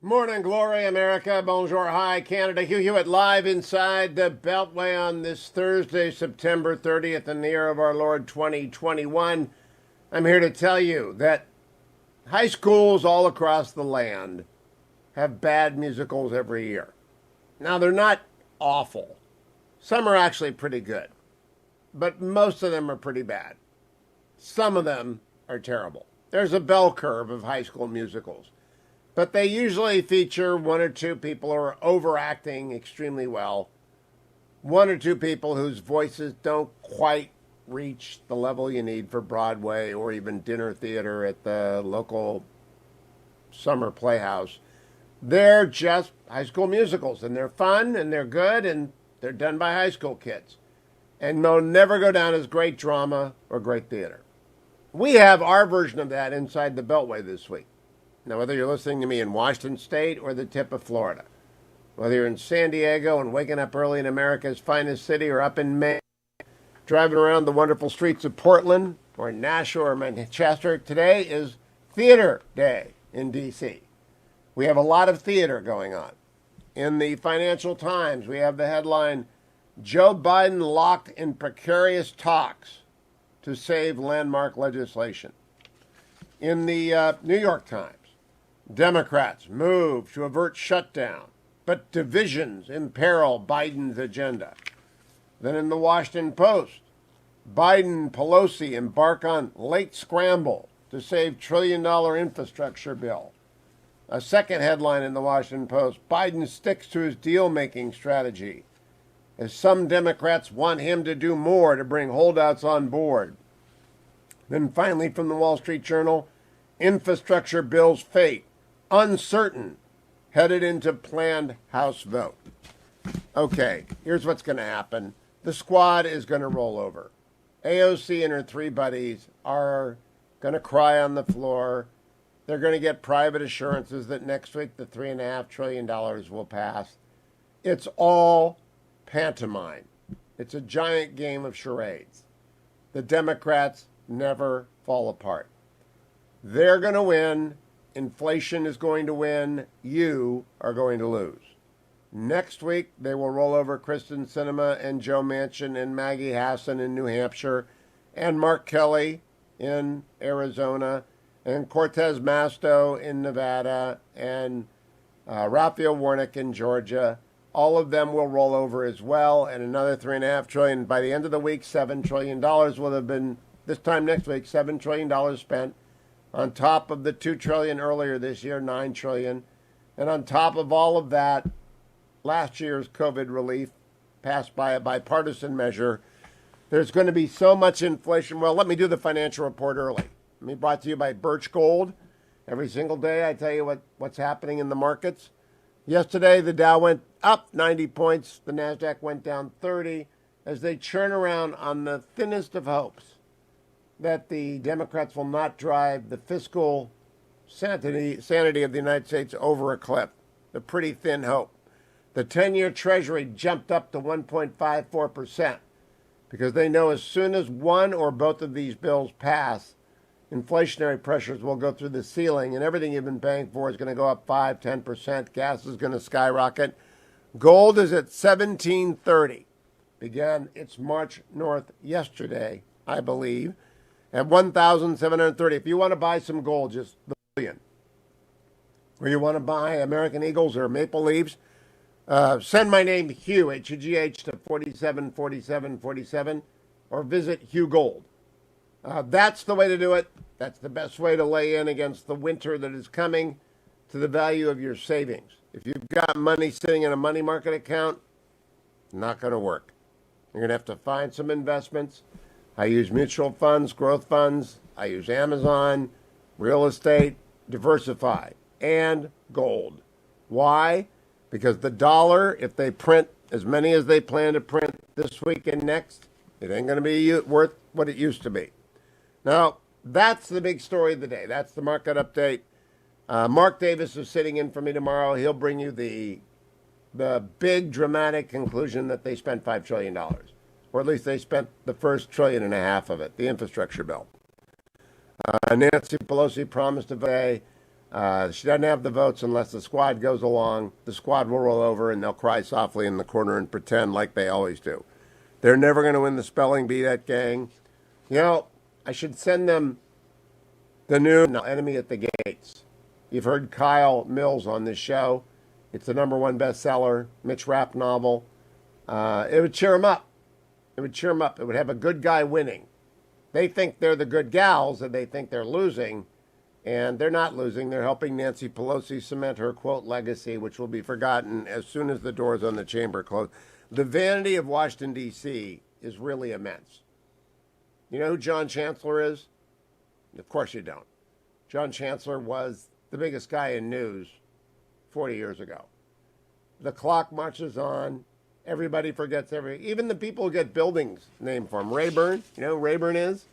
Morning, glory, America. Bonjour, hi, Canada. Hugh Hewitt live inside the Beltway on this Thursday, September 30th, in the year of our Lord 2021. I'm here to tell you that high schools all across the land have bad musicals every year. Now, they're not awful. Some are actually pretty good, but most of them are pretty bad. Some of them are terrible. There's a bell curve of high school musicals. But they usually feature one or two people who are overacting extremely well, one or two people whose voices don't quite reach the level you need for Broadway or even dinner theater at the local summer playhouse. They're just high school musicals, and they're fun, and they're good, and they're done by high school kids. And they'll never go down as great drama or great theater. We have our version of that inside the Beltway this week. Now, whether you're listening to me in Washington State or the tip of Florida, whether you're in San Diego and waking up early in America's finest city, or up in Maine, driving around the wonderful streets of Portland or Nashua or Manchester, today is Theater Day in D.C. We have a lot of theater going on. In the Financial Times, we have the headline, Joe Biden locked in precarious talks to save landmark legislation. In the New York Times, Democrats move to avert shutdown, but divisions imperil Biden's agenda. Then in the Washington Post, Biden and Pelosi embark on late scramble to save trillion-dollar infrastructure bill. A second headline in the Washington Post, Biden sticks to his deal-making strategy, as some Democrats want him to do more to bring holdouts on board. Then finally from the Wall Street Journal, infrastructure bill's fate uncertain, headed into planned House vote. Okay, here's what's going to happen. The squad is going to roll over. AOC and her three buddies are going to cry on the floor. They're going to get private assurances that next week the $3.5 trillion will pass. It's all pantomime. It's a giant game of charades. The Democrats never fall apart. They're going to win. Inflation is going to win. You are going to lose. Next week, they will roll over Kristen Sinema and Joe Manchin and Maggie Hassan in New Hampshire, and Mark Kelly in Arizona, and Cortez Masto in Nevada, and Raphael Warnock in Georgia. All of them will roll over as well, and another $3.5 trillion. By the end of the week, $7 trillion will have been, this time next week, $7 trillion spent. On top of the $2 trillion earlier this year, $9 trillion. And on top of all of that, last year's COVID relief passed by a bipartisan measure. There's going to be so much inflation. Well, let me do the financial report early. Let me brought to you by Birch Gold. Every single day I tell you what's happening in the markets. Yesterday, the Dow went up 90 points. The NASDAQ went down 30 as they churn around on the thinnest of hopes that the Democrats will not drive the fiscal sanity of the United States over a cliff. A pretty thin hope. The 10-year Treasury jumped up to 1.54% because they know as soon as one or both of these bills pass, inflationary pressures will go through the ceiling, and everything you've been paying for is going to go up 5-10%. Gas is going to skyrocket. Gold is at $1,730. Began its march north yesterday, I believe, at $1,730. If you want to buy some gold, just the bullion, or you want to buy American Eagles or Maple Leafs, send my name Hugh, H-U-G-H, to 474747, or visit Hugh Gold. That's the way to do it. That's the best way to lay in against the winter that is coming to the value of your savings. If you've got money sitting in a money market account, not going to work. You're going to have to find some investments. I use mutual funds, growth funds. I use Amazon, real estate, diversify, and gold. Why? Because the dollar, if they print as many as they plan to print this week and next, it ain't going to be worth what it used to be. Now, that's the big story of the day. That's the market update. Mark Davis is sitting in for me tomorrow. He'll bring you the big dramatic conclusion that they spent $5 trillion. Or at least they spent the first $1.5 trillion of it, the infrastructure bill. Nancy Pelosi promised today She doesn't have the votes unless the squad goes along. The squad will roll over and they'll cry softly in the corner and pretend like they always do. They're never going to win the spelling bee, that gang. You know, I should send them the new Enemy at the Gates. You've heard Kyle Mills on this show. It's the #1 bestseller, Mitch Rapp novel. It would cheer them up. It would cheer them up. It would have a good guy winning. They think they're the good gals and they think they're losing. And they're not losing. They're helping Nancy Pelosi cement her, quote, legacy, which will be forgotten as soon as the doors on the chamber close. The vanity of Washington, D.C. is really immense. You know who John Chancellor is? Of course you don't. John Chancellor was the biggest guy in news 40 years ago. The clock marches on. Everybody forgets even the people who get buildings named for him. Rayburn, you know who Rayburn is?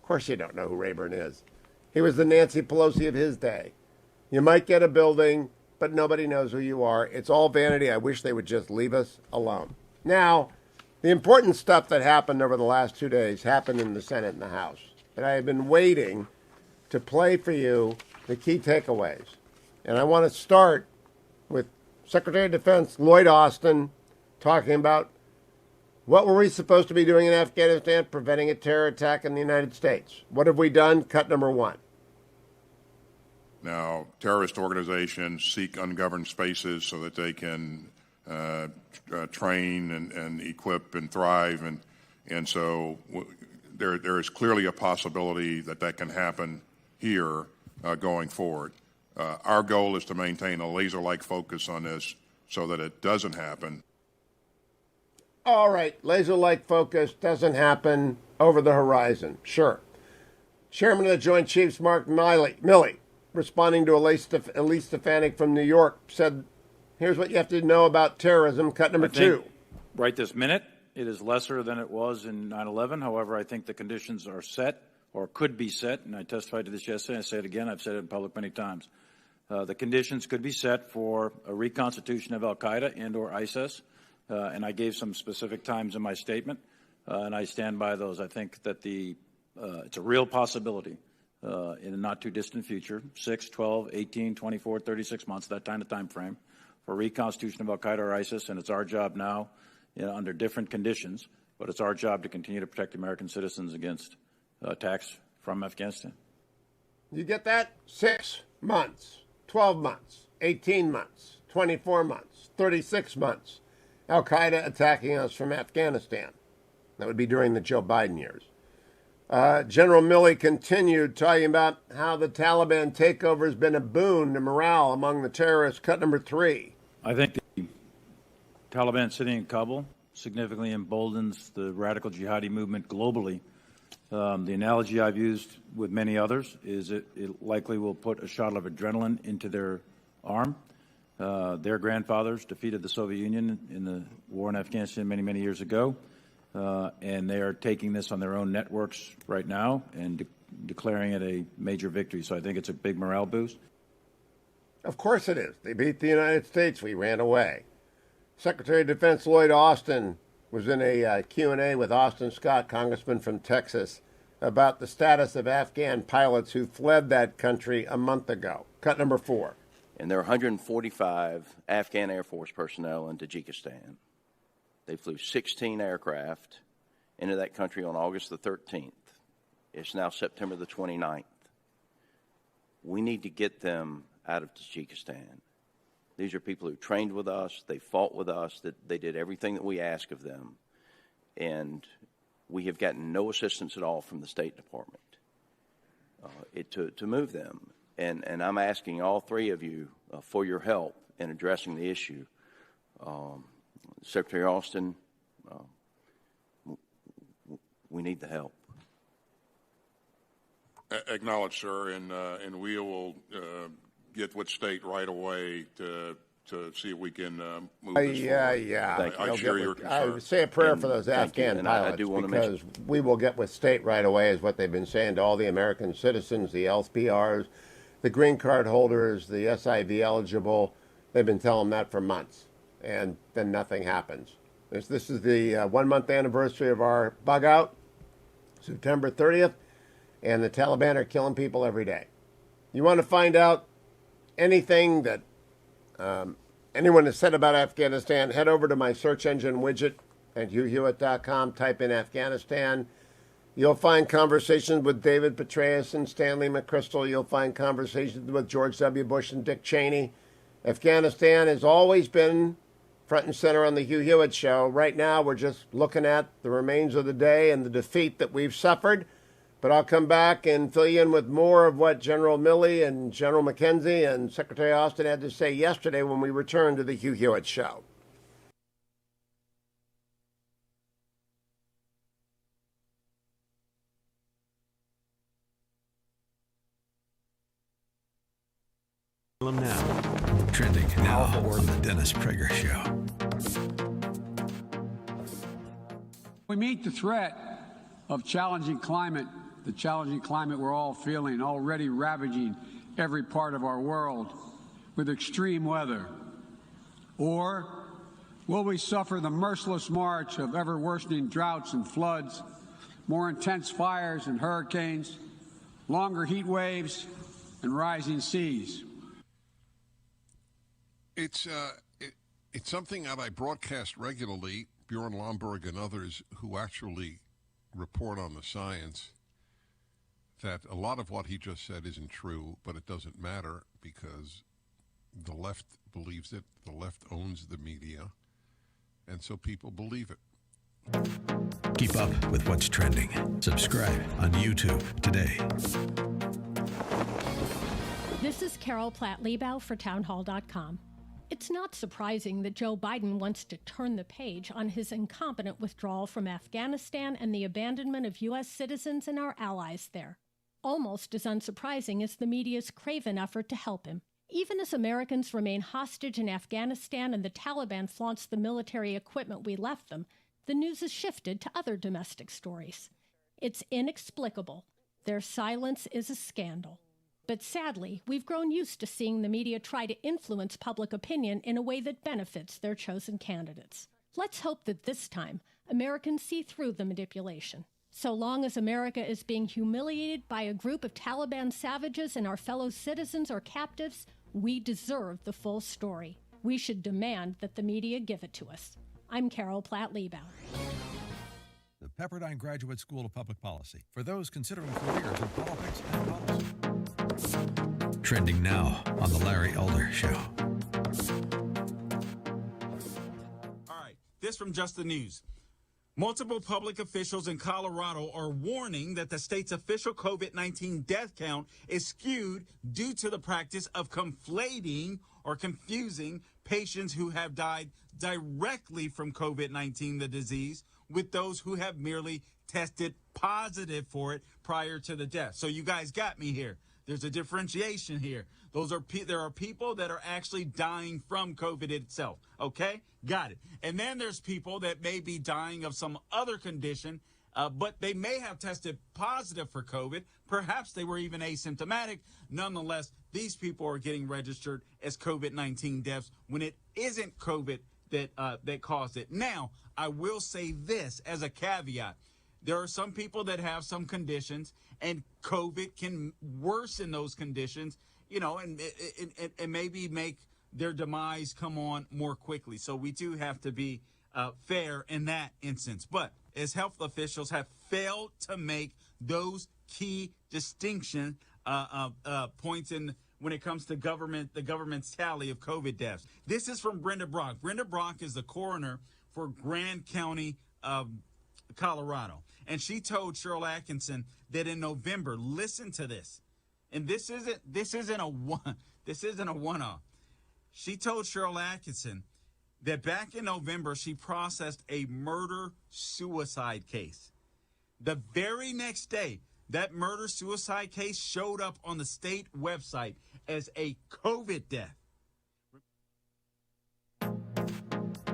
Of course you don't know who Rayburn is. He was the Nancy Pelosi of his day. You might get a building, but nobody knows who you are. It's all vanity. I wish they would just leave us alone. Now, the important stuff that happened over the last 2 days happened in the Senate and the House. And I have been waiting to play for you the key takeaways. And I want to start with Secretary of Defense Lloyd Austin talking about what were we supposed to be doing in Afghanistan, preventing a terror attack in the United States. What have we done? Cut number 1. Now, terrorist organizations seek ungoverned spaces so that they can train and equip and thrive. And so there is clearly a possibility that can happen here going forward. Our goal is to maintain a laser-like focus on this so that it doesn't happen. All right, laser-like focus doesn't happen over the horizon. Sure. Chairman of the Joint Chiefs, Mark Milley, responding to Elise Stefanik from New York, said, here's what you have to know about terrorism. Cut number 2. Right this minute, it is lesser than it was in 9/11. However, I think the conditions are set or could be set, and I testified to this yesterday. I say it again. I've said it in public many times. The conditions could be set for a reconstitution of al-Qaeda and or ISIS, and I gave some specific times in my statement, and I stand by those. I think that it's a real possibility in a not-too-distant future, 6, 12, 18, 24, 36 months, that kind of time frame, for reconstitution of al-Qaeda or ISIS, and it's our job now, under different conditions, but it's our job to continue to protect American citizens against attacks from Afghanistan. You get that? 6 months, 12 months, 18 months, 24 months, 36 months. Al-Qaeda attacking us from Afghanistan. That would be during the Joe Biden years. General Milley continued talking about how the Taliban takeover has been a boon to morale among the terrorists. Cut number 3. I think the Taliban sitting in Kabul significantly emboldens the radical jihadi movement globally. The analogy I've used with many others is it likely will put a shot of adrenaline into their arm. Their grandfathers defeated the Soviet Union in the war in Afghanistan many, many years ago. And they are taking this on their own networks right now and declaring it a major victory. So I think it's a big morale boost. Of course it is. They beat the United States. We ran away. Secretary of Defense Lloyd Austin was in a Q&A with Austin Scott, congressman from Texas, about the status of Afghan pilots who fled that country a month ago. Cut number 4. And there are 145 Afghan Air Force personnel in Tajikistan. They flew 16 aircraft into that country on August the 13th. It's now September the 29th. We need to get them out of Tajikistan. These are people who trained with us, they fought with us, that they did everything that we asked of them. And we have gotten no assistance at all from the State Department to move them. And I'm asking all three of you for your help in addressing the issue. Secretary Austin, we need the help. Acknowledged, sir, and we will get with state right away to see if we can move this forward. I share your concern. I say a prayer for those Afghan pilots, because we will get with state right away, is what they've been saying to all the American citizens, the LPRs, the green card holders, the SIV eligible. They've been telling them that for months, and then nothing happens. This is the 1 month anniversary of our bug out, September 30th, and the Taliban are killing people every day. You want to find out anything that anyone has said about Afghanistan, head over to my search engine widget at hughhewitt.com, type in Afghanistan. You'll find conversations with David Petraeus and Stanley McChrystal. You'll find conversations with George W. Bush and Dick Cheney. Afghanistan has always been front and center on the Hugh Hewitt Show. Right now, we're just looking at the remains of the day and the defeat that we've suffered. But I'll come back and fill you in with more of what General Milley and General McKenzie and Secretary Austin had to say yesterday when we return to the Hugh Hewitt Show. Now, trending now on the Dennis Prager Show. We meet the threat of challenging climate, the challenging climate we're all feeling, already ravaging every part of our world with extreme weather. Or will we suffer the merciless march of ever-worsening droughts and floods, more intense fires and hurricanes, longer heat waves, and rising seas? It's something that I broadcast regularly. Bjorn Lomborg and others who actually report on the science, that a lot of what he just said isn't true, but it doesn't matter because the left believes it. The left owns the media, and so people believe it. Keep up with what's trending. Subscribe on YouTube today. This is Carol Platt-Liebau for townhall.com. It's not surprising that Joe Biden wants to turn the page on his incompetent withdrawal from Afghanistan and the abandonment of U.S. citizens and our allies there. Almost as unsurprising as the media's craven effort to help him. Even as Americans remain hostage in Afghanistan and the Taliban flaunts the military equipment we left them, the news has shifted to other domestic stories. It's inexplicable. Their silence is a scandal. But sadly, we've grown used to seeing the media try to influence public opinion in a way that benefits their chosen candidates. Let's hope that this time, Americans see through the manipulation. So long as America is being humiliated by a group of Taliban savages and our fellow citizens or captives, we deserve the full story. We should demand that the media give it to us. I'm Carol Platt-Liebau. The Pepperdine Graduate School of Public Policy, for those considering careers in politics and policy. Trending now on the Larry Elder Show. All right, this from Just the News. Multiple public officials in Colorado are warning that the state's official COVID-19 death count is skewed due to the practice of conflating or confusing patients who have died directly from COVID-19, the disease, with those who have merely tested positive for it prior to the death. So you guys got me here. There's a differentiation here. There are people that are actually dying from COVID itself. Okay? Got it. And then there's people that may be dying of some other condition, but they may have tested positive for COVID. Perhaps they were even asymptomatic. Nonetheless, these people are getting registered as COVID-19 deaths when it isn't COVID that caused it. Now, I will say this as a caveat. There are some people that have some conditions, and COVID can worsen those conditions, and maybe make their demise come on more quickly. So we do have to be fair in that instance. But as health officials have failed to make those key distinction points when it comes to the government's tally of COVID deaths. This is from Brenda Brock. Brenda Brock is the coroner for Grand County, Colorado. And she told Cheryl Atkinson that in November, listen to this, and this isn't a one-off. She told Cheryl Atkinson that back in November she processed a murder-suicide case. The very next day, that murder-suicide case showed up on the state website as a COVID death.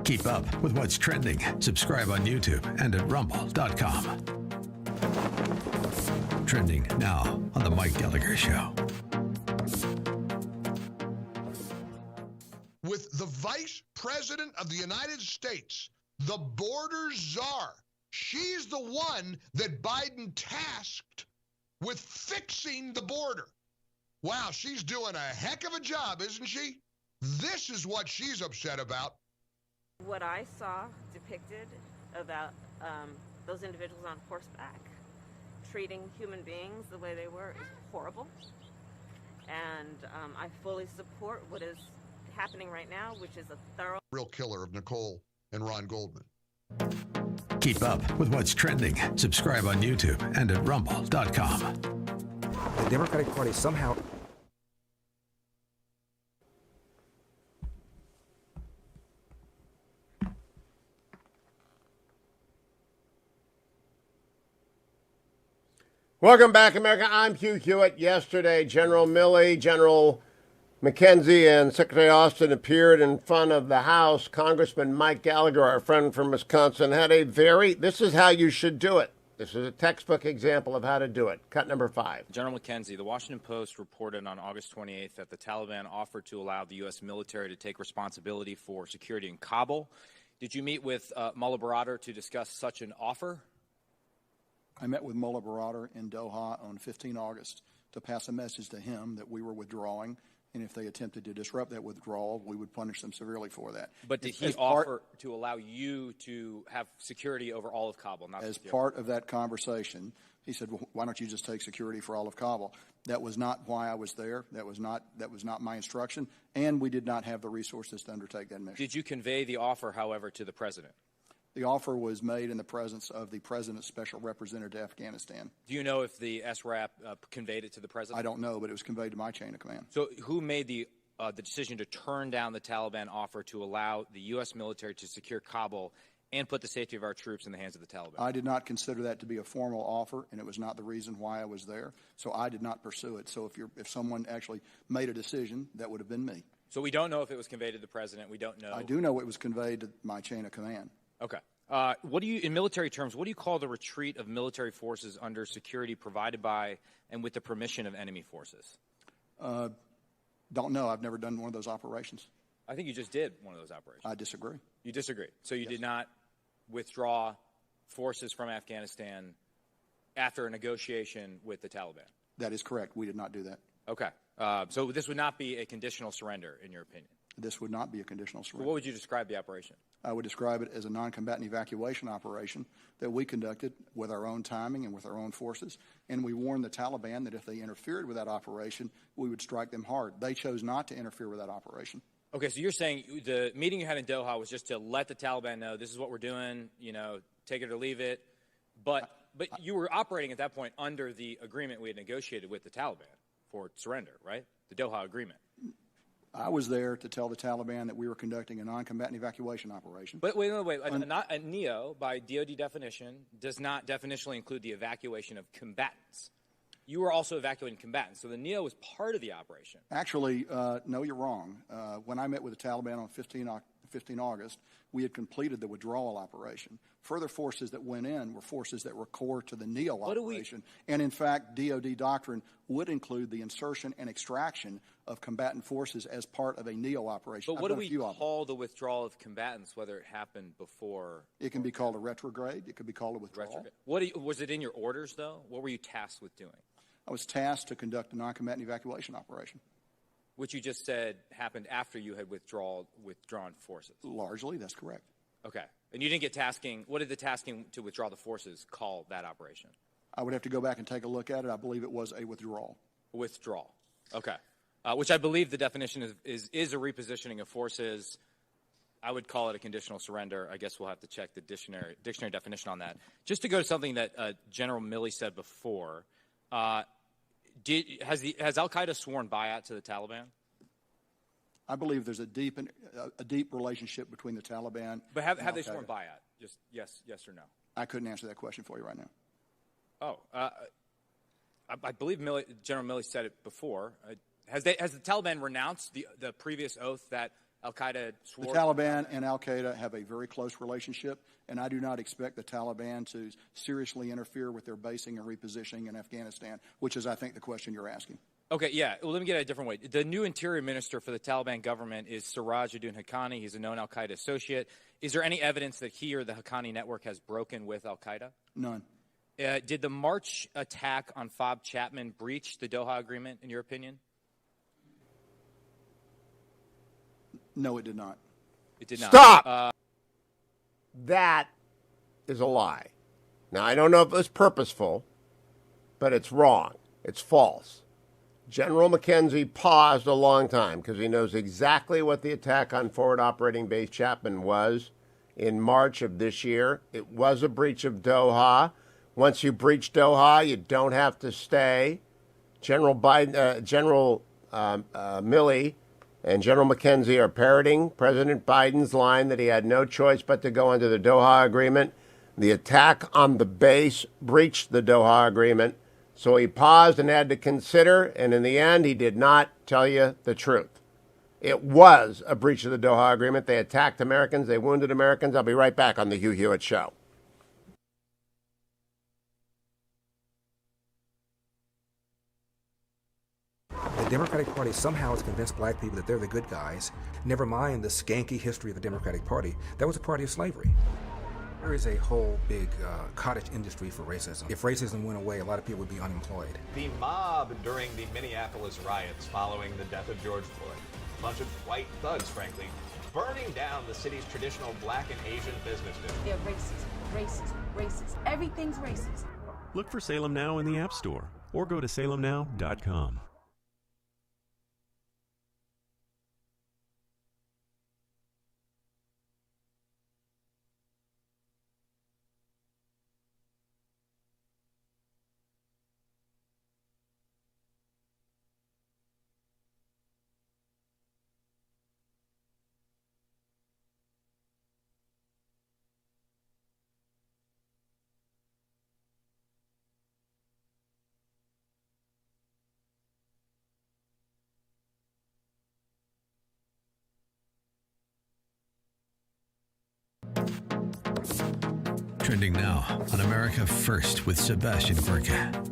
Keep up with what's trending. Subscribe on YouTube and at rumble.com. Trending now on the Mike Gallagher Show. With the Vice President of the United States, the border czar, she's the one that Biden tasked with fixing the border. Wow, she's doing a heck of a job, isn't she? This is what she's upset about. What I saw depicted about those individuals on horseback treating human beings the way they were is horrible. And I fully support what is happening right now, which is a thorough Real killer of Nicole and Ron Goldman. Keep up with what's trending. Subscribe on YouTube and at rumble.com. The Democratic Party somehow... Welcome back, America. I'm Hugh Hewitt. Yesterday, General Milley, General McKenzie, and Secretary Austin appeared in front of the House. Congressman Mike Gallagher, our friend from Wisconsin, had this is how you should do it. This is a textbook example of how to do it. Cut number 5. General McKenzie, the Washington Post reported on August 28th that the Taliban offered to allow the U.S. military to take responsibility for security in Kabul. Did you meet with Mullah Baradar to discuss such an offer? I met with Mullah Baradar in Doha on 15 August to pass a message to him that we were withdrawing, and if they attempted to disrupt that withdrawal, we would punish them severely for that. But did he offer to allow you to have security over all of Kabul? As part of that conversation, he said, well, why don't you just take security for all of Kabul? That was not why I was there. That was not my instruction, and we did not have the resources to undertake that mission. Did you convey the offer, however, to the president? The offer was made in the presence of the president's special representative to Afghanistan. Do you know if the SRAP conveyed it to the president? I don't know, but it was conveyed to my chain of command. So who made the decision to turn down the Taliban offer to allow the U.S. military to secure Kabul and put the safety of our troops in the hands of the Taliban? I did not consider that to be a formal offer, and it was not the reason why I was there. So I did not pursue it. So if someone actually made a decision, that would have been me. So we don't know if it was conveyed to the president. We don't know. I do know it was conveyed to my chain of command. Okay. What do you, in military terms, what do you call the retreat of military forces under security provided by and with the permission of enemy forces? Don't know. I've never done one of those operations. I think you just did one of those operations. I disagree. You disagree. So you did not withdraw forces from Afghanistan after a negotiation with the Taliban? That is correct. We did not do that. Okay. So this would not be a conditional surrender, in your opinion? This would not be a conditional surrender. So what would you describe the operation? I would describe it as a non-combatant evacuation operation that we conducted with our own timing and with our own forces. And we warned the Taliban that if they interfered with that operation, we would strike them hard. They chose not to interfere with that operation. Okay, so you're saying the meeting you had in Doha was just to let the Taliban know this is what we're doing, take it or leave it. But you were operating at that point under the agreement we had negotiated with the Taliban for surrender, right? The Doha agreement. I was there to tell the Taliban that we were conducting a non-combatant evacuation operation. But wait. A NEO, by DOD definition, does not definitionally include the evacuation of combatants. You were also evacuating combatants, so the NEO was part of the operation. Actually, no, you're wrong. When I met with the Taliban on 15 August, we had completed the withdrawal operation. Further forces that went in were forces that were core to the NEO operation. And in fact, DOD doctrine would include the insertion and extraction of combatant forces as part of a NEO operation. But what do we call the withdrawal of combatants, whether it happened before? It can be called a retrograde. It could be called a withdrawal. Was it in your orders, though? What were you tasked with doing? I was tasked to conduct a non-combatant evacuation operation. Which you just said happened after you had withdrawn forces. Largely, that's correct. Okay. And you didn't get tasking. What did the tasking to withdraw the forces call that operation? I would have to go back and take a look at it. I believe it was a withdrawal. Withdrawal. Okay. Which I believe the definition is a repositioning of forces. I would call it a conditional surrender. I guess we'll have to check the dictionary definition on that. Just to go to something that General Milley said before, has al-Qaeda sworn bayat to the Taliban? I believe there's a deep relationship between the Taliban. But have they sworn bayat? Just yes or no? I couldn't answer that question for you right now. Oh, I believe General Milley said it before. Has the Taliban renounced the previous oath that al-Qaeda swore? The Taliban and al-Qaeda have a very close relationship, and I do not expect the Taliban to seriously interfere with their basing and repositioning in Afghanistan, which is, I think, the question you're asking. Okay, yeah. Well, let me get it a different way. The new interior minister for the Taliban government is Siraj Haqqani. He's a known al-Qaeda associate. Is there any evidence that he or the Haqqani network has broken with al-Qaeda? None. Did the March attack on Fob Chapman breach the Doha agreement, in your opinion? No, it did not. It did not. Stop! That is a lie. Now, I don't know if it was purposeful, but it's wrong. It's false. General McKenzie paused a long time because he knows exactly what the attack on Forward Operating Base Chapman was in March of this year. It was a breach of Doha. Once you breach Doha, you don't have to stay. General Milley and General McKenzie are parroting President Biden's line that he had no choice but to go under the Doha Agreement. The attack on the base breached the Doha Agreement, so he paused and had to consider, and in the end, he did not tell you the truth. It was a breach of the Doha Agreement. They attacked Americans. They wounded Americans. I'll be right back on the Hugh Hewitt Show. The Democratic Party somehow has convinced black people that they're the good guys. Never mind the skanky history of the Democratic Party. That was a party of slavery. There is a whole big cottage industry for racism. If racism went away, a lot of people would be unemployed. The mob during the Minneapolis riots following the death of George Floyd. A bunch of white thugs, frankly, burning down the city's traditional black and Asian business district. They're racist, racist, racist. Everything's racist. Look for Salem Now in the App Store or go to salemnow.com. Trending now on America First with Sebastian Gorka.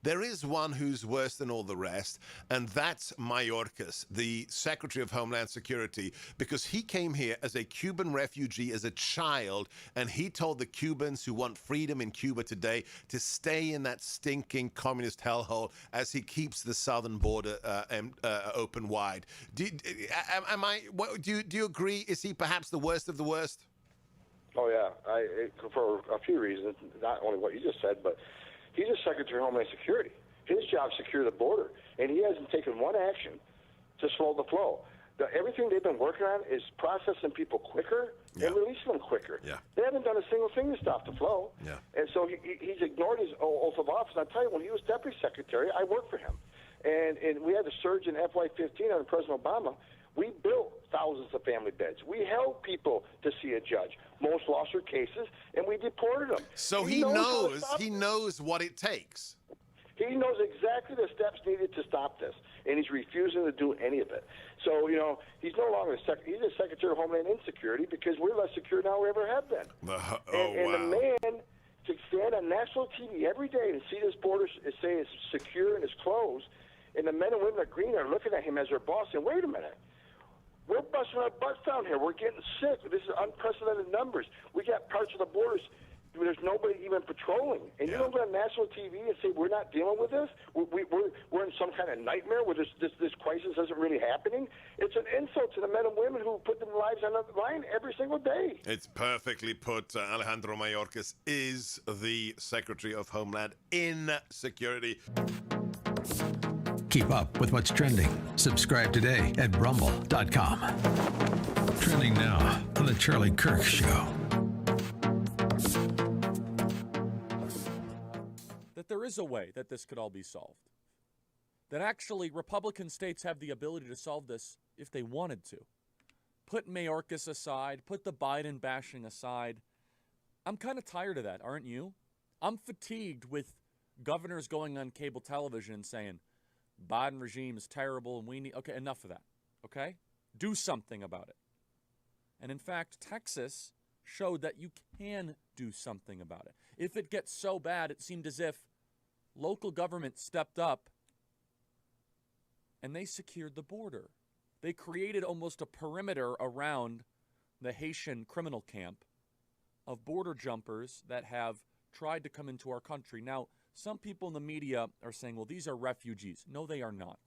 There is one who's worse than all the rest, and that's Mayorkas, the Secretary of Homeland Security, because he came here as a Cuban refugee as a child, and he told the Cubans who want freedom in Cuba today to stay in that stinking communist hellhole as he keeps the southern border open wide. Do you agree? Is he perhaps the worst of the worst? Oh, yeah, for a few reasons, not only what you just said, but he's a Secretary of Homeland Security. His job is secure the border, and he hasn't taken one action to slow the flow. Everything they've been working on is processing people quicker and releasing them quicker. Yeah. They haven't done a single thing to stop the flow. Yeah. And so he's ignored his oath of office. And I'll tell you, when he was Deputy Secretary, I worked for him. And we had a surge in FY15 under President Obama. We built thousands of family beds. We held people to see a judge. Most lost their cases, and we deported them. So he knows what it takes. He knows exactly the steps needed to stop this, and he's refusing to do any of it. So, he's no longer he's a Secretary of Homeland Insecurity because we're less secure now than we ever have been. And the man to stand on national TV every day and see this border say it's secure and it's closed, and the men and women of green are looking at him as their boss saying, wait a minute. We're busting our butts down here. We're getting sick. This is unprecedented numbers. We got parts of the borders where there's nobody even patrolling. And you don't go on national TV and say we're not dealing with this? We're in some kind of nightmare where this crisis isn't really happening? It's an insult to the men and women who put their lives on the line every single day. It's perfectly put. Alejandro Mayorkas is the Secretary of Homeland Insecurity. Keep up with what's trending. Subscribe today at rumble.com. Trending now on The Charlie Kirk Show. That there is a way that this could all be solved. That actually Republican states have the ability to solve this if they wanted to. Put Mayorkas aside, put the Biden bashing aside. I'm kind of tired of that, aren't you? I'm fatigued with governors going on cable television and saying, Biden regime is terrible and we need... Okay, enough of that, okay? Do something about it. And in fact, Texas showed that you can do something about it. If it gets so bad, it seemed as if local government stepped up and they secured the border. They created almost a perimeter around the Haitian criminal camp of border jumpers that have tried to come into our country. Now, some people in the media are saying, well, these are refugees. No, they are not.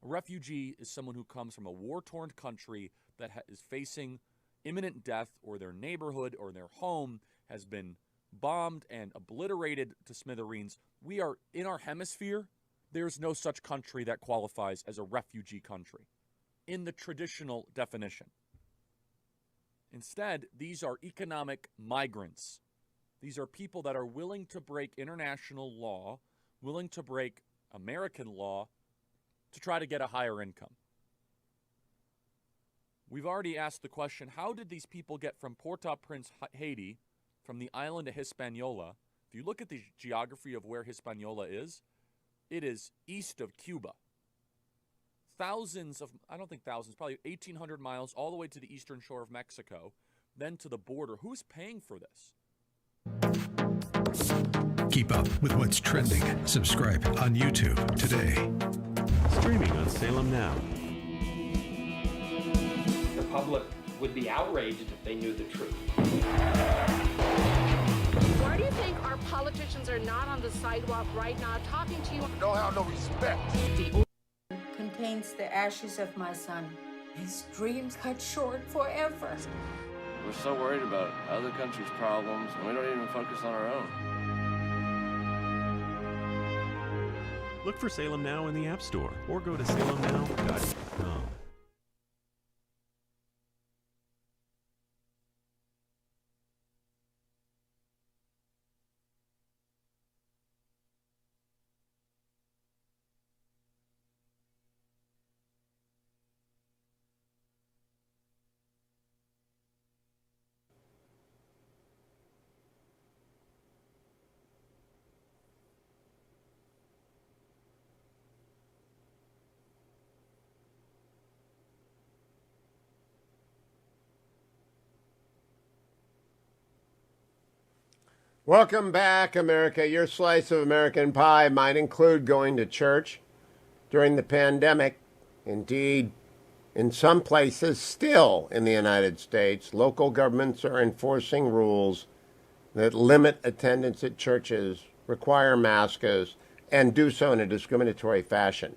A refugee is someone who comes from a war-torn country that is facing imminent death, or their neighborhood or their home has been bombed and obliterated to smithereens. We are, in our hemisphere, there's no such country that qualifies as a refugee country in the traditional definition. Instead, these are economic migrants. These are people that are willing to break international law, willing to break American law to try to get a higher income. We've already asked the question, how did these people get from Port-au-Prince, Haiti, from the island of Hispaniola? If you look at the geography of where Hispaniola is, it is east of Cuba. Thousands of, I don't think thousands, probably 1,800 miles all the way to the eastern shore of Mexico, then to the border. Who's paying for this? Keep up with what's trending. Subscribe on YouTube today. Streaming on Salem Now. The public would be outraged if they knew the truth. Why do you think our politicians are not on the sidewalk right now talking to you? Don't have no respect. The contains the ashes of my son. His dreams cut short forever. We're so worried about other countries' problems, and we don't even focus on our own. Look for Salem Now in the App Store or go to salemnow.com. Welcome back, America. Your slice of American pie might include going to church during the pandemic. Indeed, in some places, still in the United States, local governments are enforcing rules that limit attendance at churches, require masks, and do so in a discriminatory fashion.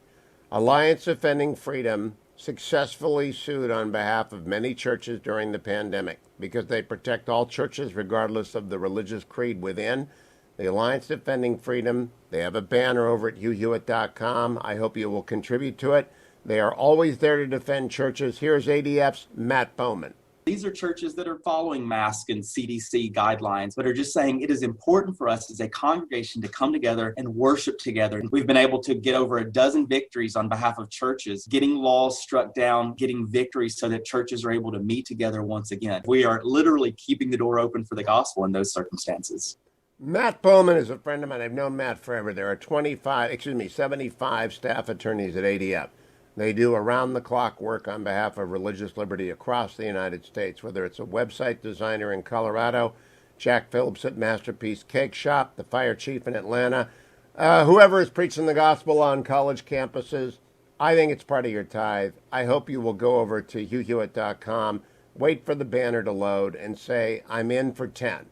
Alliance Defending Freedom successfully sued on behalf of many churches during the pandemic because they protect all churches regardless of the religious creed within. The Alliance Defending Freedom, they have a banner over at HughHewitt.com. I hope you will contribute to it. They are always there to defend churches. Here's ADF's Matt Bowman. These are churches that are following mask and CDC guidelines, but are just saying it is important for us as a congregation to come together and worship together. We've been able to get over a dozen victories on behalf of churches, getting laws struck down, getting victories so that churches are able to meet together once again. We are literally keeping the door open for the gospel in those circumstances. Matt Bowman is a friend of mine. I've known Matt forever. There are 75 staff attorneys at ADF. They do around-the-clock work on behalf of religious liberty across the United States, whether it's a website designer in Colorado, Jack Phillips at Masterpiece Cake Shop, the fire chief in Atlanta, whoever is preaching the gospel on college campuses. I think it's part of your tithe. I hope you will go over to HughHewitt.com, wait for the banner to load, and say, I'm in for 10,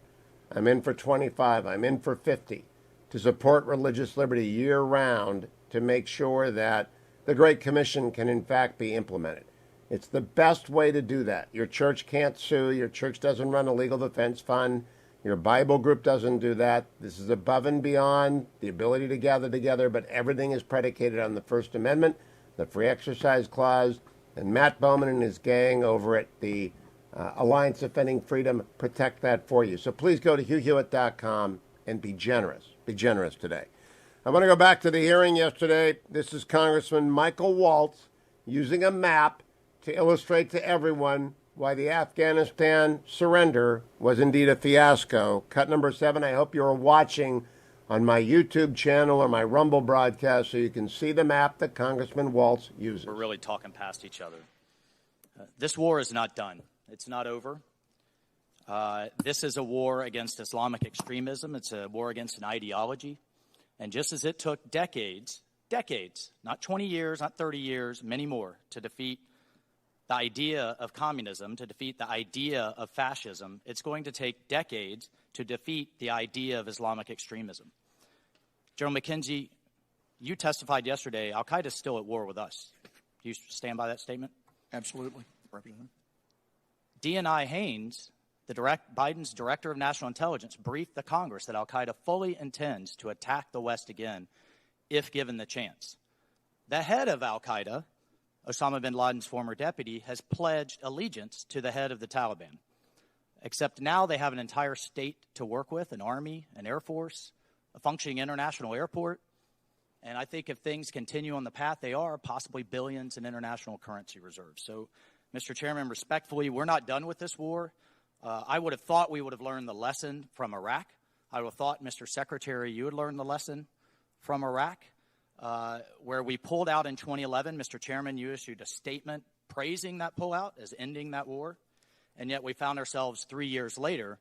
I'm in for 25, I'm in for 50, to support religious liberty year-round to make sure that the Great Commission can, in fact, be implemented. It's the best way to do that. Your church can't sue. Your church doesn't run a legal defense fund. Your Bible group doesn't do that. This is above and beyond the ability to gather together, but everything is predicated on the First Amendment, the Free Exercise Clause, and Matt Bowman and his gang over at the Alliance Defending Freedom protect that for you. So please go to HughHewitt.com and be generous. Be generous today. I want to go back to the hearing yesterday. This is Congressman Michael Waltz using a map to illustrate to everyone why the Afghanistan surrender was indeed a fiasco. Cut number 7, I hope you're watching on my YouTube channel or my Rumble broadcast so you can see the map that Congressman Waltz uses. We're really talking past each other. This war is not done. It's not over. This is a war against Islamic extremism. It's a war against an ideology. And just as it took decades, not 20 years, not 30 years, many more, to defeat the idea of communism, to defeat the idea of fascism, it's going to take decades to defeat the idea of Islamic extremism. General McKenzie, you testified yesterday, Al-Qaeda is still at war with us. Do you stand by that statement? Absolutely, Representative. DNI Haynes, Biden's director of national intelligence, briefed the Congress that Al-Qaeda fully intends to attack the West again if given the chance. The head of Al-Qaeda, Osama bin Laden's former deputy, has pledged allegiance to the head of the Taliban. Except now they have an entire state to work with, an army, an air force, a functioning international airport. And I think if things continue on the path they are, possibly billions in international currency reserves. So, Mr. Chairman, respectfully, we're not done with this war. I would have thought we would have learned the lesson from Iraq. I would have thought, Mr. Secretary, you would learn the lesson from Iraq, where we pulled out in 2011. Mr. Chairman, you issued a statement praising that pullout as ending that war. And yet we found ourselves 3 years later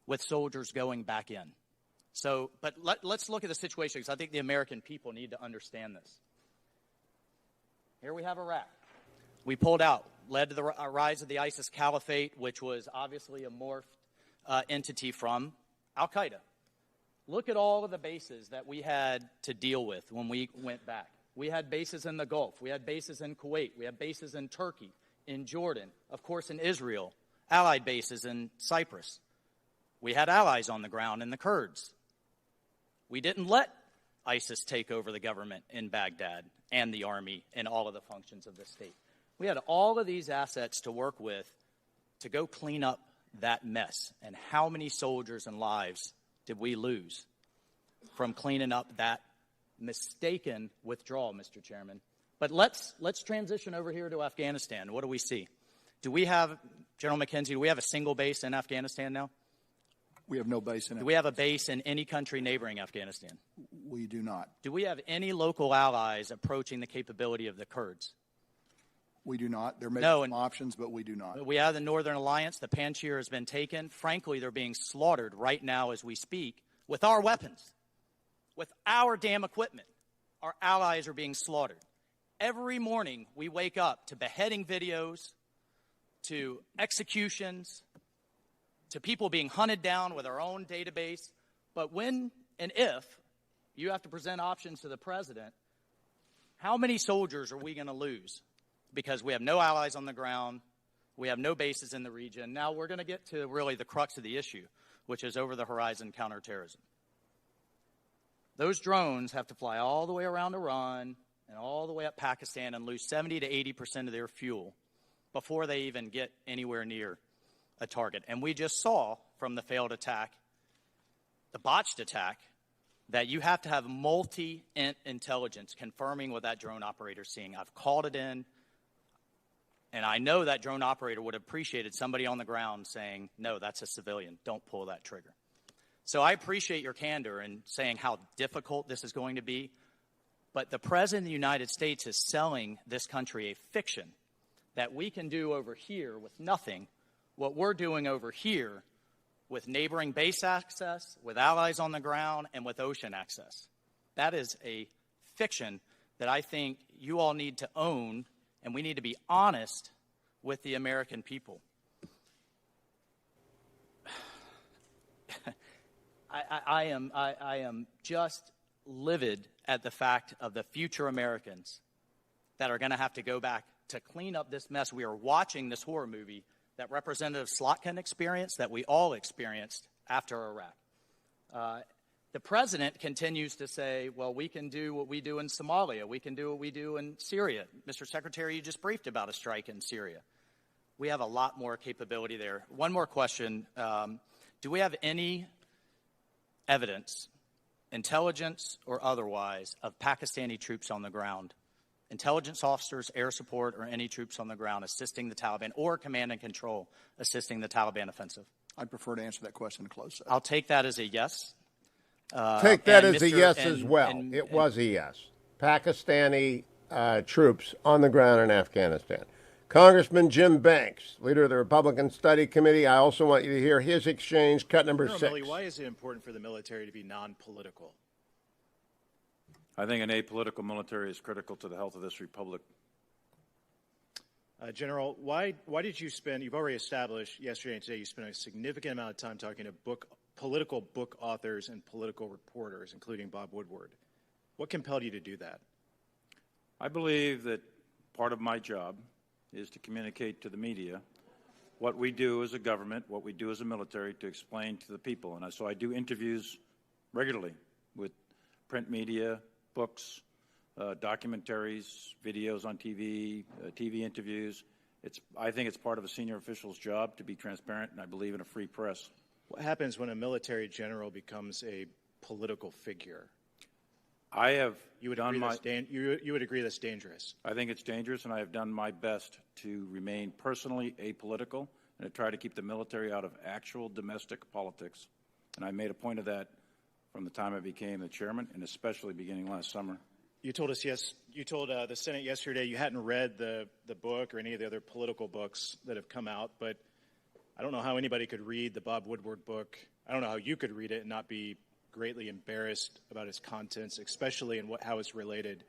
with soldiers going back in. So, but let's look at the situation, because I think the American people need to understand this. Here we have Iraq. We pulled out, led to the rise of the ISIS caliphate, which was obviously a morphed entity from Al-Qaeda. Look at all of the bases that we had to deal with when we went back. We had bases in the Gulf. We had bases in Kuwait. We had bases in Turkey, in Jordan, of course in Israel, allied bases in Cyprus. We had allies on the ground in the Kurds. We didn't let ISIS take over the government in Baghdad and the army and all of the functions of the state. We had all of these assets to work with to go clean up that mess. And how many soldiers and lives did we lose from cleaning up that mistaken withdrawal, Mr. Chairman? But let's transition over here to Afghanistan. What do we see? Do we have, General McKenzie, do we have a single base in Afghanistan now? We have no base in it. Do we have a base in any country neighboring Afghanistan? We do not. Do we have any local allies approaching the capability of the Kurds? We do not. There may be some options, but we do not. We have the Northern Alliance. The Panjshir has been taken. Frankly, they're being slaughtered right now as we speak with our weapons, with our damn equipment. Our allies are being slaughtered. Every morning we wake up to beheading videos, to executions, to people being hunted down with our own database. But when and if you have to present options to the president, how many soldiers are we going to lose? Because we have no allies on the ground, we have no bases in the region. Now we're going to get to really the crux of the issue, which is over-the-horizon counterterrorism. Those drones have to fly all the way around Iran and all the way up Pakistan and lose 70 to 80% of their fuel before they even get anywhere near a target. And we just saw from the failed attack, the botched attack, that you have to have multi-intelligence confirming what that drone operator is seeing. I've called it in, and I know that drone operator would have appreciated somebody on the ground saying, no, that's a civilian, don't pull that trigger. So I appreciate your candor in saying how difficult this is going to be, but the President of the United States is selling this country a fiction that we can do over here with nothing, what we're doing over here with neighboring base access, with allies on the ground, and with ocean access. That is a fiction that I think you all need to own, and we need to be honest with the American people. I am just livid at the fact of the future Americans that are going to have to go back to clean up this mess. We are watching this horror movie that Representative Slotkin experienced, that we all experienced after Iraq. The president continues to say, well, we can do what we do in Somalia. We can do what we do in Syria. Mr. Secretary, you just briefed about a strike in Syria. We have a lot more capability there. One more question. Do we have any evidence, intelligence or otherwise, of Pakistani troops on the ground, intelligence officers, air support, or any troops on the ground assisting the Taliban, or command and control assisting the Taliban offensive? I'd prefer to answer that question in closed session. I'll take that as a yes. Take that as a yes as well. It was a yes. Pakistani troops on the ground in Afghanistan. Congressman Jim Banks, leader of the Republican Study Committee. I also want you to hear his exchange, cut number 6. Milley, why is it important for the military to be non-political? I think an apolitical military is critical to the health of this republic. General, why did you spend, you've already established yesterday and today, you spent a significant amount of time talking to political book authors and political reporters, including Bob Woodward. What compelled you to do that? I believe that part of my job is to communicate to the media what we do as a government, what we do as a military, to explain to the people. And so I do interviews regularly with print media, books, documentaries, videos on TV, TV interviews. I think it's part of a senior official's job to be transparent, and I believe in a free press. What happens when a military general becomes a political figure? You would agree that's dangerous? I think it's dangerous, and I have done my best to remain personally apolitical and to try to keep the military out of actual domestic politics. And I made a point of that from the time I became the chairman, and especially beginning last summer. You told us, you told the Senate yesterday you hadn't read the book or any of the other political books that have come out, but I don't know how anybody could read the Bob Woodward book. I don't know how you could read it and not be greatly embarrassed about its contents, especially in how it's related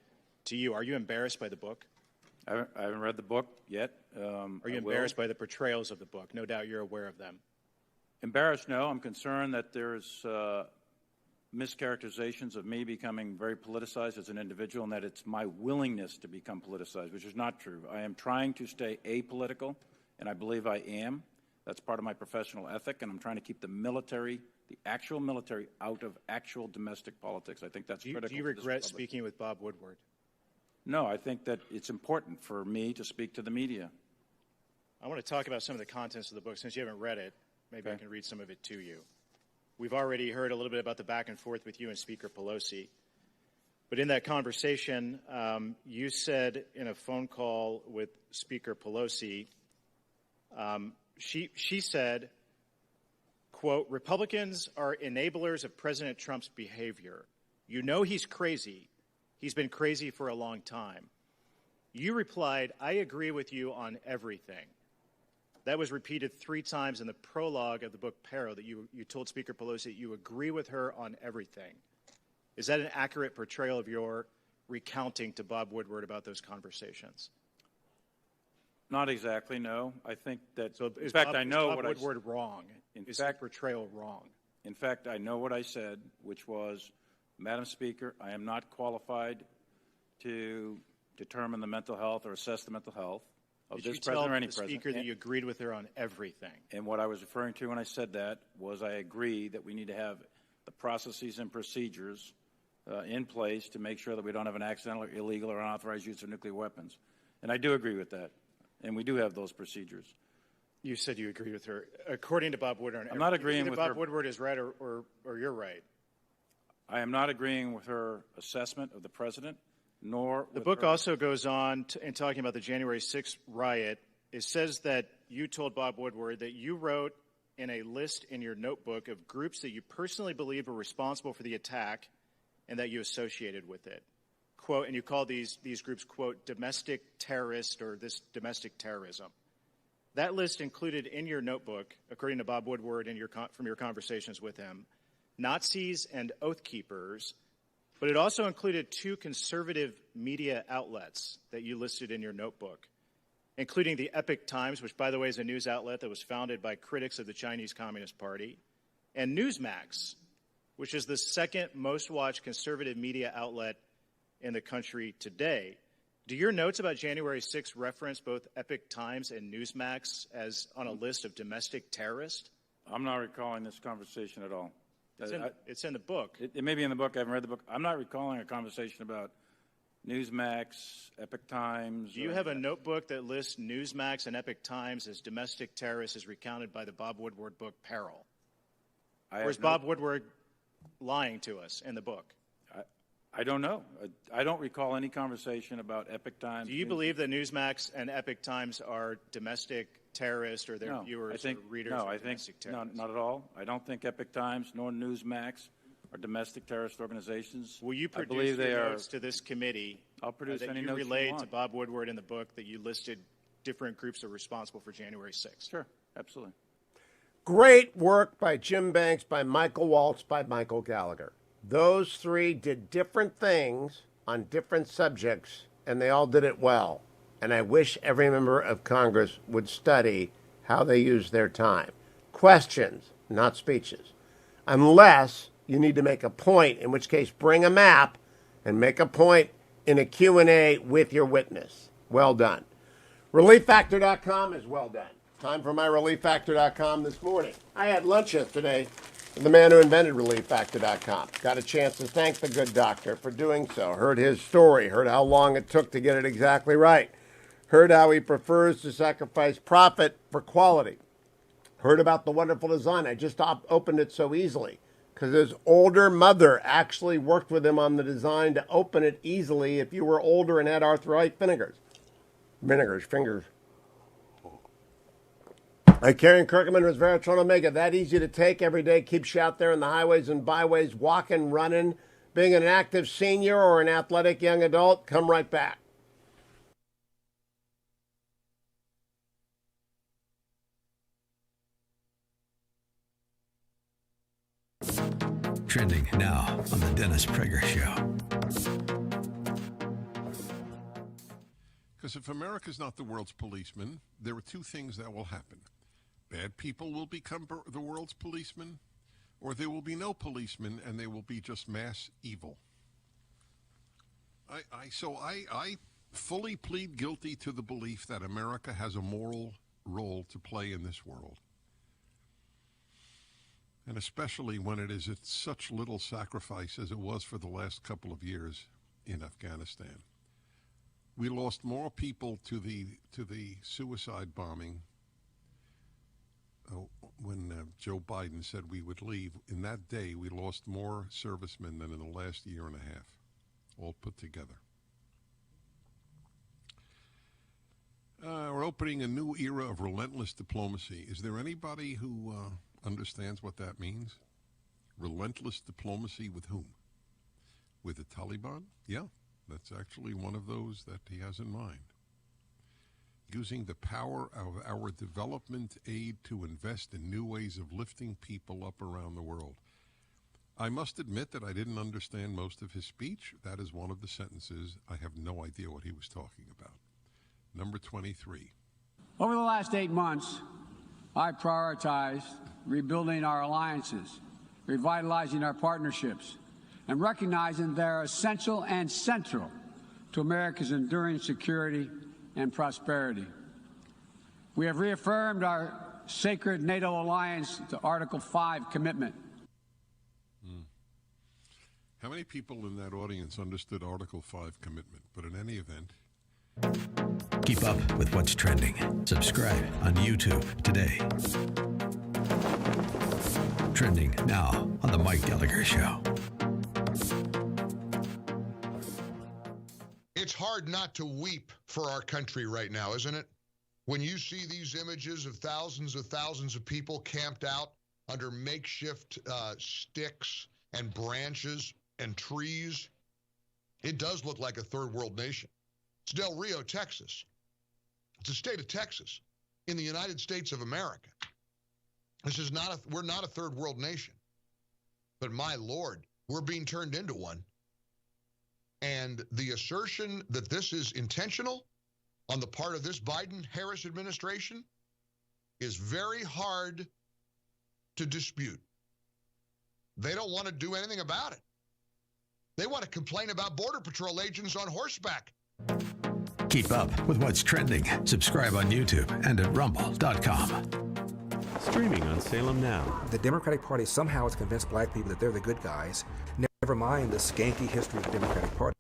to you. Are you embarrassed by the book? I haven't read the book yet. Are you embarrassed by the portrayals of the book? No doubt you're aware of them. Embarrassed, no. I'm concerned that there's mischaracterizations of me becoming very politicized as an individual, and that it's my willingness to become politicized, which is not true. I am trying to stay apolitical, and I believe I am. That's part of my professional ethic, and I'm trying to keep the military, the actual military, out of actual domestic politics. I think that's critical. Do you regret speaking with Bob Woodward? No, I think that it's important for me to speak to the media. I want to talk about some of the contents of the book. Since you haven't read it, maybe I can read some of it to you. We've already heard a little bit about the back and forth with you and Speaker Pelosi. But in that conversation, you said in a phone call with Speaker Pelosi, she said, quote, "Republicans are enablers of President Trump's behavior. You know he's crazy. He's been crazy for a long time." You replied, "I agree with you on everything." That was repeated 3 times in the prologue of the book Peril, that you told Speaker Pelosi that you agree with her on everything. Is that an accurate portrayal of your recounting to Bob Woodward about those conversations? Not exactly, no. I think that, so in fact, I know what I said. Is Bob Woodward wrong? Is that portrayal wrong? In fact, I know what I said, which was, Madam Speaker, I am not qualified to determine the mental health or assess the mental health of this president or any president. Did you tell the Speaker that you agreed with her on everything? And what I was referring to when I said that was I agree that we need to have the processes and procedures in place to make sure that we don't have an accidental or illegal or unauthorized use of nuclear weapons. And I do agree with that. And we do have those procedures. You said you agreed with her. According to Bob Woodward, I'm not agreeing with her. Bob Woodward is right or you're right. I am not agreeing with her assessment of the president, nor the book also goes on in talking about the January 6th riot. It says that you told Bob Woodward that you wrote in a list in your notebook of groups that you personally believe were responsible for the attack and that you associated with it. Quote, and you call these groups, quote, domestic terrorist or this domestic terrorism. That list included in your notebook, according to Bob Woodward and from your conversations with him, Nazis and Oath Keepers, but it also included 2 conservative media outlets that you listed in your notebook, including the Epoch Times, which, by the way, is a news outlet that was founded by critics of the Chinese Communist Party, and Newsmax, which is the second most watched conservative media outlet in the country today. Do your notes about January 6th reference both Epoch Times and Newsmax as on a list of domestic terrorists? I'm not recalling this conversation at all. It's in the book. It may be in the book. I haven't read the book. I'm not recalling a conversation about Newsmax, Epoch Times. Do you have a notebook that lists Newsmax and Epoch Times as domestic terrorists as recounted by the Bob Woodward book Peril? Or is Bob Woodward lying to us in the book? I don't know. I don't recall any conversation about Epoch Times. Do you believe that Newsmax and Epoch Times are domestic terrorists or their viewers or readers are domestic terrorists? Not at all. I don't think Epoch Times nor Newsmax are domestic terrorist organizations. Will you produce your notes to this committee? I'll produce any that notes you you relayed want. to Bob Woodward in the book that you listed different groups that are responsible for January 6th? Sure, absolutely. Great work by Jim Banks, by Michael Waltz, by Michael Gallagher. Those 3 did different things on different subjects, and they all did it well. And I wish every member of Congress would study how they use their time. Questions, not speeches. Unless you need to make a point, in which case bring a map and make a point in a Q&A with your witness. Well done. ReliefFactor.com is well done. Time for my ReliefFactor.com this morning. I had lunch yesterday with the man who invented ReliefFactor.com. Got a chance to thank the good doctor for doing so. Heard his story. Heard how long it took to get it exactly right. Heard how he prefers to sacrifice profit for quality. Heard about the wonderful design. I just opened it so easily because his older mother actually worked with him on the design to open it easily if you were older and had arthritic fingers. Fingers. Like Karen Kirkman resveratrol omega, that easy to take every day, keeps you out there in the highways and byways, walking, running, being an active senior or an athletic young adult. Come right back. Trending now on the Dennis Prager Show. Because if America's not the world's policeman, there are two things that will happen. Bad people will become the world's policemen, or there will be no policemen and they will be just mass evil. I fully plead guilty to the belief that America has a moral role to play in this world. And especially when it is at such little sacrifice as it was for the last couple of years in Afghanistan. We lost more people to the suicide bombing when Joe Biden said we would leave. In that day, we lost more servicemen than in the last year and a half, all put together. We're opening a new era of relentless diplomacy. Is there anybody who understands what that means? Relentless diplomacy with whom? With the Taliban? Yeah. That's actually one of those that he has in mind. Using the power of our development aid to invest in new ways of lifting people up around the world. I must admit that I didn't understand most of his speech. That is one of the sentences. I have no idea what he was talking about. Number 23. Over the last 8 months, I prioritized rebuilding our alliances, revitalizing our partnerships, and recognizing they're essential and central to America's enduring security and prosperity. We have reaffirmed our sacred NATO alliance to Article 5 commitment. How many people in that audience understood Article 5 commitment? But in any event... Keep up with what's trending. Subscribe on YouTube today. Trending now on The Mike Gallagher Show. It's hard not to weep for our country right now, isn't it? When you see these images of thousands of people camped out under makeshift sticks and branches and trees, it does look like a third world nation. It's Del Rio, Texas. It's the state of Texas in the United States of America. We're not a third world nation. But my Lord, we're being turned into one. And the assertion that this is intentional on the part of this Biden-Harris administration is very hard to dispute. They don't want to do anything about it. They want to complain about Border Patrol agents on horseback. Keep up with what's trending. Subscribe on YouTube and at rumble.com. Streaming on Salem Now. The Democratic Party somehow has convinced black people that they're the good guys. Never mind the skanky history of the Democratic Party.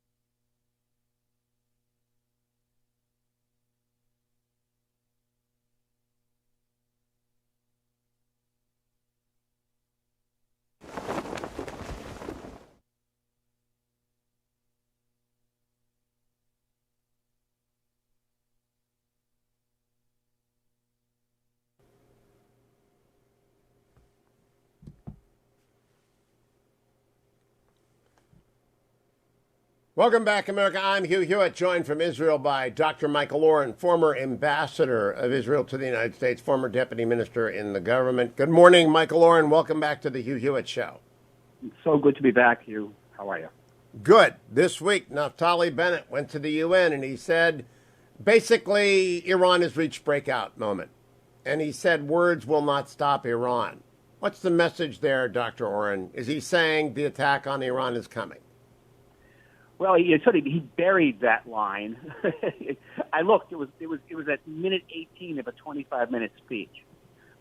Welcome back, America. I'm Hugh Hewitt, joined from Israel by Dr. Michael Oren, former ambassador of Israel to the United States, former deputy minister in the government. Good morning, Michael Oren. Welcome back to the Hugh Hewitt Show. It's so good to be back, Hugh. How are you? Good. This week, Naftali Bennett went to the UN and he said, basically, Iran has reached breakout moment. And he said, words will not stop Iran. What's the message there, Dr. Oren? Is he saying the attack on Iran is coming? Well, he buried that line. I looked; it was at minute 18 of a 25-minute speech.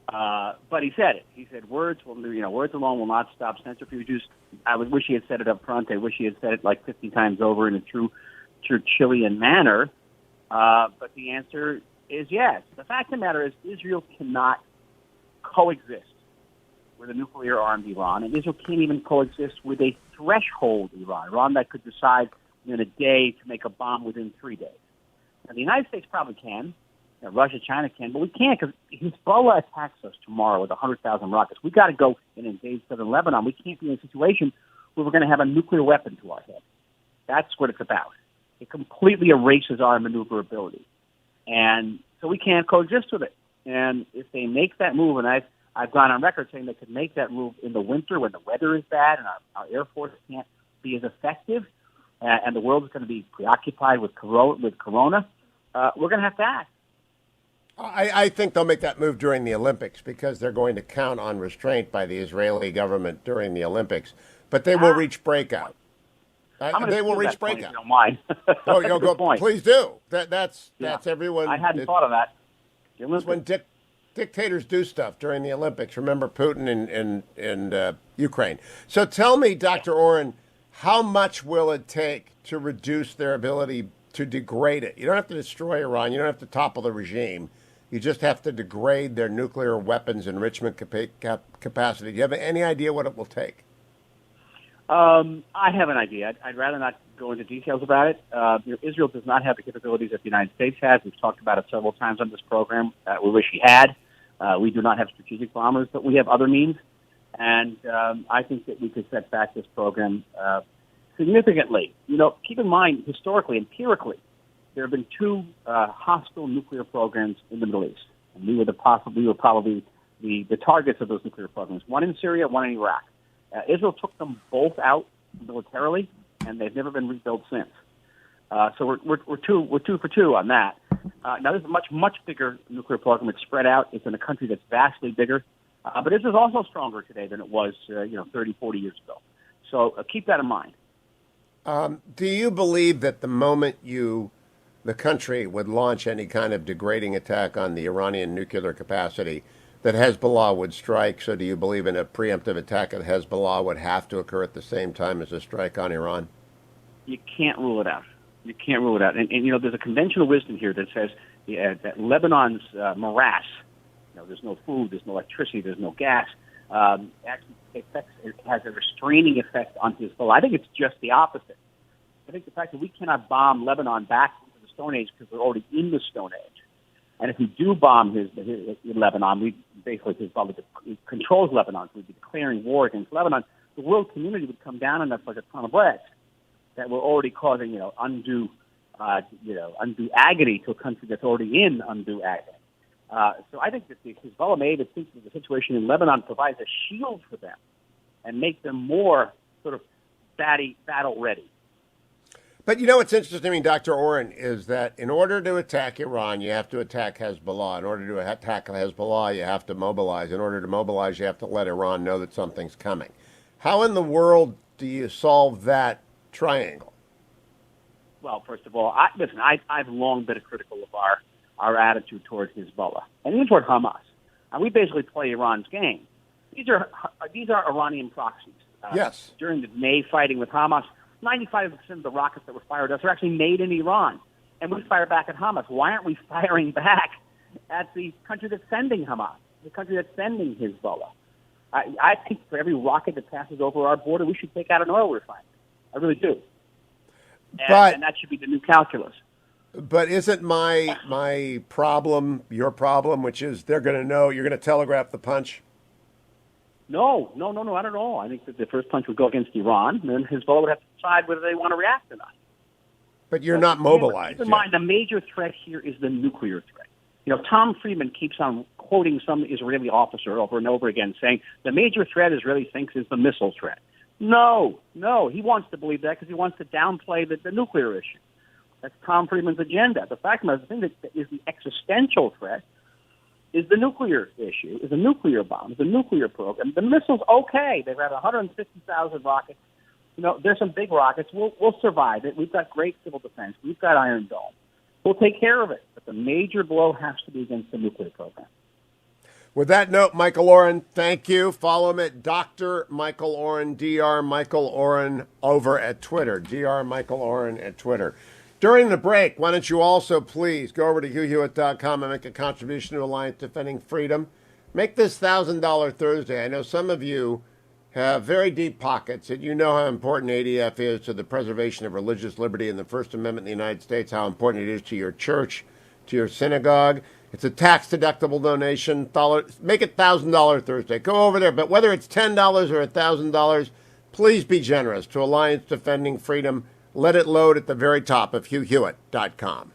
But he said it. He said words alone will not stop centrifuges. I would wish he had said it up front. I wish he had said it like 50 times over in a true Churchillian manner. But the answer is yes. The fact of the matter is Israel cannot coexist with a nuclear-armed Iran, and Israel can't even coexist with a threshold Iran that could decide in a day to make a bomb within 3 days. Now, the United States probably can. Russia, China can, but we can't because Hezbollah attacks us tomorrow with 100,000 rockets. We've got to go and invade southern Lebanon. We can't be in a situation where we're going to have a nuclear weapon to our head. That's what it's about. It completely erases our maneuverability. And so we can't coexist with it. And if they make that move, and I've gone on record saying they could make that move in the winter when the weather is bad and our Air Force can't be as effective, and the world is going to be preoccupied with corona, we're going to have to act. I think they'll make that move during the Olympics because they're going to count on restraint by the Israeli government during the Olympics. But they will reach breakout. They will reach breakout. If you don't mind. Go, please do. That's everyone. I hadn't thought of that. It's when dictators do stuff during the Olympics. Remember Putin in Ukraine. So tell me, Dr. Oren, how much will it take to reduce their ability to degrade it? You don't have to destroy Iran. You don't have to topple the regime. You just have to degrade their nuclear weapons enrichment capacity. Do you have any idea what it will take? I have an idea. I'd rather not go into details about it. Israel does not have the capabilities that the United States has. We've talked about it several times on this program. We wish we had. We do not have strategic bombers, but we have other means. And I think that we could set back this program significantly. Keep in mind, historically, empirically, there have been two hostile nuclear programs in the Middle East. And we were probably the targets of those nuclear programs, one in Syria, one in Iraq. Israel took them both out militarily, and they've never been rebuilt since. So we're two for two on that. Now, this is a much bigger nuclear program. It's spread out. It's in a country that's vastly bigger. But Israel's also stronger today than it was 30, 40 years ago. So keep that in mind. Do you believe that the moment the country would launch any kind of degrading attack on the Iranian nuclear capacity, that Hezbollah would strike? So do you believe in a preemptive attack at Hezbollah would have to occur at the same time as a strike on Iran? You can't rule it out. You can't rule it out. And there's a conventional wisdom here that says that Lebanon's morass, there's no food, there's no electricity, there's no gas, actually it has a restraining effect on Hezbollah. I think it's just the opposite. I think the fact that we cannot bomb Lebanon back into the Stone Age because we're already in the Stone Age. And if we do bomb Lebanon, we basically Hezbollah controls Lebanon. So we'd be declaring war against Lebanon. The world community would come down on us like a ton of bricks that we're already causing, undue agony to a country that's already in undue agony. So I think that the Hezbollah may even think that the situation in Lebanon provides a shield for them and make them more sort of battle ready. But what's interesting, Dr. Oren, is that in order to attack Iran, you have to attack Hezbollah. In order to attack Hezbollah, you have to mobilize. In order to mobilize, you have to let Iran know that something's coming. How in the world do you solve that triangle? Well, first of all, I've long been critical of our attitude towards Hezbollah and even toward Hamas. And we basically play Iran's game. These are Iranian proxies. Yes. During the May fighting with Hamas, 95% of the rockets that were fired at us are actually made in Iran. And we fire back at Hamas. Why aren't we firing back at the country that's sending Hamas, the country that's sending Hezbollah? I think for every rocket that passes over our border, we should take out an oil refinery. I really do. And that should be the new calculus. But isn't my problem your problem, which is they're going to know, you're going to telegraph the punch? No, not at all. I think that the first punch would go against Iran, and then Hezbollah would have to decide whether they want to react or not. But you're not mobilized. Keep in mind, the major threat here is the nuclear threat. Tom Friedman keeps on quoting some Israeli officer over and over again, saying the major threat Israeli thinks is the missile threat. No, he wants to believe that because he wants to downplay the nuclear issue. That's Tom Friedman's agenda. The fact is, the thing that is the existential threat is the nuclear issue, is the nuclear bomb, is the nuclear program. The missiles, okay. They've had 150,000 rockets. there's some big rockets. We'll survive it. We've got great civil defense. We've got Iron Dome. We'll take care of it. But the major blow has to be against the nuclear program. With that note, Michael Oren, thank you. Follow him at Dr. Michael Oren, Dr. Michael Oren over at Twitter. Dr. Michael Oren at Twitter. During the break, why don't you also please go over to HughHewitt.com and make a contribution to Alliance Defending Freedom. Make this $1,000 Thursday. I know some of you have very deep pockets, and you know how important ADF is to the preservation of religious liberty and the First Amendment in the United States, how important it is to your church, to your synagogue. It's a tax-deductible donation. Make it $1,000 Thursday. Go over there. But whether it's $10 or $1,000, please be generous to Alliance Defending Freedom. Let it load at the very top of HughHewitt.com.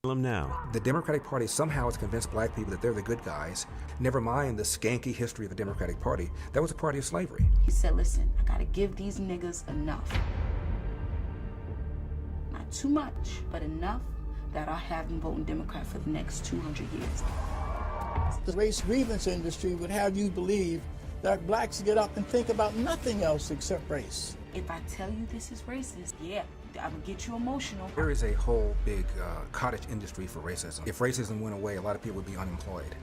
Now. The Democratic Party somehow has convinced black people that they're the good guys. Never mind the skanky history of the Democratic Party. That was a party of slavery. He said, listen, I gotta give these niggas enough. Not too much, but enough that I'll have them voting Democrat for the next 200 years. The race grievance industry would have you believe that blacks get up and think about nothing else except race. If I tell you this is racist, yeah, I would get you emotional. There is a whole big cottage industry for racism. If racism went away, a lot of people would be unemployed.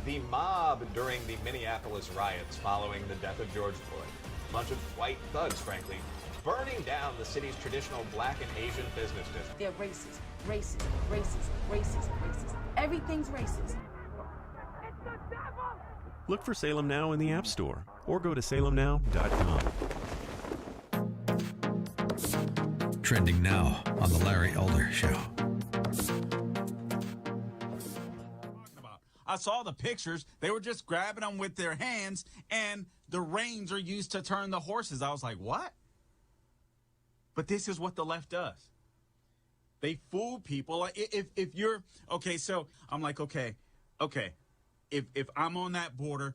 The mob during the Minneapolis riots following the death of George Floyd. A bunch of white thugs, frankly, burning down the city's traditional black and Asian business district. They're racist, racist, racist, racist, racist. Everything's racist. Look for Salem Now in the App Store or go to salemnow.com. Trending now on The Larry Elder Show. I saw the pictures. They were just grabbing them with their hands, and the reins are used to turn the horses. I was like, what? But this is what the left does. They fool people. If you're, okay, so I'm like, okay. If I'm on that border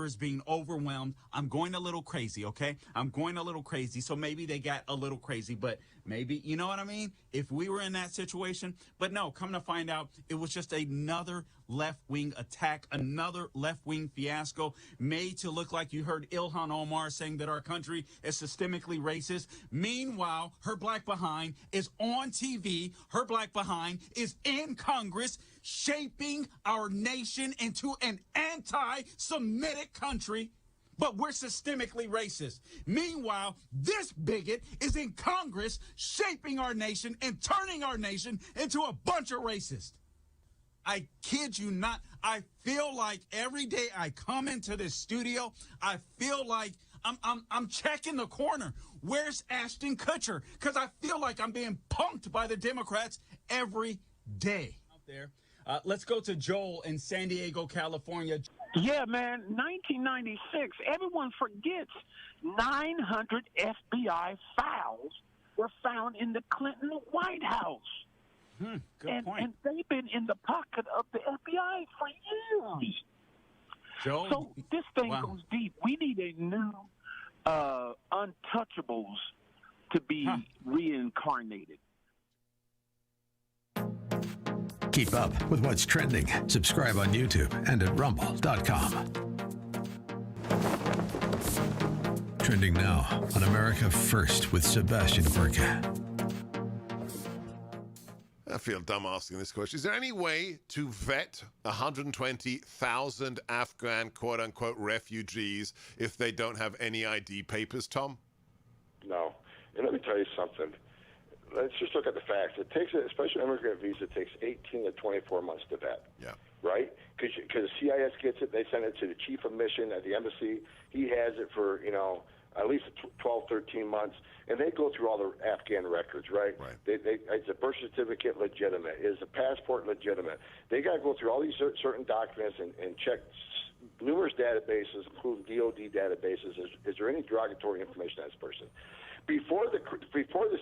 is being overwhelmed. I'm going a little crazy, okay? I'm going a little crazy. So maybe they got a little crazy, but maybe, you know what I mean? If we were in that situation, but no, come to find out, it was just another left-wing attack, another left-wing fiasco made to look like you heard Ilhan Omar saying that our country is systemically racist. Meanwhile, her black behind is on TV. Her black behind is in Congress shaping our nation into an anti-Semitic country, but we're systemically racist. Meanwhile, this bigot is in Congress shaping our nation and turning our nation into a bunch of racists. I kid you not. I feel like every day I come into this studio, I feel like I'm checking the corner. Where's Ashton Kutcher? Because I feel like I'm being punked by the Democrats every day. Out there. Let's go to Joel in San Diego, California. Yeah, man, 1996, everyone forgets 900 FBI files were found in the Clinton White House. Good point. And they've been in the pocket of the FBI for years. Joel, so this thing goes deep. We need a new untouchables to be reincarnated. Keep up with what's trending. Subscribe on YouTube and at rumble.com. Trending now on America First with Sebastian Gorka. I feel dumb asking this question. Is there any way to vet 120,000 Afghan quote-unquote refugees if they don't have any ID papers, Tom? No. And let me tell you something. Let's just look at the facts. It takes, especially an immigrant visa, takes 18 to 24 months to vet. Yeah. Right? Because CIS gets it, they send it to the chief of mission at the embassy. He has it for, at least 12, 13 months, and they go through all the Afghan records, right? Is a birth certificate legitimate? Is a passport legitimate? They got to go through all these certain documents and check numerous databases, including DOD databases. Is there any derogatory information on this person? Before this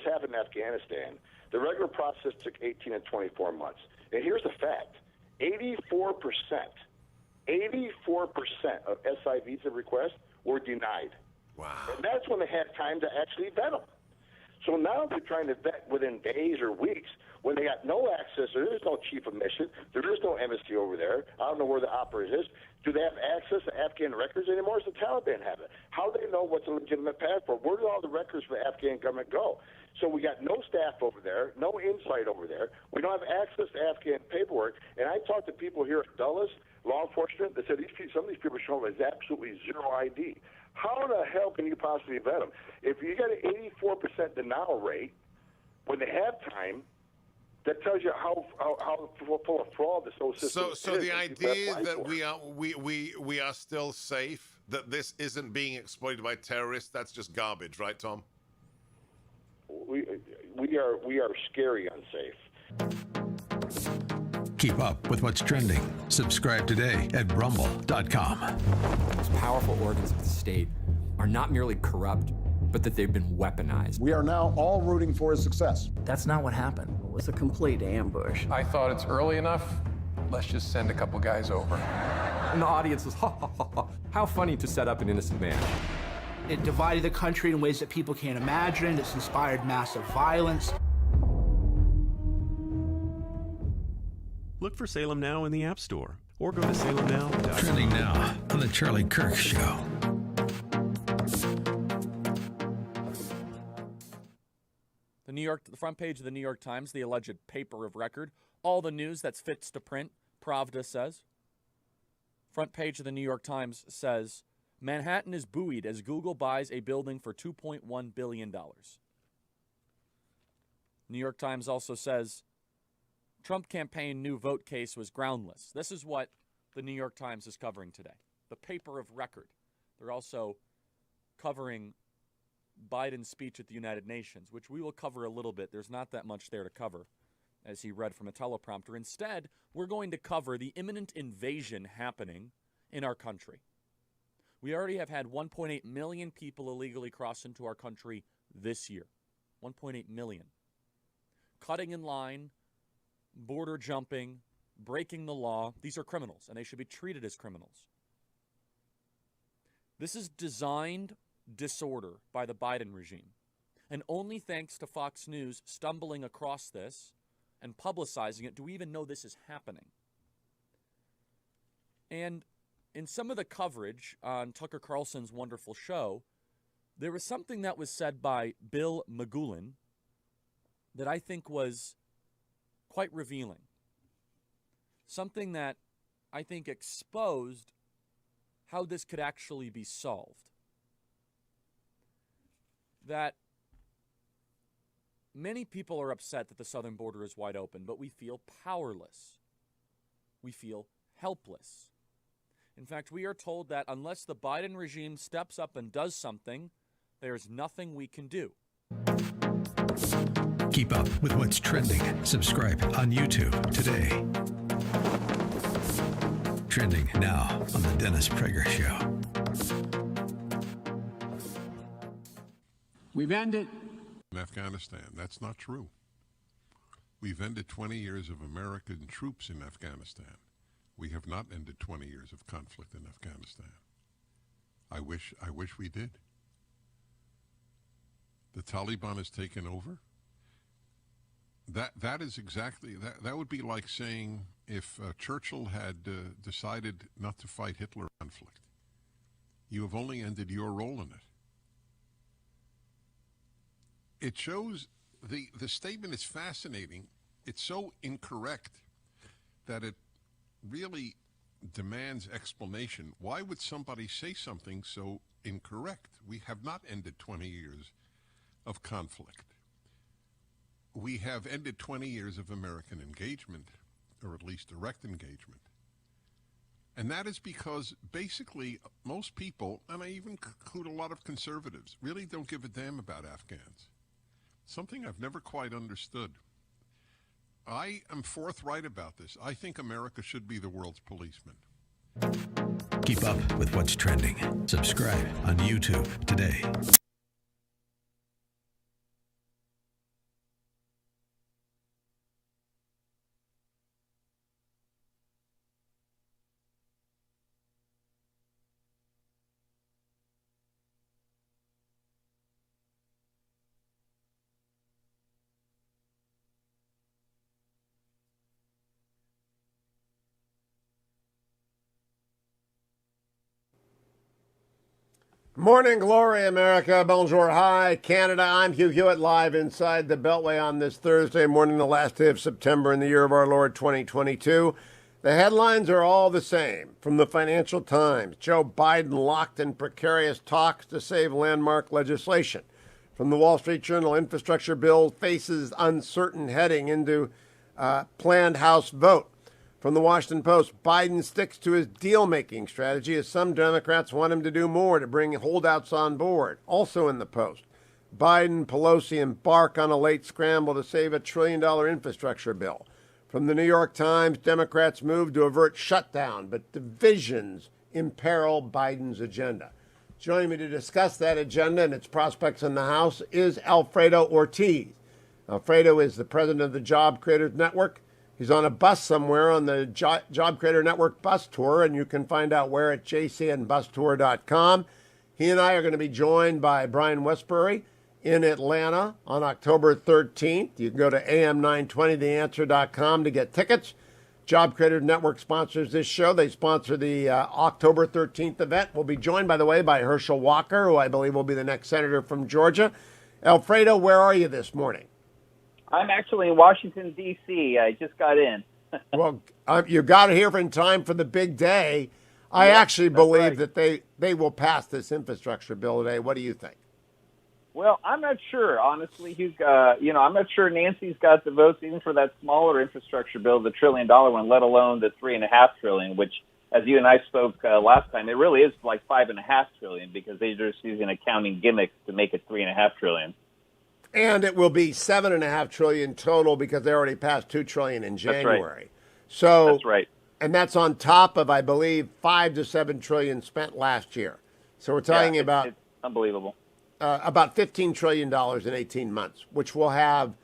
happened in Afghanistan, the regular process took 18 and 24 months. And here's the fact. 84% of SI visa requests were denied. Wow. And that's when they had time to actually vet them. So now they're trying to vet within days or weeks when they got no access. There is no chief of mission. There is no embassy over there. I don't know where the operator is. Do they have access to Afghan records anymore? Does the Taliban have it? How do they know what's a legitimate passport? Where do all the records for the Afghan government go? So we got no staff over there, no insight over there. We don't have access to Afghan paperwork. And I talked to people here at Dulles, law enforcement, that said some of these people show up as absolutely zero ID. How the hell can you possibly vet them? If you got an 84% denial rate when they have time, that tells you how full of fraud this whole system is. So the idea that we are still safe, that this isn't being exploited by terrorists, that's just garbage, right, Tom? We are scary unsafe. Keep up with what's trending. Subscribe today at rumble.com. The most powerful organs of the state are not merely corrupt, but that they've been weaponized. We are now all rooting for his success. That's not what happened. It was a complete ambush. I thought it's early enough. Let's just send a couple guys over. And the audience was, ha, ha, ha, ha. How funny to set up an innocent man. It divided the country in ways that people can't imagine. It's inspired massive violence. Look for Salem Now in the App Store or go to salemnow.com. Trending now on The Charlie Kirk Show. The front page of the New York Times, the alleged paper of record. All the news that's fits to print, Pravda says. Front page of the New York Times says, Manhattan is buoyed as Google buys a building for $2.1 billion. New York Times also says, Trump campaign new vote case was groundless. This is what the New York Times is covering today. The paper of record. They're also covering Biden's speech at the United Nations, which we will cover a little bit. There's not that much there to cover, as he read from a teleprompter. Instead, we're going to cover the imminent invasion happening in our country. We already have had 1.8 million people illegally cross into our country this year. 1.8 million. Cutting in line, border jumping, breaking the law. These are criminals, and they should be treated as criminals. This is designed disorder by the Biden regime. And only thanks to Fox News stumbling across this and publicizing it do we even know this is happening. And in some of the coverage on Tucker Carlson's wonderful show, there was something that was said by Bill Magulin that I think was quite revealing. Something that I think exposed how this could actually be solved. That many people are upset that the southern border is wide open, but we feel powerless. We feel helpless. In fact, we are told that unless the Biden regime steps up and does something, there's nothing we can do. Keep up with what's trending. Subscribe on YouTube today. Trending now on The Dennis Prager Show. We've ended in Afghanistan. That's not true. We've ended 20 years of American troops in Afghanistan. We have not ended 20 years of conflict in Afghanistan. I wish we did. The Taliban has taken over. That is exactly that would be like saying if Churchill had decided not to fight Hitler conflict. You have only ended your role in it. It shows the statement is fascinating. It's so incorrect that it really demands explanation. Why would somebody say something so incorrect? We have not ended 20 years of conflict. We have ended 20 years of American engagement, or at least direct engagement. And that is because basically most people, and I even include a lot of conservatives, really don't give a damn about Afghans. Something I've never quite understood. I am forthright about this. I think America should be the world's policeman. Keep up with what's trending. Subscribe on YouTube today. Morning glory, America. Bonjour, hi, Canada. I'm Hugh Hewitt, live inside the Beltway on this Thursday morning, the last day of September in the year of our Lord 2022. The headlines are all the same. From the Financial Times, Joe Biden locked in precarious talks to save landmark legislation. From the Wall Street Journal, infrastructure bill faces uncertain heading into planned House vote. From the Washington Post, Biden sticks to his deal-making strategy as some Democrats want him to do more to bring holdouts on board. Also in the Post, Biden, Pelosi embark on a late scramble to save $1 trillion infrastructure bill. From the New York Times, Democrats move to avert shutdown, but divisions imperil Biden's agenda. Joining me to discuss that agenda and its prospects in the House is Alfredo Ortiz. Alfredo is the president of the Job Creators Network. He's on a bus somewhere on the Job Creator Network bus tour, and you can find out where at jcnbustour.com. He and I are going to be joined by Brian Westbury in Atlanta on October 13th. You can go to am920theanswer.com to get tickets. Job Creator Network sponsors this show. They sponsor the October 13th event. We'll be joined, by the way, by Herschel Walker, who I believe will be the next senator from Georgia. Alfredo, where are you this morning? I'm actually in Washington, D.C. I just got in. Well, you got here in time for the big day. I actually believe that they will pass this infrastructure bill today. What do you think? Well, I'm not sure, honestly. I'm not sure Nancy's got the votes even for that smaller infrastructure bill, the $1 trillion one, let alone the $3.5 trillion, which, as you and I spoke last time, it really is like $5.5 trillion because they're just using accounting gimmicks to make it $3.5 trillion. And it will be $7.5 trillion total because they already passed $2 trillion in January. That's right. So that's right. And that's on top of, I believe, $5 to $7 trillion spent last year. So we're talking about it's unbelievable. About $15 trillion in 18 months, which will have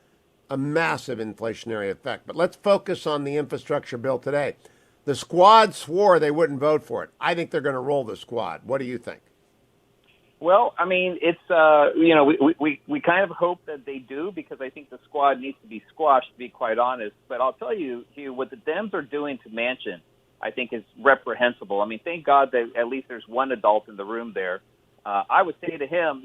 a massive inflationary effect. But let's focus on the infrastructure bill today. The squad swore they wouldn't vote for it. I think they're going to roll the squad. What do you think? Well, I mean, it's, we kind of hope that they do because I think the squad needs to be squashed, to be quite honest. But I'll tell you, Hugh, what the Dems are doing to Manchin, I think is reprehensible. I mean, thank God that at least there's one adult in the room there. I would say to him,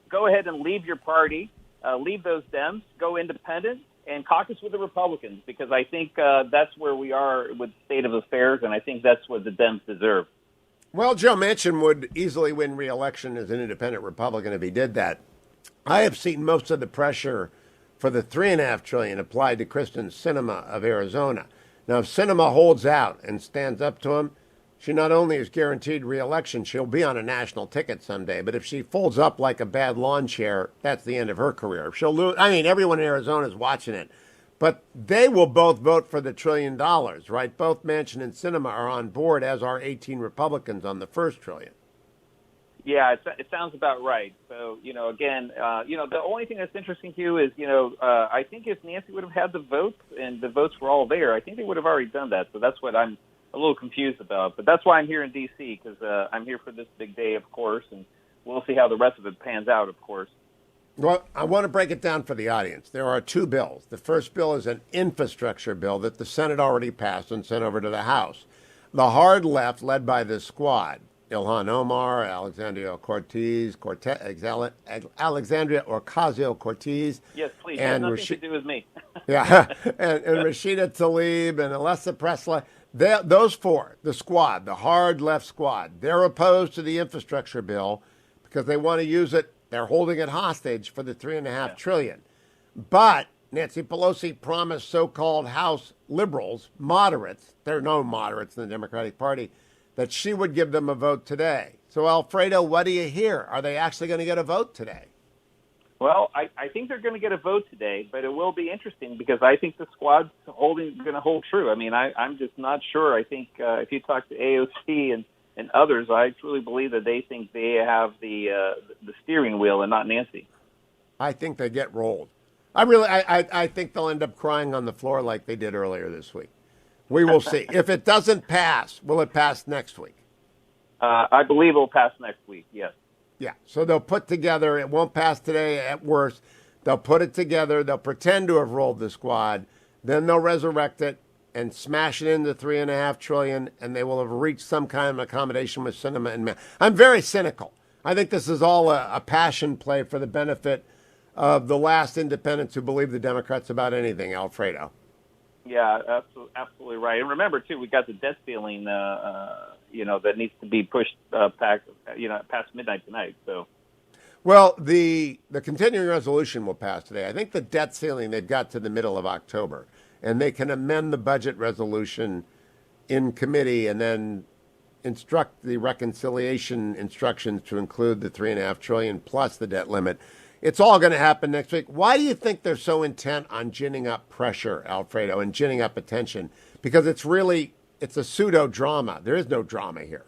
go ahead and leave your party, leave those Dems, go independent, and caucus with the Republicans because I think that's where we are with the state of affairs, and I think that's what the Dems deserve. Well, Joe Manchin would easily win re-election as an independent Republican if he did that. I have seen most of the pressure for the $3.5 trillion applied to Kristen Sinema of Arizona. Now, if Sinema holds out and stands up to him, she not only is guaranteed re-election, she'll be on a national ticket someday. But if she folds up like a bad lawn chair, that's the end of her career. If she'll lose, I mean, everyone in Arizona is watching it. But they will both vote for the $1 trillion, right? Both Manchin and Sinema are on board, as are 18 Republicans on the first trillion. Yeah, it sounds about right. So, again, the only thing that's interesting, Hugh, is, I think if Nancy would have had the votes and the votes were all there, I think they would have already done that. So that's what I'm a little confused about. But that's why I'm here in D.C., because I'm here for this big day, of course, and we'll see how the rest of it pans out, of course. Well, I want to break it down for the audience. There are two bills. The first bill is an infrastructure bill that the Senate already passed and sent over to the House. The hard left, led by the squad, Ilhan Omar, Alexandria Ocasio-Cortez. Yes, please. And nothing to do with me. Yeah, and Rashida Tlaib and Alessa Presley. Those four, the squad, the hard left squad, they're opposed to the infrastructure bill because they want to use it. They're holding it hostage for the $3.5 trillion. But Nancy Pelosi promised so-called House liberals, moderates, there are no moderates in the Democratic Party, that she would give them a vote today. So, Alfredo, what do you hear? Are they actually going to get a vote today? Well, I think they're going to get a vote today, but it will be interesting because I think the squad's going to hold true. I mean, I'm just not sure. I think if you talk to AOC and others, I truly believe that they think they have the steering wheel and not Nancy. I think they get rolled. I think they'll end up crying on the floor like they did earlier this week. We will see. If it doesn't pass, will it pass next week? I believe it will pass next week, yes. Yeah, so they'll put together, it won't pass today at worst. They'll put it together, they'll pretend to have rolled the squad, then they'll resurrect it and smash it into $3.5 trillion, and they will have reached some kind of accommodation with Sinema and I'm very cynical. I think this is all a passion play for the benefit of the last independents who believe the Democrats about anything, Alfredo. Yeah, absolutely right. And remember, too, we got the debt ceiling, that needs to be pushed past midnight tonight. So, well, the continuing resolution will pass today. I think the debt ceiling, they've got to the middle of October, and they can amend the budget resolution in committee and then instruct the reconciliation instructions to include the $3.5 trillion plus the debt limit. It's all going to happen next week. Why do you think they're so intent on ginning up pressure, Alfredo, and ginning up attention? Because it's a pseudo drama. There is no drama here.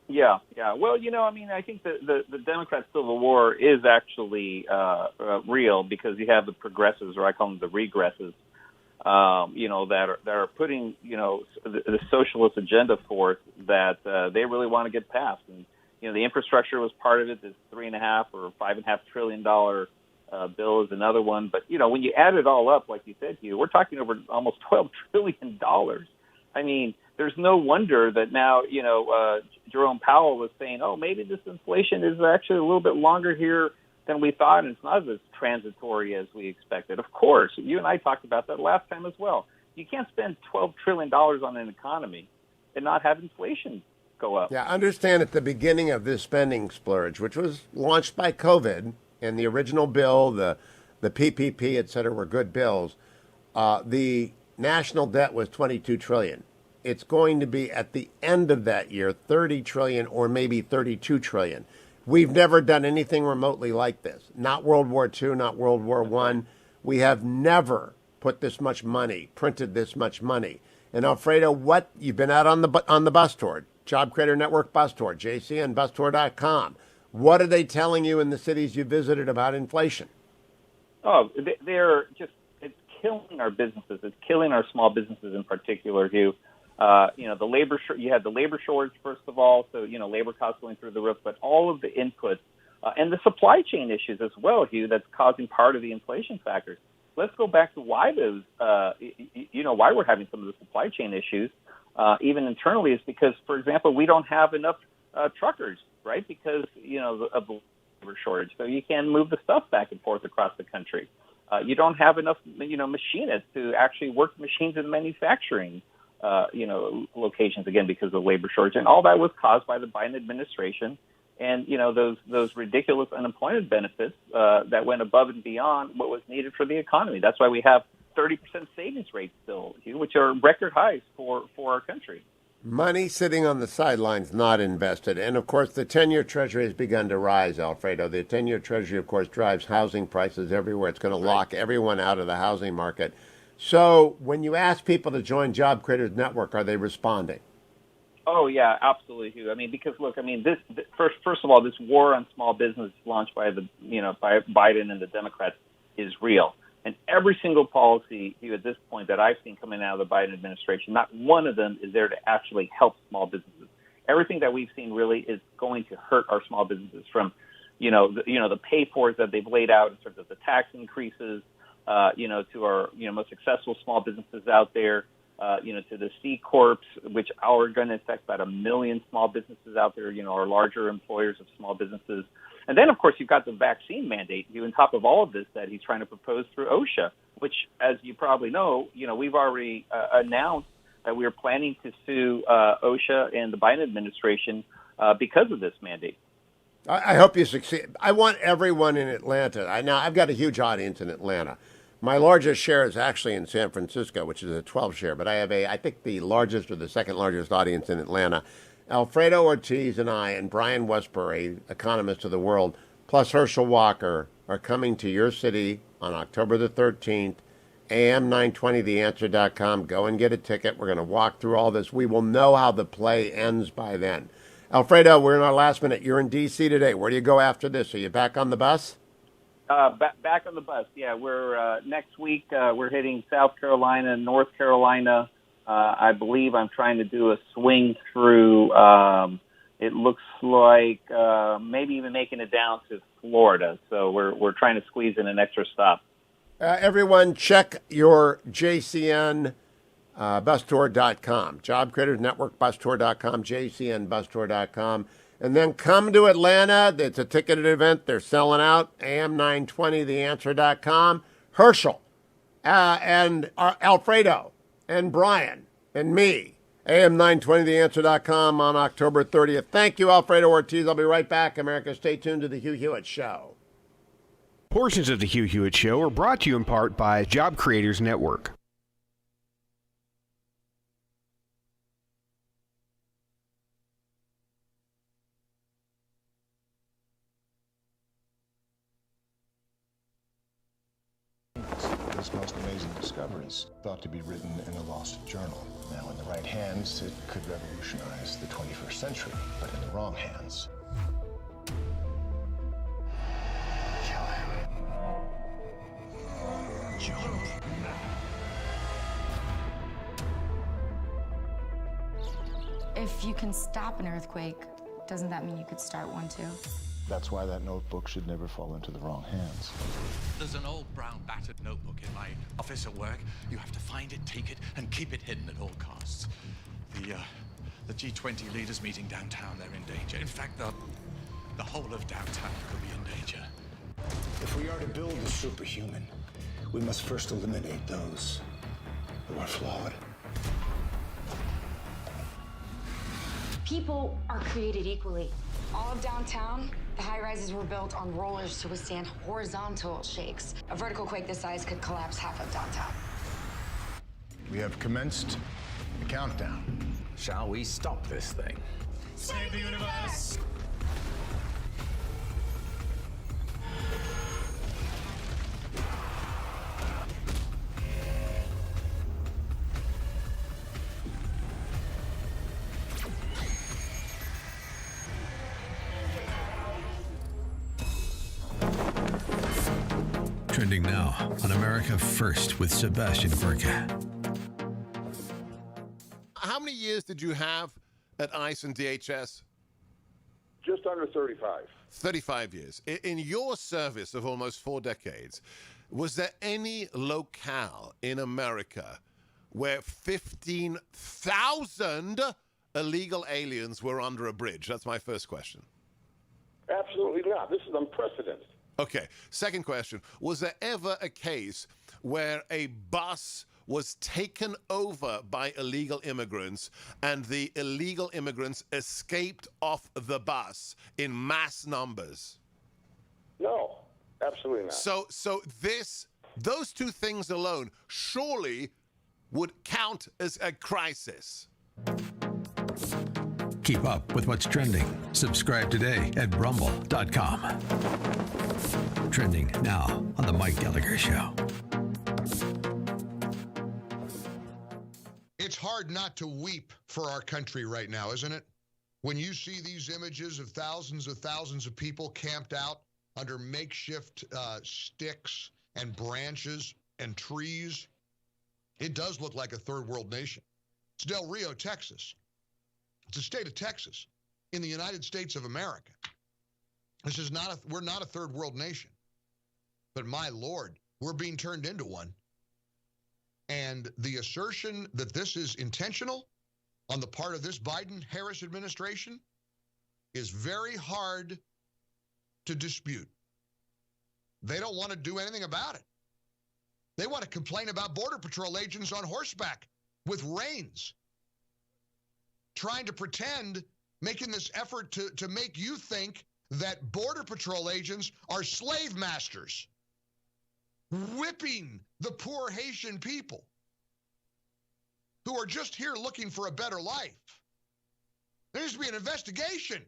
Yeah. Well, I think the Democrat Civil War is actually real because you have the progressives, or I call them the regresses, that are putting, the socialist agenda forth that they really want to get passed. And, the infrastructure was part of it. This $3.5 or $5.5 trillion bill is another one. But, when you add it all up, like you said, Hugh, we're talking over almost $12 trillion. I mean, there's no wonder that now, Jerome Powell was saying, maybe this inflation is actually a little bit longer here than we thought, and it's not as transitory as we expected. Of course, you and I talked about that last time as well. You can't spend $12 trillion on an economy and not have inflation go up. Yeah, understand at the beginning of this spending splurge, which was launched by COVID, and the original bill, the PPP, et cetera, were good bills. The national debt was $22 trillion. It's going to be at the end of that year $30 trillion or maybe $32 trillion. We've never done anything remotely like this. Not World War II, not World War I. We have never put this much money, printed this much money. And Alfredo, what you've been out on the bus tour, Job Creator Network bus tour, jcnbustour.com. What are they telling you in the cities you visited about inflation? Oh, they're just, it's killing our businesses. It's killing our small businesses in particular, Hugh. The labor, you had the labor shortage, first of all, so, labor costs going through the roof, but all of the inputs and the supply chain issues as well, Hugh, that's causing part of the inflation factors. Let's go back to why those, why we're having some of the supply chain issues, even internally, is because, for example, we don't have enough truckers, right? Because, of the labor shortage. So you can't move the stuff back and forth across the country. You don't have enough, machinists to actually work machines in manufacturing, locations, again, because of the labor shortage. And all that was caused by the Biden administration and, those ridiculous unemployment benefits that went above and beyond what was needed for the economy. That's why we have 30% savings rates still, which are record highs for our country. Money sitting on the sidelines, not invested. And, of course, the 10-year Treasury has begun to rise, Alfredo. The 10-year Treasury, of course, drives housing prices everywhere. It's going to lock everyone out of the housing market. So when you ask people to join Job Creators Network, are they responding? Oh, yeah, absolutely, Hugh. I mean, because, look, I mean, first of all, this war on small business launched by by Biden and the Democrats is real. And every single policy, Hugh, at this point that I've seen coming out of the Biden administration, not one of them is there to actually help small businesses. Everything that we've seen really is going to hurt our small businesses, from, the pay-fors that they've laid out in terms of the tax increases, to our, most successful small businesses out there, to the C Corps, which are going to affect about 1 million small businesses out there, our larger employers of small businesses. And then, of course, you've got the vaccine mandate, on top of all of this, that he's trying to propose through OSHA, which, as you probably know, we've already announced that we are planning to sue OSHA and the Biden administration because of this mandate. I hope you succeed. I want everyone in Atlanta. I've got a huge audience in Atlanta. My largest share is actually in San Francisco, which is a 12 share, but I have I think the largest or the second largest audience in Atlanta. Alfredo Ortiz and I and Brian Westbury, economist of the world, plus Herschel Walker, are coming to your city on October the 13th, AM 920, theanswer.com. Go and get a ticket. We're going to walk through all this. We will know how the play ends by then. Alfredo, we're in our last minute. You're in D.C. today. Where do you go after this? Are you back on the bus? Back on the bus, yeah. We're next week. We're hitting South Carolina, North Carolina. I believe I'm trying to do a swing through. It looks like maybe even making it down to Florida. So we're trying to squeeze in an extra stop. Everyone, check your JCN bustour.com. Job Creators Network bustour.com, jcnbustour.com. And then come to Atlanta. It's a ticketed event. They're selling out. AM920theanswer.com. Herschel and Alfredo and Brian and me. AM920theanswer.com on October 30th. Thank you, Alfredo Ortiz. I'll be right back. America, stay tuned to the Hugh Hewitt Show. Portions of the Hugh Hewitt Show are brought to you in part by Job Creators Network. These most amazing discoveries thought to be written in a lost journal. Now, in the right hands, it could revolutionize the 21st century, but in the wrong hands. Kill him. Jump. If you can stop an earthquake, doesn't that mean you could start one too? That's why that notebook should never fall into the wrong hands. There's an old brown battered notebook in my office at work. You have to find it, take it, and keep it hidden at all costs. The G20 leaders meeting downtown, they're in danger. In fact, the whole of downtown could be in danger. If we are to build the superhuman, we must first eliminate those who are flawed. People are created equally. All of downtown, the high-rises were built on rollers to withstand horizontal shakes. A vertical quake this size could collapse half of downtown. We have commenced the countdown. Shall we stop this thing? Save the universe! Trending now on America First with Sebastian Gorka. How many years did you have at ICE and DHS? Just under 35. 35 years. In your service of almost 4 decades, was there any locale in America where 15,000 illegal aliens were under a bridge? That's my first question. Absolutely not. This is unprecedented. Okay. Second question. Was there ever a case where a bus was taken over by illegal immigrants and the illegal immigrants escaped off the bus in mass numbers? No, absolutely not. So those two things alone surely would count as a crisis. Keep up with what's trending. Subscribe today at rumble.com. Trending now on The Mike Gallagher Show. It's hard not to weep for our country right now, isn't it? When you see these images of thousands of people camped out under makeshift sticks and branches and trees, it does look like a third world nation. It's Del Rio, Texas. It's the state of Texas in the United States of America. This is not we're not a third world nation. But my Lord, we're being turned into one. And the assertion that this is intentional on the part of this Biden-Harris administration is very hard to dispute. They don't want to do anything about it. They want to complain about Border Patrol agents on horseback with reins, trying to pretend, making this effort to make you think that Border Patrol agents are slave masters, whipping the poor Haitian people who are just here looking for a better life. There needs to be an investigation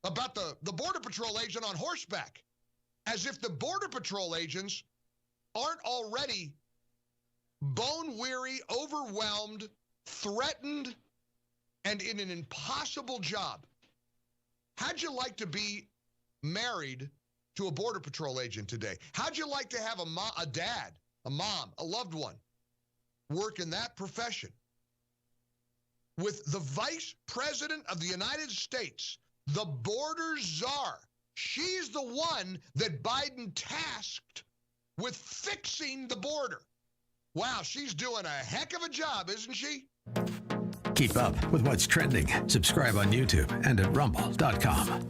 about the Border Patrol agent on horseback, as if the Border Patrol agents aren't already bone-weary, overwhelmed, threatened, and in an impossible job. How'd you like to be married to a Border Patrol agent today? How'd you like to have a dad, a mom, a loved one work in that profession? With the Vice President of the United States, the border czar, she's the one that Biden tasked with fixing the border. Wow, she's doing a heck of a job, isn't she? Keep up with what's trending. Subscribe on YouTube and at rumble.com.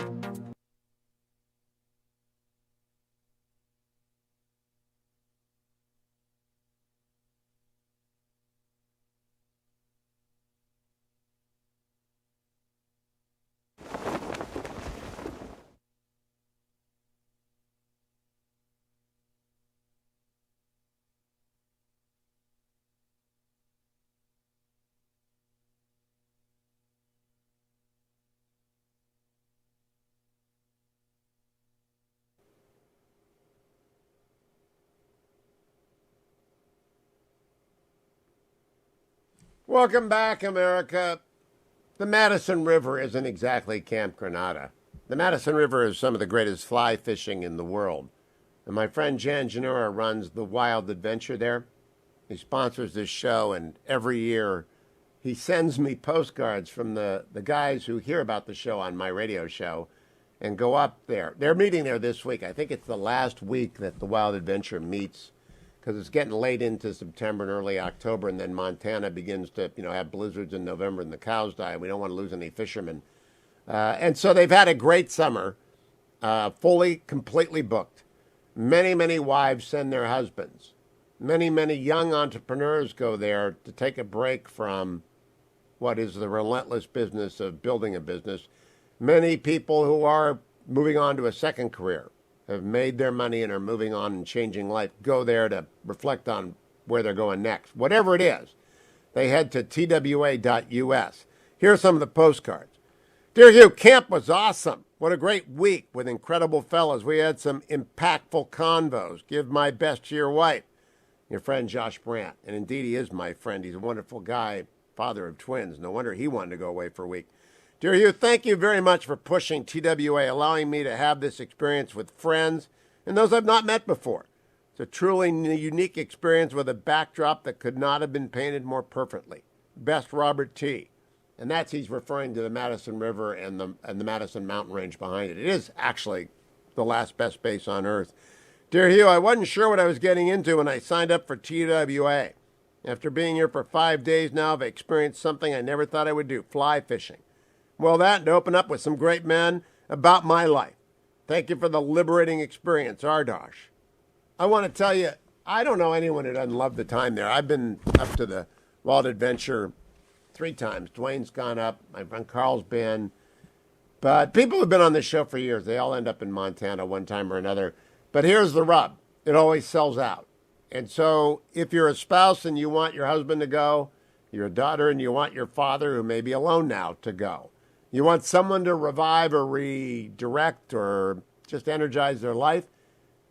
Welcome back, America. The Madison River isn't exactly Camp Granada. The Madison River is some of the greatest fly fishing in the world. And my friend Jan Janora runs the Wild Adventure there. He sponsors this show, and every year he sends me postcards from the guys who hear about the show on my radio show and go up there. They're meeting there this week. I think it's the last week that the Wild Adventure meets, because it's getting late into September and early October, and then Montana begins to, have blizzards in November, and the cows die. We don't want to lose any fishermen. And so they've had a great summer, fully, completely booked. Many, many wives send their husbands. Many, many young entrepreneurs go there to take a break from what is the relentless business of building a business. Many people who are moving on to a second career, have made their money and are moving on and changing life, go there to reflect on where they're going next. Whatever it is, they head to twa.us. Here are some of the postcards. Dear Hugh, camp was awesome. What a great week with incredible fellas. We had some impactful convos. Give my best to your wife, your friend Josh Brandt. And indeed, he is my friend. He's a wonderful guy, father of twins. No wonder he wanted to go away for a week. Dear Hugh, thank you very much for pushing TWA, allowing me to have this experience with friends and those I've not met before. It's a truly unique experience with a backdrop that could not have been painted more perfectly. Best, Robert T. And he's referring to the Madison River and the Madison Mountain Range behind it. It is actually the last best base on earth. Dear Hugh, I wasn't sure what I was getting into when I signed up for TWA. After being here for 5 days now, I've experienced something I never thought I would do, fly fishing. Well, that and open up with some great men about my life. Thank you for the liberating experience, Ardosh. I want to tell you, I don't know anyone who doesn't love the time there. I've been up to the Wild Adventure 3 times. Dwayne's gone up. My friend Carl's been. But people who've been on this show for years, they all end up in Montana one time or another. But here's the rub. It always sells out. And so if you're a spouse and you want your husband to go, you're a daughter and you want your father, who may be alone now, to go, you want someone to revive or redirect or just energize their life,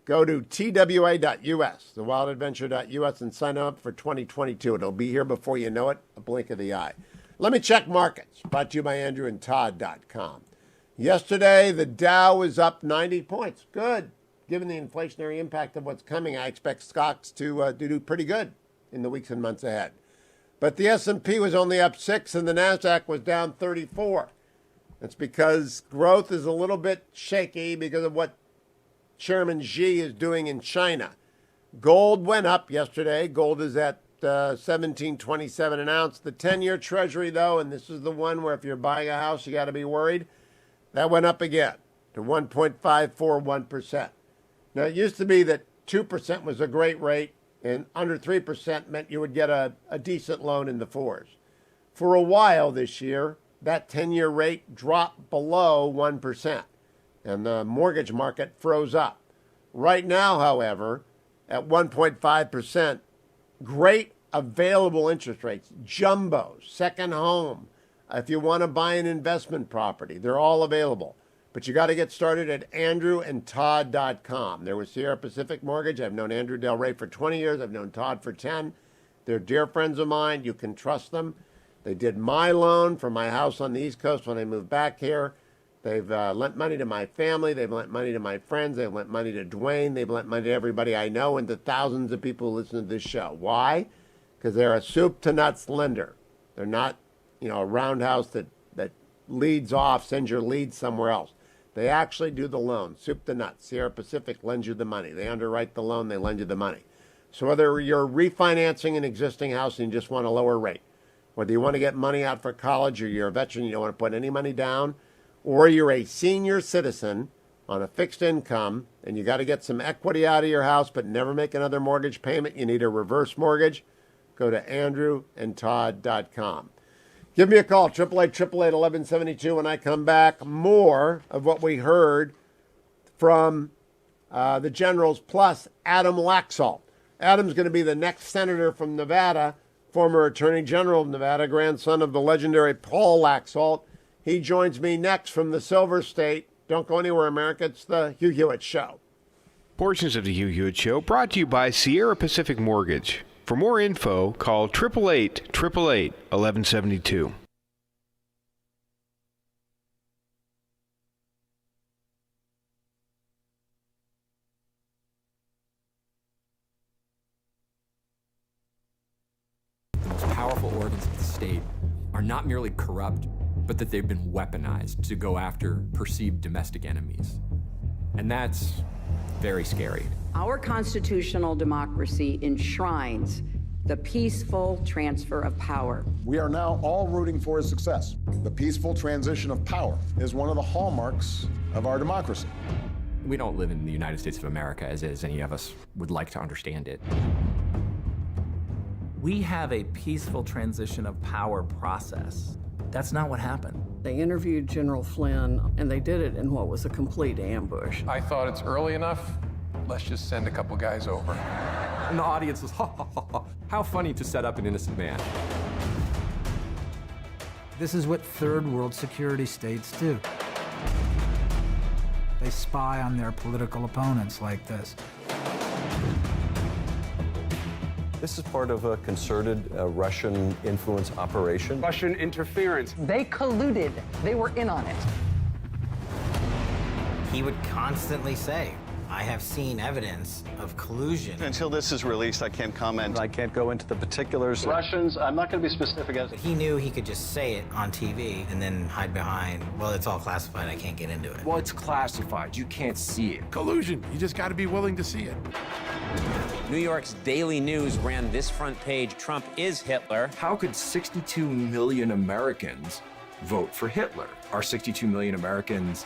go to twa.us, thewildadventure.us, and sign up for 2022. It'll be here before you know it, a blink of the eye. Let me check markets, brought to you by andrewandtodd.com. Yesterday, the Dow was up 90 points. Good. Given the inflationary impact of what's coming, I expect stocks to do pretty good in the weeks and months ahead. But the S&P was only up 6 and the NASDAQ was down 34. That's because growth is a little bit shaky because of what Chairman Xi is doing in China. Gold went up yesterday. Gold is at $17.27 an ounce. The 10-year Treasury, though, and this is the one where if you're buying a house, you got to be worried, that went up again to 1.541%. Now, it used to be that 2% was a great rate, and under 3% meant you would get a decent loan in the 4s. For a while this year, that 10-year rate dropped below 1%, and the mortgage market froze up. Right now, however, at 1.5%, great available interest rates, jumbos, second home. If you want to buy an investment property, they're all available. But you got to get started at andrewandtodd.com. There was Sierra Pacific Mortgage. I've known Andrew Del Rey for 20 years. I've known Todd for 10. They're dear friends of mine. You can trust them. They did my loan for my house on the East Coast when I moved back here. They've lent money to my family. They've lent money to my friends. They've lent money to Dwayne. They've lent money to everybody I know and to thousands of people who listen to this show. Why? Because they're a soup-to-nuts lender. They're not, a roundhouse that leads off, sends your leads somewhere else. They actually do the loan, soup to nuts. Sierra Pacific lends you the money. They underwrite the loan. They lend you the money. So whether you're refinancing an existing house and you just want a lower rate, whether you want to get money out for college or you're a veteran, you don't want to put any money down, or you're a senior citizen on a fixed income and you got to get some equity out of your house but never make another mortgage payment, you need a reverse mortgage, go to andrewandtodd.com. Give me a call, 888-888-1172. When I come back, more of what we heard from the generals, plus Adam Laxalt. Adam's going to be the next senator from Nevada, former Attorney General of Nevada, grandson of the legendary Paul Laxalt. He joins me next from the Silver State. Don't go anywhere, America. It's the Hugh Hewitt Show. Portions of the Hugh Hewitt Show brought to you by Sierra Pacific Mortgage. For more info, call 888-888-1172. The most powerful organs of the state are not merely corrupt, but that they've been weaponized to go after perceived domestic enemies. And that's very scary. Our constitutional democracy enshrines the peaceful transfer of power. We are now all rooting for his success. The peaceful transition of power is one of the hallmarks of our democracy. We don't live in the United States of America as any of us would like to understand it. We have a peaceful transition of power process. That's not what happened. They interviewed General Flynn, and they did it in what was a complete ambush. I thought it's early enough. Let's just send a couple guys over. And the audience was, ha, ha, ha, ha. How funny to set up an innocent man. This is what third world security states do. They spy on their political opponents like this. This is part of a concerted Russian influence operation. Russian interference. They colluded. They were in on it. He would constantly say, I have seen evidence of collusion. Until this is released, I can't comment. I can't go into the particulars. Russians, I'm not going to be specific as... He knew he could just say it on TV and then hide behind, well, it's all classified, I can't get into it. Well, it's classified. You can't see it. Collusion. You just got to be willing to see it. New York's Daily News ran this front page, Trump is Hitler. How could 62 million Americans vote for Hitler? Are 62 million Americans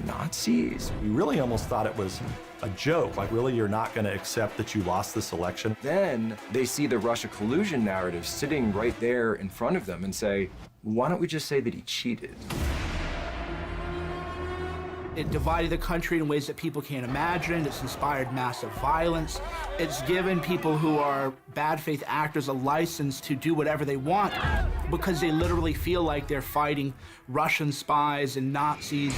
Nazis? We really almost thought it was a joke. Like, really, you're not going to accept that you lost this election? Then they see the Russia collusion narrative sitting right there in front of them and say, why don't we just say that he cheated? It divided the country in ways that people can't imagine. It's inspired massive violence. It's given people who are bad faith actors a license to do whatever they want because they literally feel like they're fighting Russian spies and Nazis.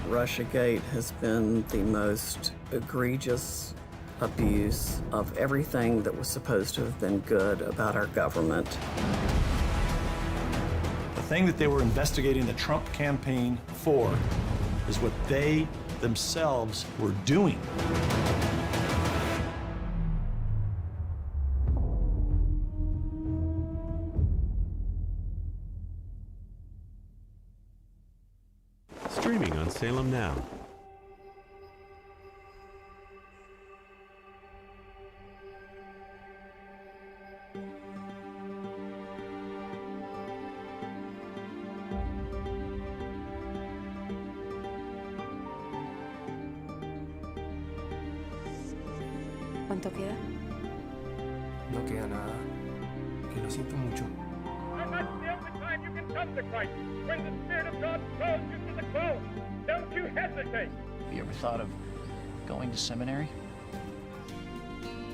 Russiagate has been the most egregious abuse of everything that was supposed to have been good about our government. The thing that they were investigating the Trump campaign for is what they themselves were doing. Streaming on Salem Now. ¿Cuánto queda? No queda nada. Que lo siento mucho. And that's the only time you can come to Christ. When the Spirit of God calls you to the cross, don't you hesitate. Have you ever thought of going to seminary?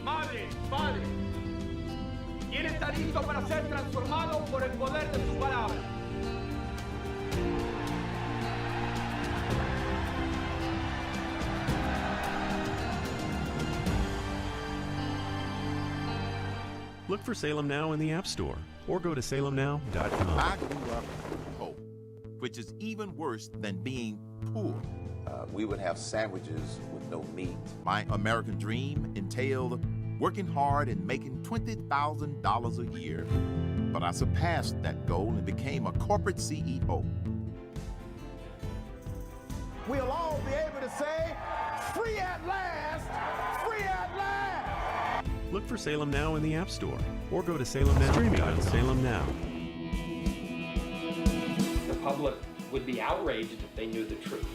Padre, Padre, ¿quién está listo para ser transformado por el poder de su palabra? Look for Salem Now in the App Store or go to salemnow.com. I grew up with hope, which is even worse than being poor. We would have sandwiches with no meat. My American dream entailed working hard and making $20,000 a year. But I surpassed that goal and became a corporate CEO. We'll all be able to say, free at last, free at last. Look for Salem Now in the App Store or go to salemnow.com. The public would be outraged if they knew the truth.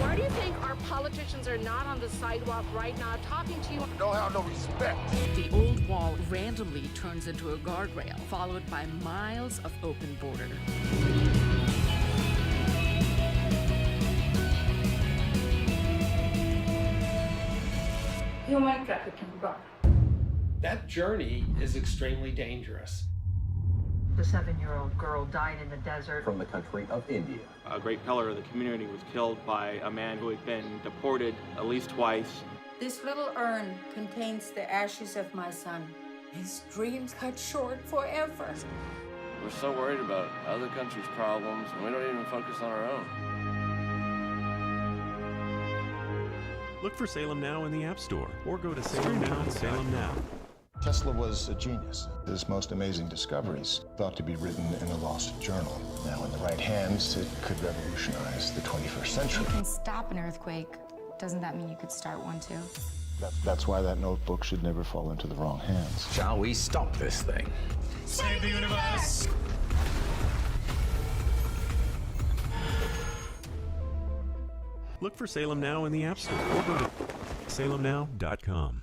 Why do you think our politicians are not on the sidewalk right now talking to you? Don't have no respect. The old wall randomly turns into a guardrail, followed by miles of open border. Human trafficking. That journey is extremely dangerous. The 7-year-old girl died in the desert. From the country of India. A great pillar of the community was killed by a man who had been deported at least twice. This little urn contains the ashes of my son. His dreams cut short forever. We're so worried about other countries' problems, and we don't even focus on our own. Look for Salem Now in the App Store or go to Salem Now. Tesla was a genius. His most amazing discoveries thought to be written in a lost journal. Now, in the right hands, it could revolutionize the 21st century. You can stop an earthquake. Doesn't that mean you could start one too? That's why that notebook should never fall into the wrong hands. Shall we stop this thing? Save the universe! Look for Salem Now in the App Store or go to salemnow.com.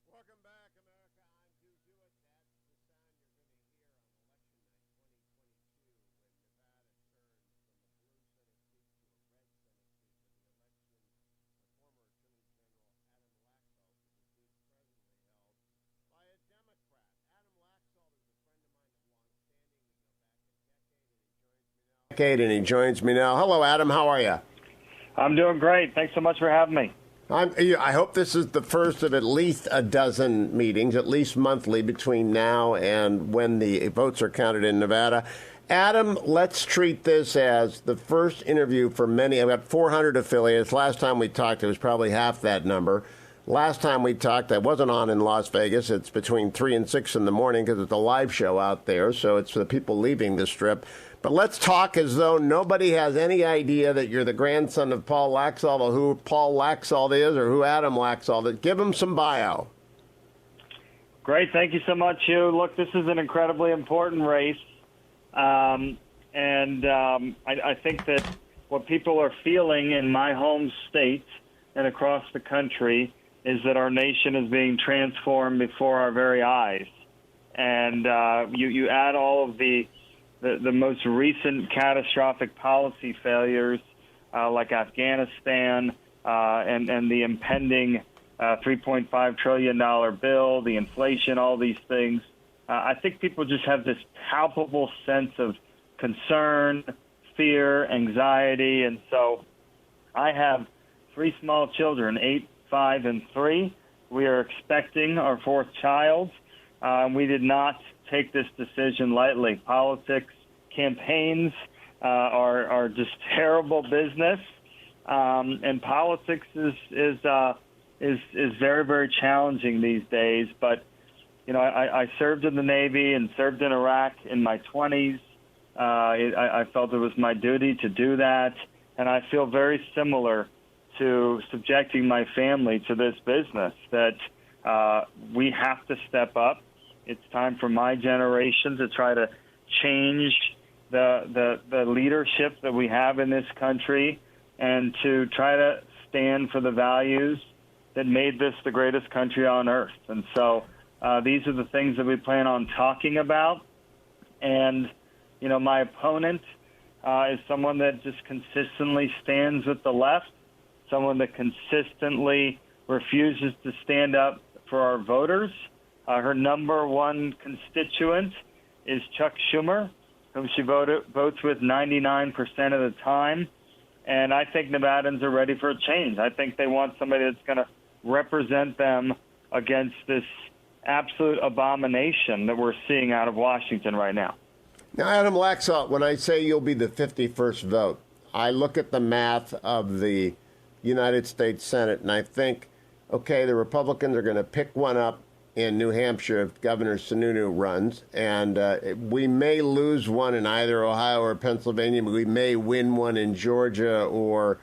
Welcome back, America. I'm Hugh Hewitt. That's the sound you're going to hear on election night 2022 when Nevada searched from a blue Senate seat to a red Senate seat for the election of the former Attorney General Adam Laxalt, who was the president held by a Democrat. Adam Laxalt is a friend of mine of long standing. We go back a decade and he joins me now. decade, and he joins me now. Hello, Adam. How are you? I'm doing great. Thanks so much for having me. I hope this is the first of at least a dozen meetings, at least monthly, between now and when the votes are counted in Nevada. Adam, let's treat this as the first interview for many. I've got 400 affiliates. Last time we talked, it was probably half that number. Last time we talked, I wasn't on in Las Vegas. It's between 3 and 6 in the morning because it's a live show out there, so it's the people leaving the Strip. But let's talk as though nobody has any idea that you're the grandson of Paul Laxalt, or who Paul Laxalt is, or who Adam Laxalt is. Give him some bio. Great. Thank you so much, Hugh. Look, this is an incredibly important race. I think that what people are feeling in my home state and across the country is that our nation is being transformed before our very eyes. And you add all of the most recent catastrophic policy failures like Afghanistan and the impending $3.5 trillion bill, the inflation, all these things. I think people just have this palpable sense of concern, fear, anxiety. And so I have 3 small children, 8, 5, and 3. We are expecting our 4th child. We did not take this decision lightly. Politics, campaigns are just terrible business. And politics is very, very challenging these days. But you know, I served in the Navy and served in Iraq in my 20s. I felt it was my duty to do that, and I feel very similar to subjecting my family to this business, that we have to step up. It's time for my generation to try to change the leadership that we have in this country and to try to stand for the values that made this the greatest country on earth. And so these are the things that we plan on talking about. And, you know, my opponent is someone that just consistently stands with the left, someone that consistently refuses to stand up for our voters. Her number one constituent is Chuck Schumer, whom she votes with 99% of the time. And I think Nevadans are ready for a change. I think they want somebody that's going to represent them against this absolute abomination that we're seeing out of Washington right now. Now, Adam Laxalt, when I say you'll be the 51st vote, I look at the math of the United States Senate and I think, okay, the Republicans are going to pick one up in New Hampshire if Governor Sununu runs, and we may lose one in either Ohio or Pennsylvania, but we may win one in Georgia or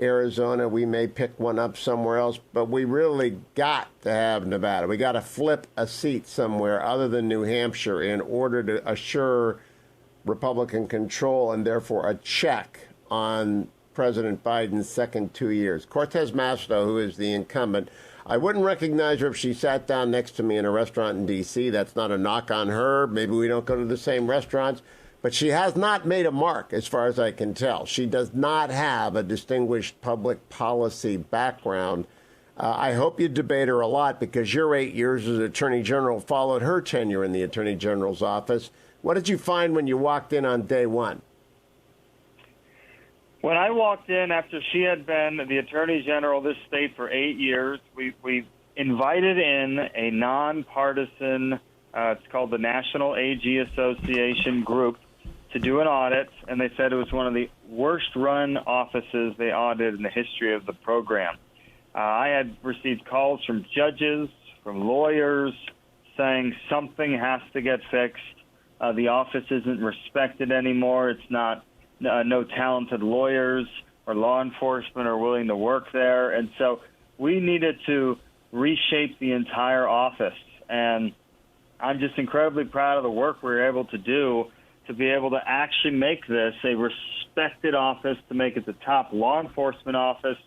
Arizona. We may pick one up somewhere else, but we really got to have Nevada. We got to flip a seat somewhere other than New Hampshire in order to assure Republican control and therefore a check on President Biden's second 2 years. Cortez Masto, who is the incumbent, I wouldn't recognize her if she sat down next to me in a restaurant in D.C. That's not a knock on her. Maybe we don't go to the same restaurants. But she has not made a mark, as far as I can tell. She does not have a distinguished public policy background. I hope you debate her a lot because your 8 years as Attorney General followed her tenure in the Attorney General's office. What did you find when you walked in on day one? When I walked in after she had been the Attorney General of this state for 8 years, we invited in a nonpartisan, it's called the National AG Association group, to do an audit, and they said it was one of the worst-run offices they audited in the history of the program. I had received calls from judges, from lawyers, saying something has to get fixed. The office isn't respected anymore. It's not. No talented lawyers or law enforcement are willing to work there. And so we needed to reshape the entire office. And I'm just incredibly proud of the work we were able to do to be able to actually make this a respected office, to make it the top law enforcement office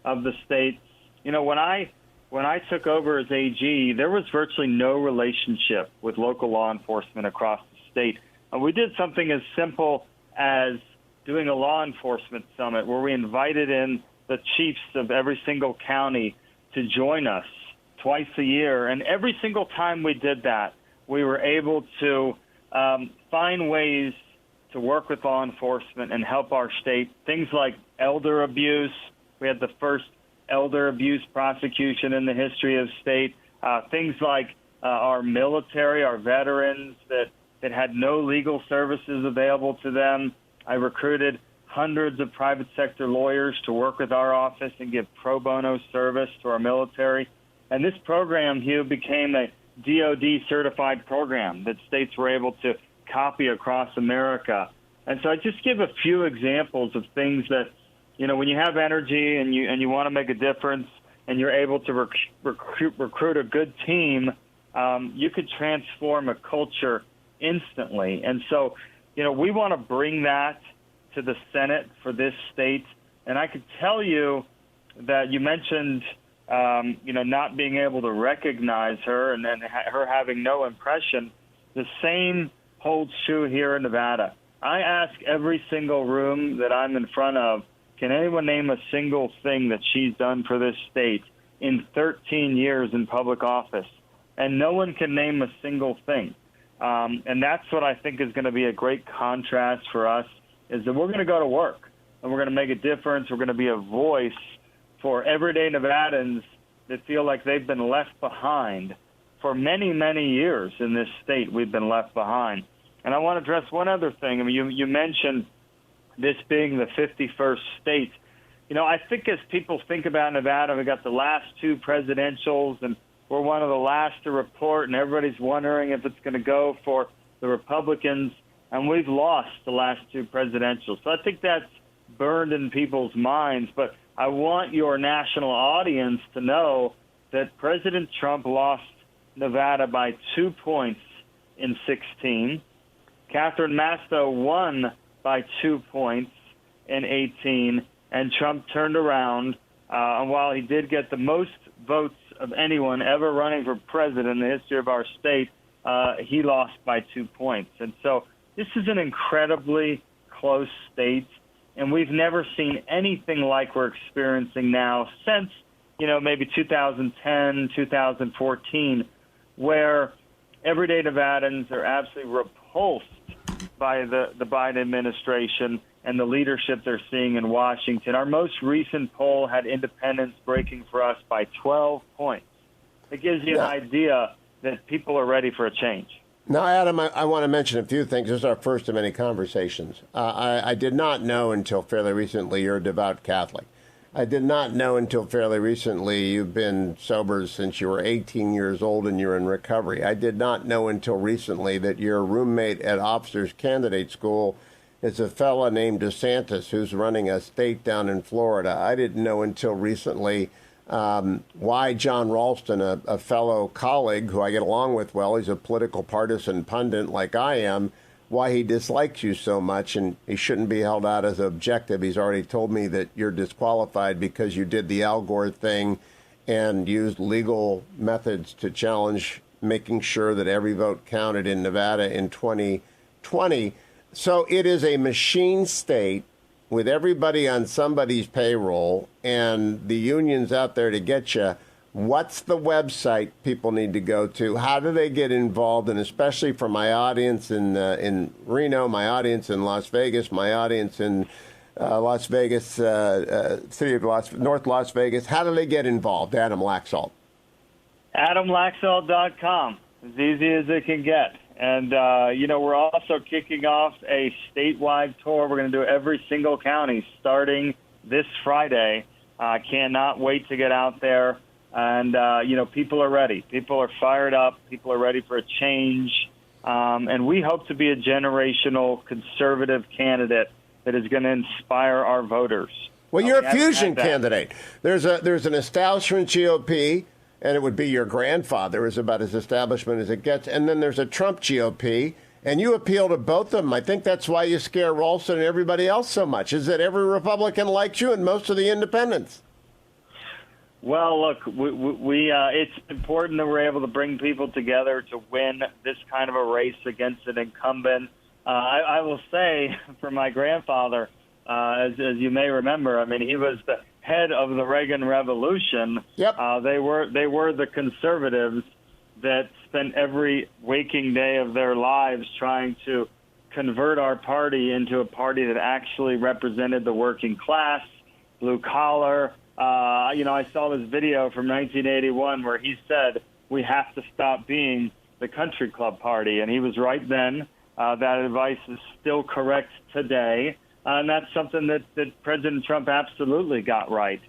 of the state. You know, when I took over as AG, there was virtually no relationship with local law enforcement across the state. And we did something as simple as doing a law enforcement summit where we invited in the chiefs of every single county to join us twice a year. And every single time we did that, we were able to find ways to work with law enforcement and help our state. Things like elder abuse. We had the first elder abuse prosecution in the history of state. Things like our military, our veterans that had no legal services available to them. I recruited hundreds of private sector lawyers to work with our office and give pro bono service to our military. And this program, Hugh, became a DOD certified program that states were able to copy across America. And so I just give a few examples of things that, you know, when you have energy and you want to make a difference and you're able to recruit a good team, you could transform a culture instantly. And so, you know, we want to bring that to the Senate for this state. And I could tell you that you mentioned, you know, not being able to recognize her and then her having no impression. The same holds true here in Nevada. I ask every single room that I'm in front of, can anyone name a single thing that she's done for this state in 13 years in public office? And no one can name a single thing. And that's what I think is going to be a great contrast for us, is that we're going to go to work and we're going to make a difference. We're going to be a voice for everyday Nevadans that feel like they've been left behind. For many, many years in this state, we've been left behind. And I want to address one other thing. I mean, you mentioned this being the 51st state. You know, I think as people think about Nevada, we got the last two presidentials, and we're one of the last to report, and everybody's wondering if it's going to go for the Republicans, and we've lost the last two presidentials. So I think that's burned in people's minds. But I want your national audience to know that President Trump lost Nevada by 2 points in 2016. Catherine Masto won by 2 points in 2018, and Trump turned around. And while he did get the most votes of anyone ever running for president in the history of our state, he lost by 2 points. And so this is an incredibly close state, and we've never seen anything like we're experiencing now since, you know, maybe 2010, 2014, where everyday Nevadans are absolutely repulsed by the Biden administration and the leadership they're seeing in Washington. Our most recent poll had independents breaking for us by 12 points. it gives you an idea that people are ready for a change. Now, Adam, I want to mention a few things. This is our first of many conversations. I did not know until fairly recently you're a devout Catholic. I did not know until fairly recently you've been sober since you were 18 years old and you're in recovery. I did not know until recently that your roommate at Officers Candidate School is a fella named DeSantis who's running a state down in Florida. I didn't know until recently why John Ralston, a fellow colleague who I get along with well, he's a political partisan pundit like I am, why he dislikes you so much, and he shouldn't be held out as objective. He's already told me that you're disqualified because you did the Al Gore thing and used legal methods to challenge making sure that every vote counted in Nevada in 2020. So it is a machine state with everybody on somebody's payroll and the unions out there to get you. What's the website people need to go to? How do they get involved? And especially for my audience in Reno, my audience in Las Vegas, my audience in Las Vegas, city of North Las Vegas, how do they get involved? Adam Laxalt. AdamLaxalt.com, as easy as it can get. And, we're also kicking off a statewide tour. We're going to do every single county starting this Friday. I cannot wait to get out there. And, people are ready. People are fired up. People are ready for a change. And we hope to be a generational conservative candidate that is going to inspire our voters. Well, you're a fusion candidate. There's an establishment GOP, and it would be your grandfather is about as establishment as it gets. And then there's a Trump GOP, and you appeal to both of them. I think that's why you scare Ralston and everybody else so much, is that every Republican likes you and most of the independents. Well, look, we it's important that we're able to bring people together to win this kind of a race against an incumbent. I will say, for my grandfather, as you may remember, I mean, he was the head of the Reagan Revolution. Yep. They were the conservatives that spent every waking day of their lives trying to convert our party into a party that actually represented the working class, blue collar. I saw this video from 1981 where he said, we have to stop being the country club party. And he was right then. That advice is still correct today. And that's something that President Trump absolutely got right.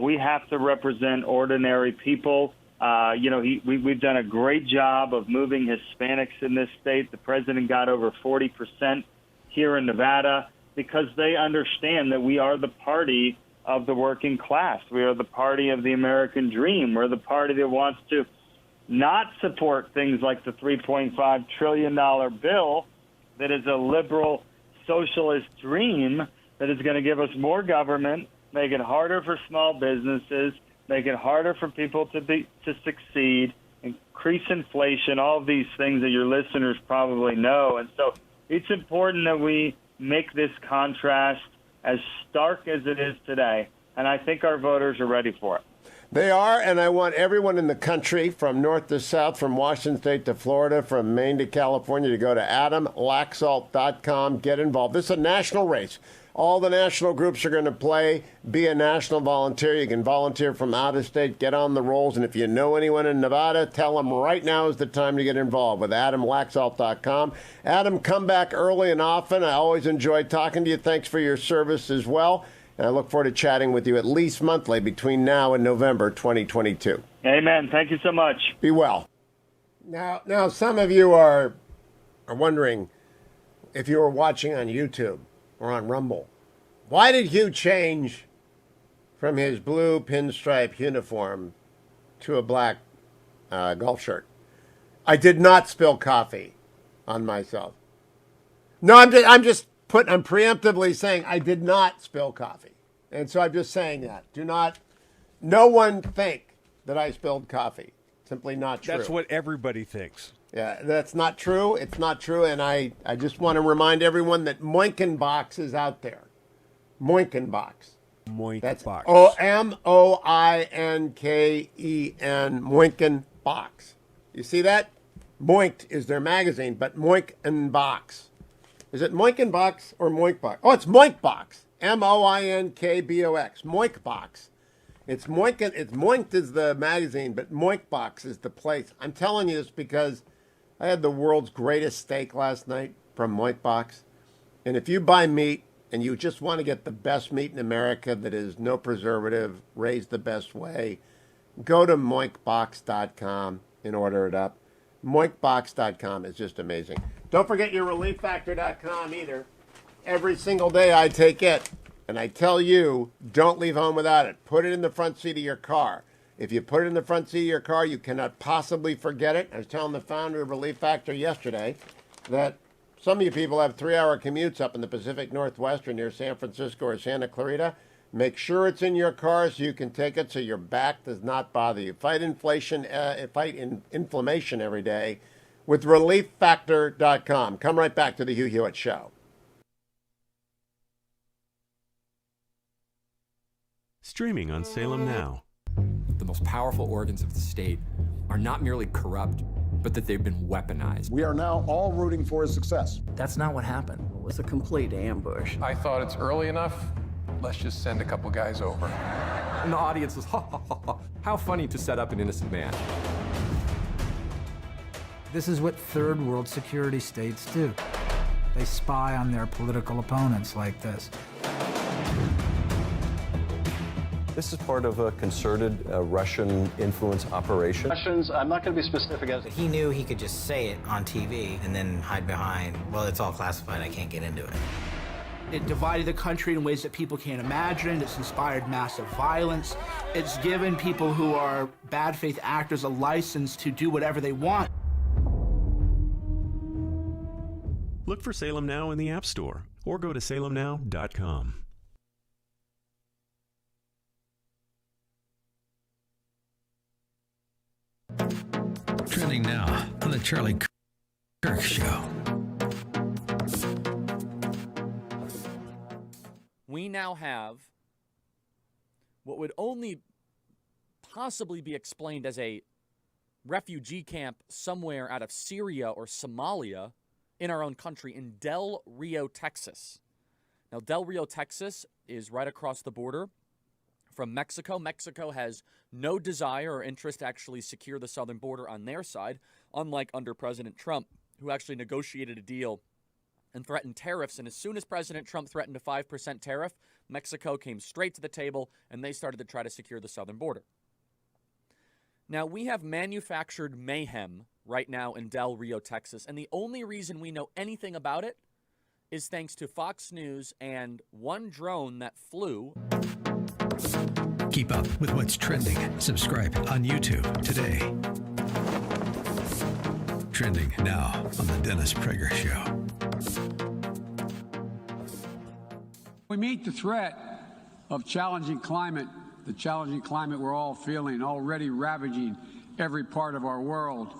We have to represent ordinary people. We've done a great job of moving Hispanics in this state. The president got over 40% here in Nevada because they understand that we are the party of the working class. We are the party of the American dream. We're the party that wants to not support things like the $3.5 trillion bill that is a liberal socialist dream that is going to give us more government, make it harder for small businesses, make it harder for people to succeed, increase inflation, all of these things that your listeners probably know. And so it's important that we make this contrast as stark as it is today, and I think our voters are ready for it. They are, and I want everyone in the country, from north to south, from Washington State to Florida, from Maine to California, to go to AdamLaxalt.com, get involved. This is a national race. All the national groups are going to play. Be a national volunteer. You can volunteer from out of state. Get on the rolls. And if you know anyone in Nevada, tell them right now is the time to get involved with AdamLaxalt.com. Adam, come back early and often. I always enjoy talking to you. Thanks for your service as well. And I look forward to chatting with you at least monthly between now and November 2022. Amen. Thank you so much. Be well. Now some of you are wondering, if you were watching on YouTube or on Rumble, why did Hugh change from his blue pinstripe uniform to a black golf shirt? I did not spill coffee on myself. No, I'm preemptively saying I did not spill coffee. And so I'm just saying that. No one think that I spilled coffee. Simply not true. That's what everybody thinks. Yeah, that's not true. It's not true. And I just want to remind everyone that Moinkenbox is out there. Moinkenbox. That's Moinken, Moinkenbox. You see that? Moinked is their magazine, but Moinkenbox. Is it Moinkenbox or Moinkbox? Oh, it's Moinkbox. Moinkbox. Moinkbox. It's Moink. It's Moinked is the magazine, but Moinkbox is the place. I'm telling you this because I had the world's greatest steak last night from Moinkbox. And if you buy meat and you just want to get the best meat in America that is no preservative, raised the best way, go to moinkbox.com and order it up. Moinkbox.com is just amazing. Don't forget your relieffactor.com either. Every single day I take it. And I tell you, don't leave home without it. Put it in the front seat of your car. If you put it in the front seat of your car, you cannot possibly forget it. I was telling the founder of Relief Factor yesterday that some of you people have 3-hour commutes up in the Pacific Northwest or near San Francisco or Santa Clarita. Make sure it's in your car so you can take it so your back does not bother you. Fight inflation, inflammation every day with relieffactor.com. Come right back to the Hugh Hewitt Show. Streaming on Salem Now. The most powerful organs of the state are not merely corrupt, but that they've been weaponized. We are now all rooting for his success. That's not what happened. It was a complete ambush. I thought it's early enough. Let's just send a couple guys over. And the audience was, ha, ha, ha, ha. How funny to set up an innocent man. This is what third world security states do. They spy on their political opponents like this. This is part of a concerted Russian influence operation. Russians, I'm not going to be specific as he knew he could just say it on TV and then hide behind, well, it's all classified, I can't get into it. It divided the country in ways that people can't imagine. It's inspired massive violence. It's given people who are bad faith actors a license to do whatever they want. Look for Salem Now in the App Store or go to salemnow.com. Trending now on the Charlie Kirk Show. We now have what would only possibly be explained as a refugee camp somewhere out of Syria or Somalia in our own country in Del Rio, Texas. Now, Del Rio, Texas is right across the border from Mexico. Mexico has no desire or interest to actually secure the southern border on their side, unlike under President Trump, who actually negotiated a deal and threatened tariffs. And as soon as President Trump threatened a 5% tariff, Mexico came straight to the table and they started to try to secure the southern border. Now, we have manufactured mayhem right now in Del Rio, Texas, and the only reason we know anything about it is thanks to Fox News and one drone that flew. Keep up with what's trending. Subscribe on YouTube today. Trending now on the Dennis Prager Show. We meet the threat of challenging climate, the challenging climate we're all feeling, already ravaging every part of our world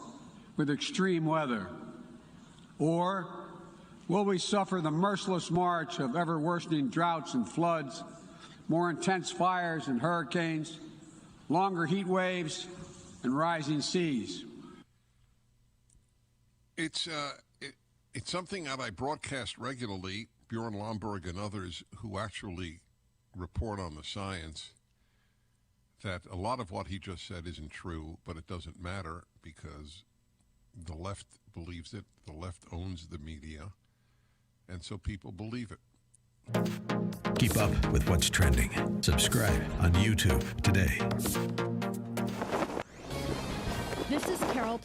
with extreme weather. Or will we suffer the merciless march of ever-worsening droughts and floods, more intense fires and hurricanes, longer heat waves, and rising seas? It's something that I broadcast regularly, Bjorn Lomborg and others who actually report on the science, that a lot of what he just said isn't true, but it doesn't matter because the left believes it, the left owns the media, and so people believe it. Keep up with what's trending. Subscribe on YouTube today. This is Carol.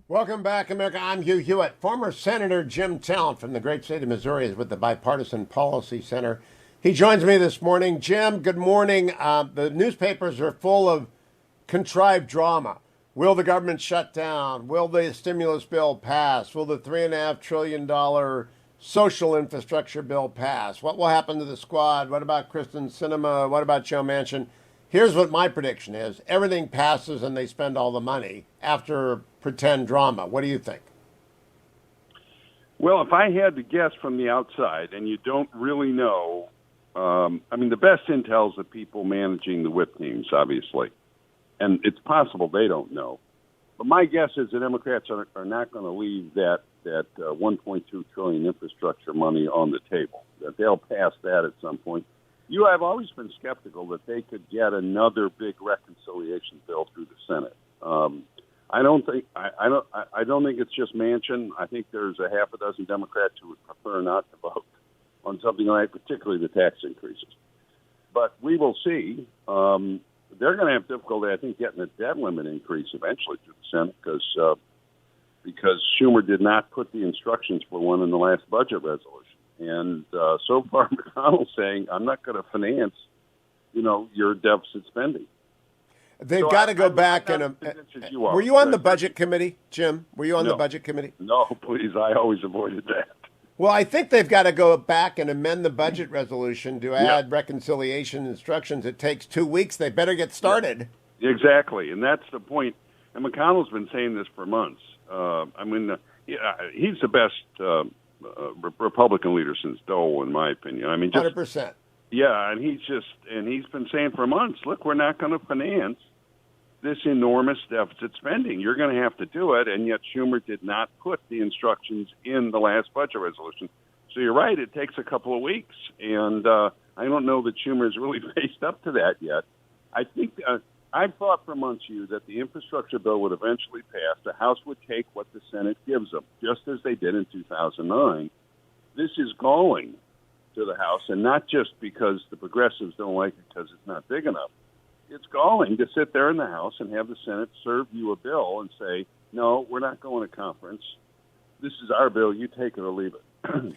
Welcome back, America. I'm Hugh Hewitt. Former Senator Jim Talent from the great state of Missouri is with the Bipartisan Policy Center. He joins me this morning. Jim, good morning. The newspapers are full of contrived drama. Will the government shut down? Will the stimulus bill pass? Will the $3.5 trillion social infrastructure bill pass? What will happen to the squad? What about Kristen Sinema? What about Joe Manchin? Here's what my prediction is. Everything passes and they spend all the money after pretend drama. What do you think? Well, if I had to guess from the outside, and you don't really know, the best intel is the people managing the whip teams, obviously. And it's possible they don't know. But my guess is the Democrats are not going to leave that $1.2 trillion infrastructure money on the table, that they'll pass that at some point. I've always been skeptical that they could get another big reconciliation bill through the Senate. I don't think it's just Manchin. I think there's a half a dozen Democrats who would prefer not to vote on something like, particularly the tax increases. But we will see. They're going to have difficulty, I think, getting a debt limit increase eventually through the Senate because Schumer did not put the instructions for one in the last budget resolution. And so far, McConnell's saying, I'm not going to finance, your deficit spending. They've got to go back and were you on the budget committee, Jim? Were you on the budget committee? No, please. I always avoided that. Well, I think they've got to go back and amend the budget resolution to add reconciliation instructions. It takes 2 weeks. They better get started. Exactly, and that's the point. And McConnell's been saying this for months. He's the best Republican leader since Dole, in my opinion. 100%. Yeah, and he's been saying for months, look, we're not going to finance this enormous deficit spending. You're going to have to do it, and yet Schumer did not put the instructions in the last budget resolution. So you're right, it takes a couple of weeks, and I don't know that Schumer's really faced up to that yet. I think I've thought for months, Hugh, that the infrastructure bill would eventually pass. The House would take what the Senate gives them, just as they did in 2009. This is galling to the House, and not just because the progressives don't like it because it's not big enough. It's galling to sit there in the House and have the Senate serve you a bill and say, no, we're not going to conference. This is our bill. You take it or leave it.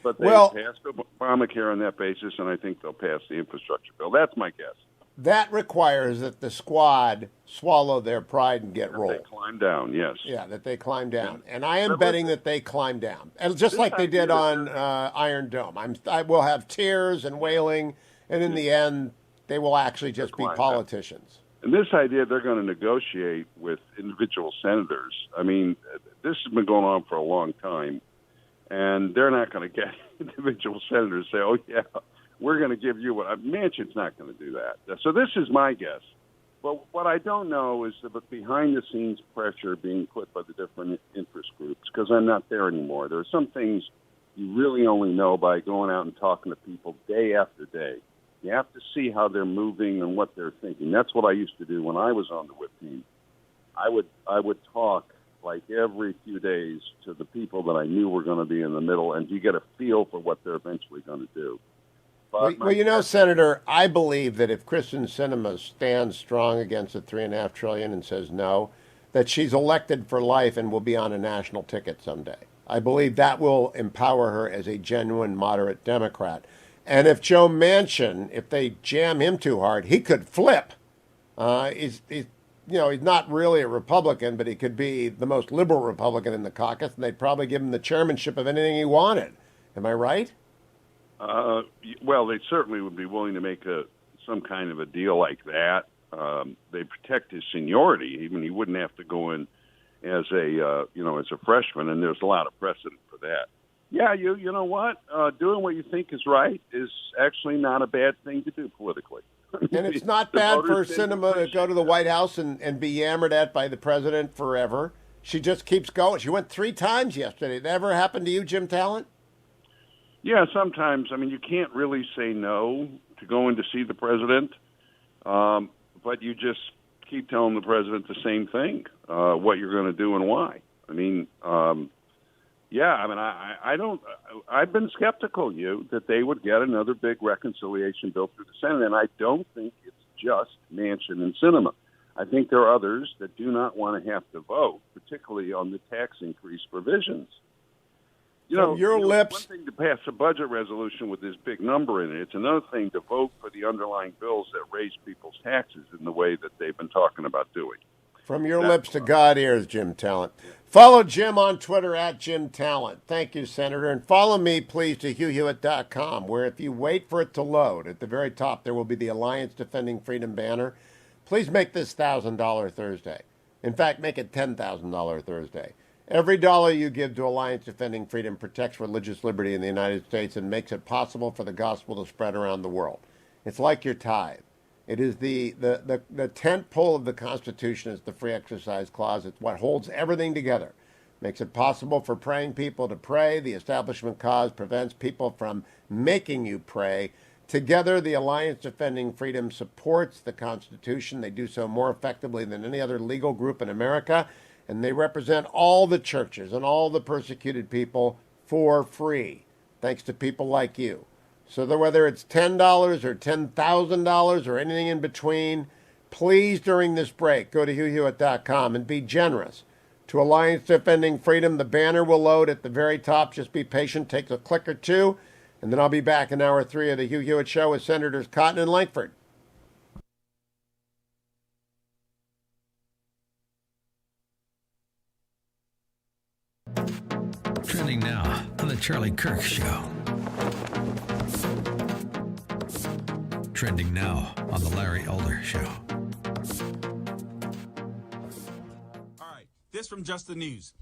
But they passed Obamacare on that basis, and I think they'll pass the infrastructure bill. That's my guess. That requires that the squad swallow their pride and get rolled. They climb down, yes. Yeah, that they climb down. And I am betting that they climb down. And just like they did on Iron Dome. I will have tears and wailing, and in the end, they will actually just be politicians. And this idea they're going to negotiate with individual senators, this has been going on for a long time, and they're not going to get individual senators to say, oh, yeah, we're going to give you what. Manchin's not going to do that. So this is my guess. But what I don't know is the behind-the-scenes pressure being put by the different interest groups, because I'm not there anymore. There are some things you really only know by going out and talking to people day after day. You have to see how they're moving and what they're thinking. That's what I used to do when I was on the whip team. I would talk like every few days to the people that I knew were going to be in the middle, and you get a feel for what they're eventually going to do. Well, Senator, I believe that if Kristen Sinema stands strong against the $3.5 trillion and says no, that she's elected for life and will be on a national ticket someday. I believe that will empower her as a genuine moderate Democrat. And if Joe Manchin, if they jam him too hard, he could flip. He's not really a Republican, but he could be the most liberal Republican in the caucus, and they'd probably give him the chairmanship of anything he wanted. Am I right? Well, they certainly would be willing to make some kind of a deal like that. They protect his seniority. Even he wouldn't have to go in as a freshman, and there's a lot of precedent for that. Yeah, you know what? Doing what you think is right is actually not a bad thing to do politically. And it's not bad for Sinema to go to the White House and be yammered at by the president forever. She just keeps going. She went 3 times yesterday. That ever happened to you, Jim Talent? Yeah, sometimes. You can't really say no to going to see the president, but you just keep telling the president the same thing, what you're going to do and why. I've been skeptical, that they would get another big reconciliation bill through the Senate, and I don't think it's just Manchin and Sinema. I think there are others that do not want to have to vote, particularly on the tax increase provisions. Your lips. It's one thing to pass a budget resolution with this big number in it. It's another thing to vote for the underlying bills that raise people's taxes in the way that they've been talking about doing. From your lips to God ears, Jim Talent. Follow Jim on Twitter at Jim Talent. Thank you, Senator. And follow me, please, to HughHewitt.com, where if you wait for it to load, at the very top there will be the Alliance Defending Freedom banner. Please make this $1,000 Thursday. In fact, make it $10,000 Thursday. Every dollar you give to Alliance Defending Freedom protects religious liberty in the United States and makes it possible for the gospel to spread around the world. It's like your tithe. It is the tent pole of the Constitution is the free exercise clause. It's what holds everything together. Makes it possible for praying people to pray. The establishment cause prevents people from making you pray. Together, the Alliance Defending Freedom supports the Constitution. They do so more effectively than any other legal group in America, and they represent all the churches and all the persecuted people for free, thanks to people like you. So that whether it's $10 or $10,000 or anything in between, please, during this break, go to HughHewitt.com and be generous to Alliance Defending Freedom. The banner will load at the very top. Just be patient. Take a click or two. And then I'll be back in hour 3 of the Hugh Hewitt Show with Senators Cotton and Lankford. Trending now on the Charlie Kirk Show. Trending now on the Larry Elder Show. All right, this from Just the News.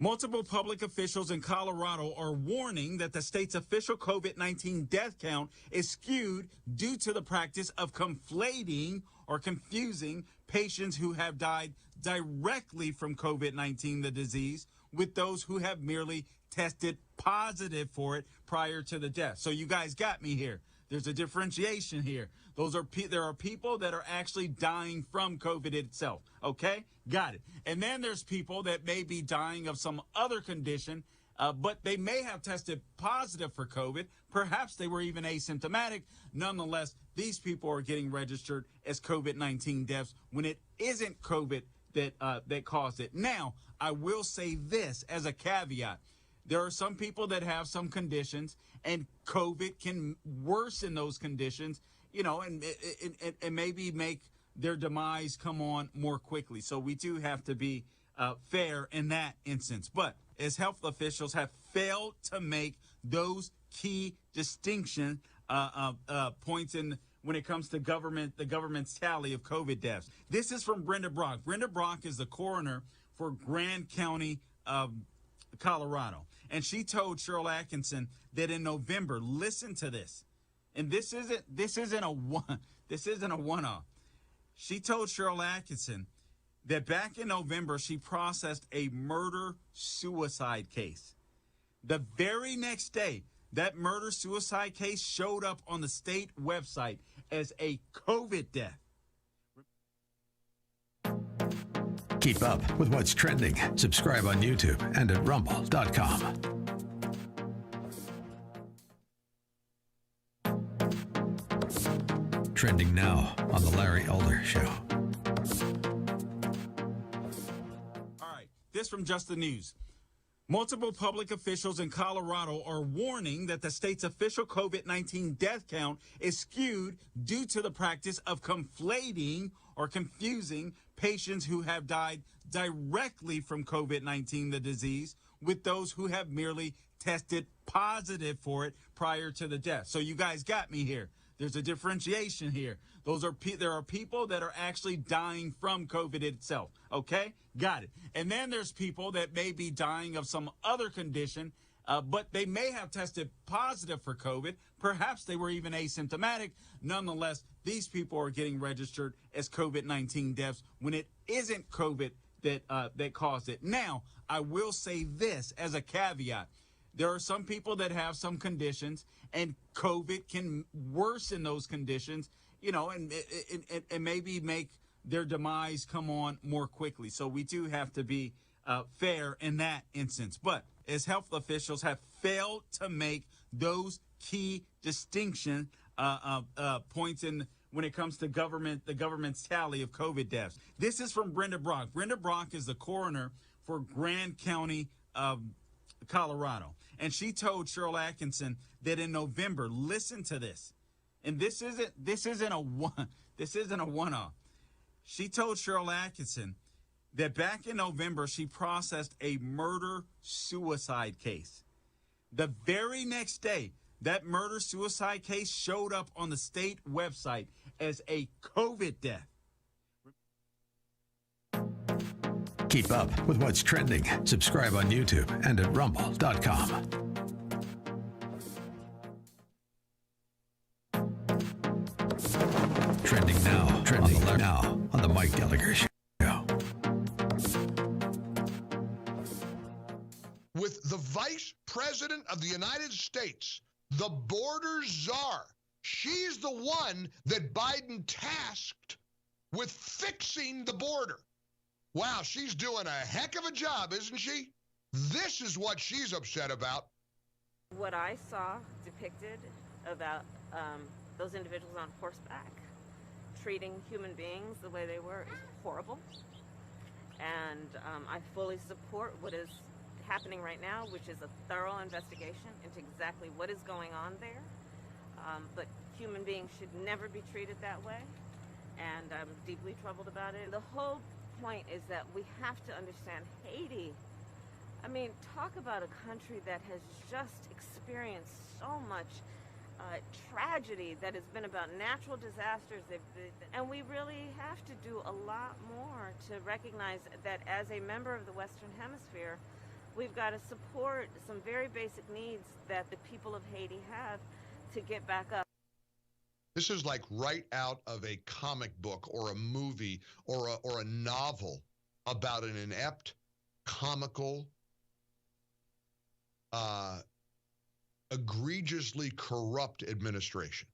Multiple public officials in Colorado are warning that the state's official COVID-19 death count is skewed due to the practice of conflating or confusing patients who have died directly from COVID-19, the disease, with those who have merely tested positive for it prior to the death. So you guys got me here. There's a differentiation here. There are people that are actually dying from COVID itself. Okay? Got it. And then there's people that may be dying of some other condition, but they may have tested positive for COVID. Perhaps they were even asymptomatic. Nonetheless, these people are getting registered as COVID-19 deaths when it isn't COVID that caused it. Now, I will say this as a caveat. There are some people that have some conditions, and COVID can worsen those conditions, you know, and maybe make their demise come on more quickly. So we do have to be fair in that instance. But as health officials have failed to make those key distinction points in when it comes to the government's tally of COVID deaths. This is from Brenda Brock. Brenda Brock is the coroner for Grand County, Colorado. And she told Cheryl Atkinson that in November, listen to this. And this isn't a one-off. She told Cheryl Atkinson that back in November, she processed a murder-suicide case. The very next day, that murder-suicide case showed up on the state website as a COVID death. Keep up with what's trending. Subscribe on YouTube and at rumble.com. Trending now on the Larry Elder Show. All right, this from Just the News. Multiple public officials in Colorado are warning that the state's official COVID-19 death count is skewed due to the practice of conflating or confusing patients who have died directly from COVID-19, the disease, with those who have merely tested positive for it prior to the death. So you guys got me here. There's a differentiation here. There are people that are actually dying from COVID itself. Okay? Got it. And then there's people that may be dying of some other condition, but they may have tested positive for COVID. Perhaps they were even asymptomatic. Nonetheless, these people are getting registered as COVID-19 deaths when it isn't COVID that caused it. Now, I will say this as a caveat. There are some people that have some conditions, and COVID can worsen those conditions, you know, and maybe make their demise come on more quickly. So we do have to be fair in that instance. But as health officials have failed to make those key distinction points in when it comes to the government's tally of COVID deaths. This is from Brenda Brock. Brenda Brock is the coroner for Grand County, Colorado. And she told Cheryl Atkinson that in November, listen to this. And this isn't a one-off. She told Cheryl Atkinson that back in November, she processed a murder-suicide case. The very next day, that murder-suicide case showed up on the state website as a COVID death. Keep up with what's trending. Subscribe on YouTube and at rumble.com. Trending now on the Mike Gallagher Show. With the Vice President of the United States, the border czar, she's the one that Biden tasked with fixing the border. Wow, she's doing a heck of a job, isn't she? This is what she's upset about. What I saw depicted about those individuals on horseback treating human beings the way they were is horrible. And I fully support what is happening right now, which is a thorough investigation into exactly what is going on there. But human beings should never be treated that way. And I'm deeply troubled about it. The whole point is that we have to understand Haiti. I mean, talk about a country that has just experienced so much tragedy that has been about natural disasters. And we really have to do a lot more to recognize that as a member of the Western Hemisphere, we've got to support some very basic needs that the people of Haiti have to get back up. This is like right out of a comic book or a movie or a novel about an inept, comical, egregiously corrupt administration.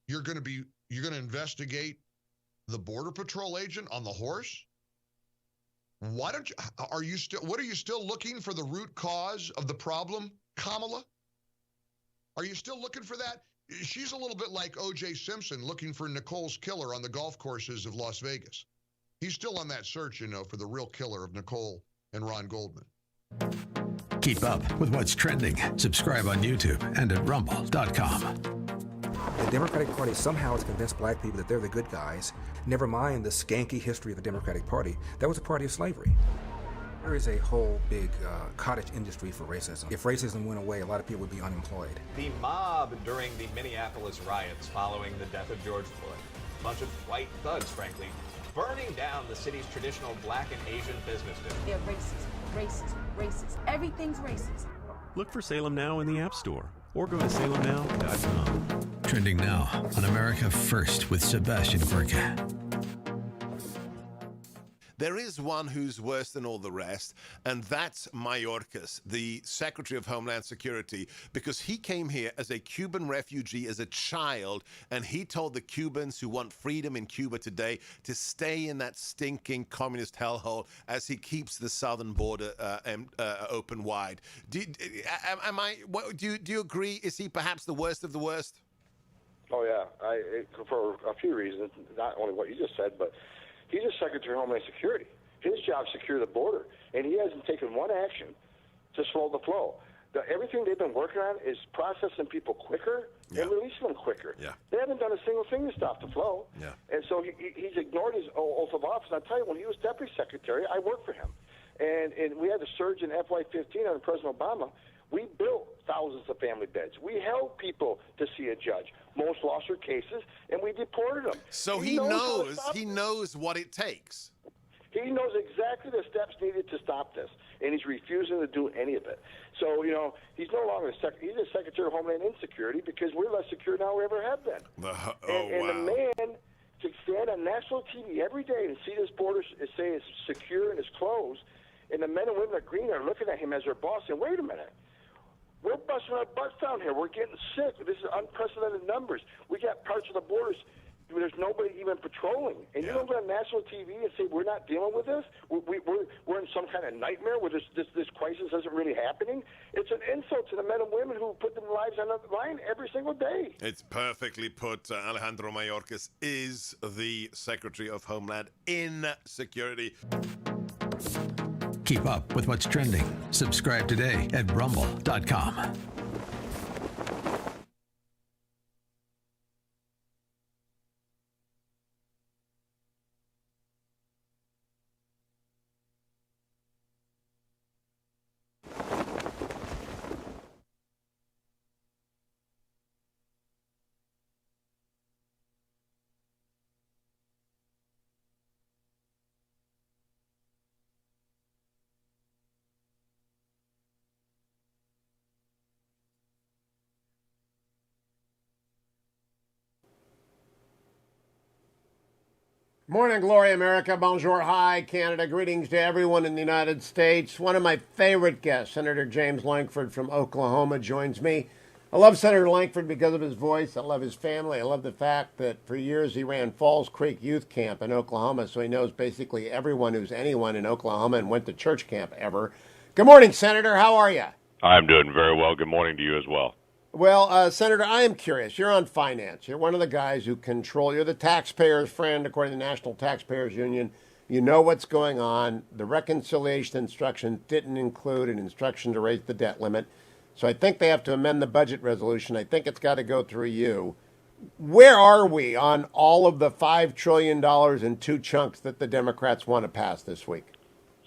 You're going to investigate the Border Patrol agent on the horse? What are you still looking for the root cause of the problem, Kamala? Are you still looking for that? She's a little bit like O.J. Simpson looking for Nicole's killer on the golf courses of Las Vegas. He's still on that search, for the real killer of Nicole and Ron Goldman. Keep up with what's trending. Subscribe on YouTube and at rumble.com. The Democratic Party somehow has convinced black people that they're the good guys. Never mind the skanky history of the Democratic Party. That was a party of slavery. There is a whole big cottage industry for racism. If racism went away, a lot of people would be unemployed. The mob during the Minneapolis riots following the death of George Floyd. A bunch of white thugs, frankly, burning down the city's traditional black and Asian business district. They're racist. Everything's racist. Look for Salem Now in the App Store or go to salemnow.com. Trending now on America First with Sebastian Gorka. There is one who's worse than all the rest, and that's Mayorkas, the Secretary of Homeland Security, because he came here as a Cuban refugee as a child, and he told the Cubans who want freedom in Cuba today to stay in that stinking communist hellhole as he keeps the southern border open wide. Do you agree? Is he perhaps the worst of the worst? Oh, yeah, for a few reasons, not only what you just said, but he's a Secretary of Homeland Security. His job is to secure the border, and he hasn't taken one action to slow the flow. Everything they've been working on is processing people quicker and releasing them quicker. Yeah. They haven't done a single thing to stop the flow. Yeah. And so he's ignored his oath of office. I'll tell you, when he was Deputy Secretary, I worked for him. And we had a surge in FY15 under President Obama. We built thousands of family beds. We held people to see a judge. Most lost their cases, and we deported them. So he knows what it takes. He knows exactly the steps needed to stop this, and he's refusing to do any of it. So, he's no longer he's a Secretary of Homeland Insecurity because we're less secure now than we ever have been. And the man to stand on national TV every day and see this border say it's secure and it's closed, and the men and women at Green are looking at him as their boss saying, wait a minute. We're busting our butts down here. We're getting sick. This is unprecedented numbers. We got parts of the borders where there's nobody even patrolling. And you don't go on national TV and say we're not dealing with this? We're in some kind of nightmare where this crisis isn't really happening? It's an insult to the men and women who put their lives on the line every single day. It's perfectly put. Alejandro Mayorkas is the Secretary of Homeland Insecurity. Keep up with what's trending. Subscribe today at rumble.com. Morning, Glory America. Bonjour, hi, Canada. Greetings to everyone in the United States. One of my favorite guests, Senator James Lankford from Oklahoma, joins me. I love Senator Lankford because of his voice. I love his family. I love the fact that for years he ran Falls Creek Youth Camp in Oklahoma, so he knows basically everyone who's anyone in Oklahoma and went to church camp ever. Good morning, Senator. How are you? I'm doing very well. Good morning to you as well. Well, Senator, I am curious. You're on finance. You're one of the guys who control. You're the taxpayer's friend, according to the National Taxpayers Union. You know what's going on. The reconciliation instruction didn't include an instruction to raise the debt limit. So I think they have to amend the budget resolution. I think it's got to go through you. Where are we on all of the $5 trillion in two chunks that the Democrats want to pass this week?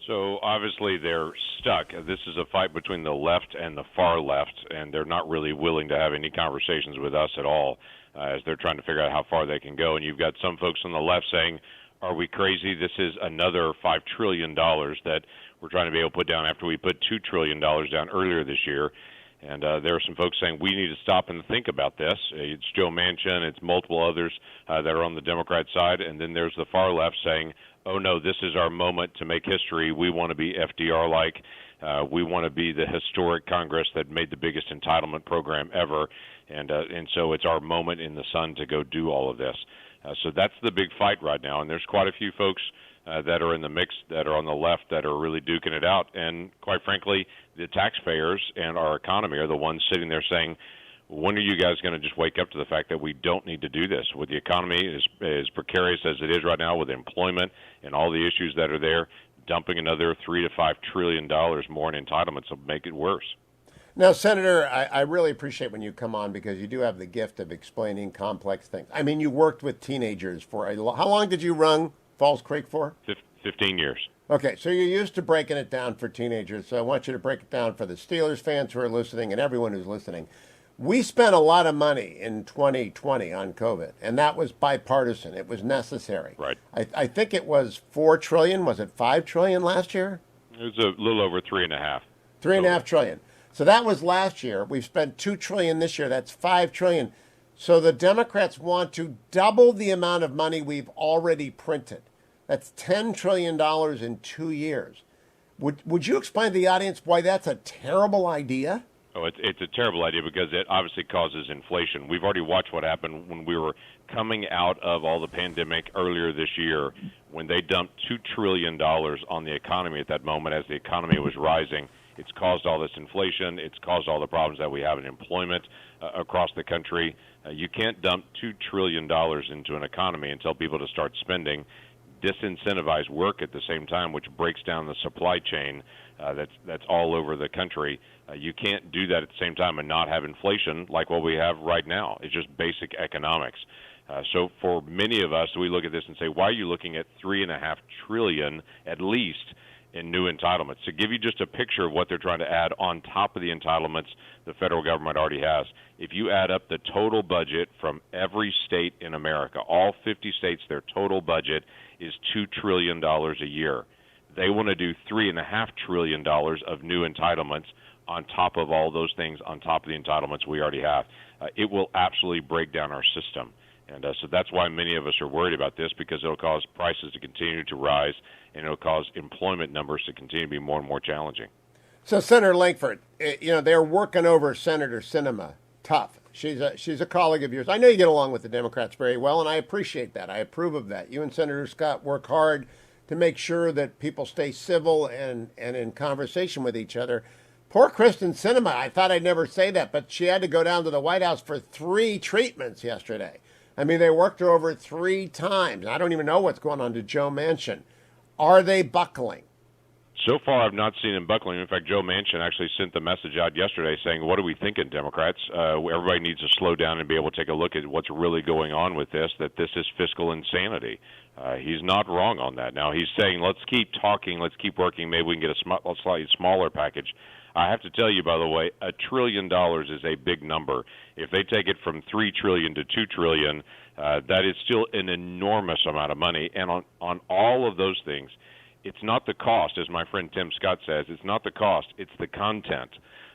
So obviously they're stuck. This is a fight between the left and the far left, and they're not really willing to have any conversations with us at all as they're trying to figure out how far they can go. And you've got some folks on the left saying, are we crazy? This is another $5 trillion that we're trying to be able to put down after we put $2 trillion down earlier this year. And there are some folks saying we need to stop and think about this. It's Joe Manchin, it's multiple others that are on the Democrat side, and then there's the far left saying, oh no, this is our moment to make history. We want to be FDR-like. We want to be the historic Congress that made the biggest entitlement program ever, and so it's our moment in the sun to go do all of this. So that's the big fight right now, and there's quite a few folks that are in the mix that are on the left that are really duking it out. And quite frankly, the taxpayers and our economy are the ones sitting there saying, when are you guys going to just wake up to the fact that we don't need to do this? With the economy as precarious as it is right now, with employment and all the issues that are there, dumping another $3 to $5 trillion more in entitlements will make it worse. Now, Senator, I really appreciate when you come on because you do have the gift of explaining complex things. I mean, you worked with teenagers for how long did you run Falls Creek for? 15 years. Okay, so you're used to breaking it down for teenagers, so I want you to break it down for the Steelers fans who are listening and everyone who's listening. We spent a lot of money in 2020 on COVID, and that was bipartisan. It was necessary. Right. I think it was $4 trillion. Was it $5 trillion last year? It was a little over 3.5. $3.5 trillion. So that was last year. We've spent $2 trillion this year. That's $5 trillion. So the Democrats want to double the amount of money we've already printed. That's $10 trillion in 2 years. Would you explain to the audience why that's a terrible idea? Oh, it's a terrible idea because it obviously causes inflation. We've already watched what happened when we were coming out of all the pandemic earlier this year, when they dumped $2 trillion on the economy at that moment as the economy was rising. It's caused all this inflation. It's caused all the problems that we have in employment across the country. You can't dump $2 trillion into an economy and tell people to start spending, disincentivize work at the same time, which breaks down the supply chain that's all over the country. You can't do that at the same time and not have inflation like what we have right now. It's just basic economics. So for many of us, we look at this and say, why are you looking at $3.5 trillion at least in new entitlements? To give you just a picture of what they're trying to add on top of the entitlements the federal government already has, if you add up the total budget from every state in America, all 50 states, their total budget is $2 trillion a year. They want to do $3.5 trillion of new entitlements on top of all those things, on top of the entitlements we already have. It will absolutely break down our system. And so that's why many of us are worried about this, because it'll cause prices to continue to rise, and it'll cause employment numbers to continue to be more and more challenging. So, Senator Lankford, they're working over Senator Sinema. Tough. She's a colleague of yours. I know you get along with the Democrats very well, and I appreciate that. I approve of that. You and Senator Scott work hard to make sure that people stay civil and in conversation with each other. Poor Kristen Sinema, I thought I'd never say that, but she had to go down to the White House for 3 treatments yesterday. I mean, they worked her over 3 times. I don't even know what's going on to Joe Manchin. Are they buckling? So far, I've not seen him buckling. In fact, Joe Manchin actually sent the message out yesterday saying, what are we thinking, Democrats? Everybody needs to slow down and be able to take a look at what's really going on with this, that this is fiscal insanity. He's not wrong on that. Now, he's saying, let's keep talking, let's keep working, maybe we can get a slightly smaller package. I have to tell you, by the way, $1 trillion is a big number. If they take it from $3 trillion to $2 trillion, that is still an enormous amount of money. And on all of those things, it's not the cost, as my friend Tim Scott says. It's not the cost. It's the content.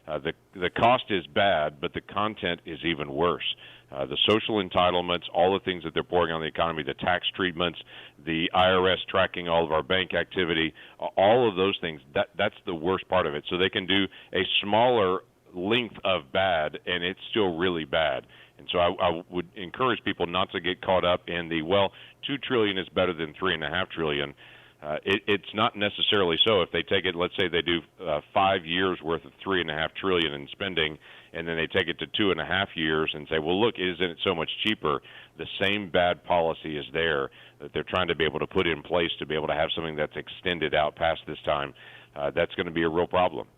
The cost is bad, but the content is even worse. The social entitlements, all the things that they're pouring on the economy, the tax treatments, the IRS tracking all of our bank activity, all of those things, that's the worst part of it. So they can do a smaller length of bad, and it's still really bad. And so I would encourage people not to get caught up in the, well, $2 trillion is better than $3.5 trillion. It's not necessarily so. If they take it, let's say they do 5 years worth of $3.5 trillion in spending, and then they take it to 2.5 years and say, well, look, isn't it so much cheaper? The same bad policy is there that they're trying to be able to put in place to be able to have something that's extended out past this time. That's going to be a real problem.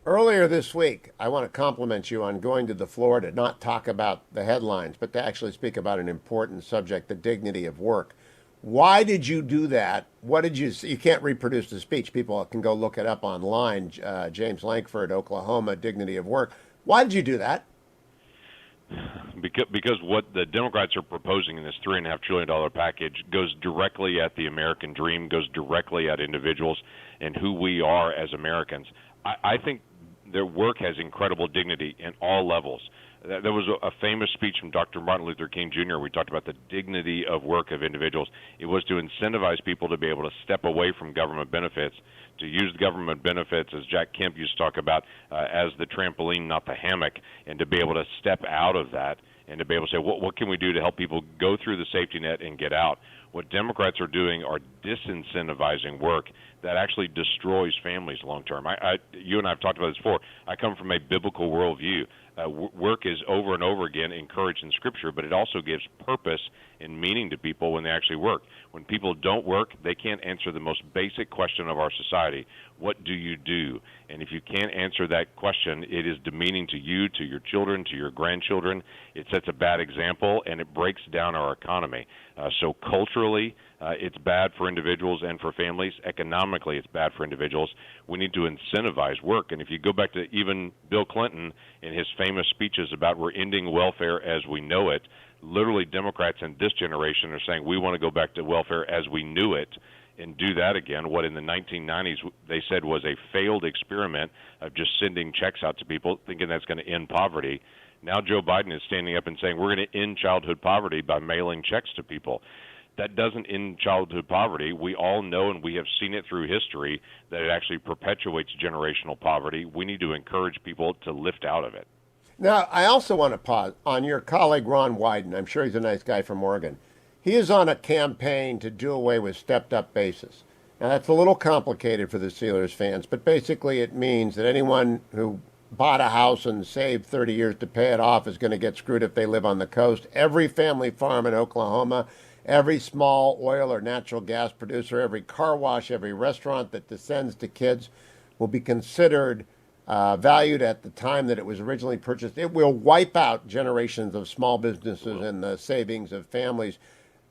Earlier this week, I want to compliment you on going to the floor to not talk about the headlines, but to actually speak about an important subject, the dignity of work. Why did you do that? What did you see? You can't reproduce the speech. People can go look it up online. James Lankford, Oklahoma, dignity of work. Why did you do that? Because what the Democrats are proposing in this $3.5 trillion package goes directly at the American dream, goes directly at individuals and who we are as Americans. I think their work has incredible dignity in all levels. There was a famous speech from Dr. Martin Luther King Jr. We talked about the dignity of work of individuals. It was to incentivize people to be able to step away from government benefits, to use government benefits, as Jack Kemp used to talk about, as the trampoline, not the hammock, and to be able to step out of that and to be able to say, what can we do to help people go through the safety net and get out? What Democrats are doing are disincentivizing work that actually destroys families long term. You and I have talked about this before. I come from a biblical worldview. Work is over and over again encouraged in Scripture, but it also gives purpose and meaning to people when they actually work. When people don't work, they can't answer the most basic question of our society: what do you do? And if you can't answer that question, it is demeaning to you, to your children, to your grandchildren. It sets a bad example, and it breaks down our economy. So culturally, it's bad for individuals and for families. Economically, it's bad for individuals. We need to incentivize work. And if you go back to even Bill Clinton in his famous speeches about we're ending welfare as we know it, literally Democrats in this generation are saying we want to go back to welfare as we knew it and do that again. What in the 1990s they said was a failed experiment of just sending checks out to people thinking that's going to end poverty. Now Joe Biden is standing up and saying we're going to end childhood poverty by mailing checks to people. That doesn't end childhood poverty. We all know, and we have seen it through history, that it actually perpetuates generational poverty. We need to encourage people to lift out of it. Now, I also want to pause on your colleague, Ron Wyden. I'm sure he's a nice guy from Oregon. He is on a campaign to do away with stepped-up basis. Now, that's a little complicated for the Steelers fans, but basically it means that anyone who bought a house and saved 30 years to pay it off is going to get screwed if they live on the coast. Every family farm in Oklahoma, every small oil or natural gas producer, every car wash, every restaurant that descends to kids will be considered valued at the time that it was originally purchased. It will wipe out generations of small businesses and the savings of families.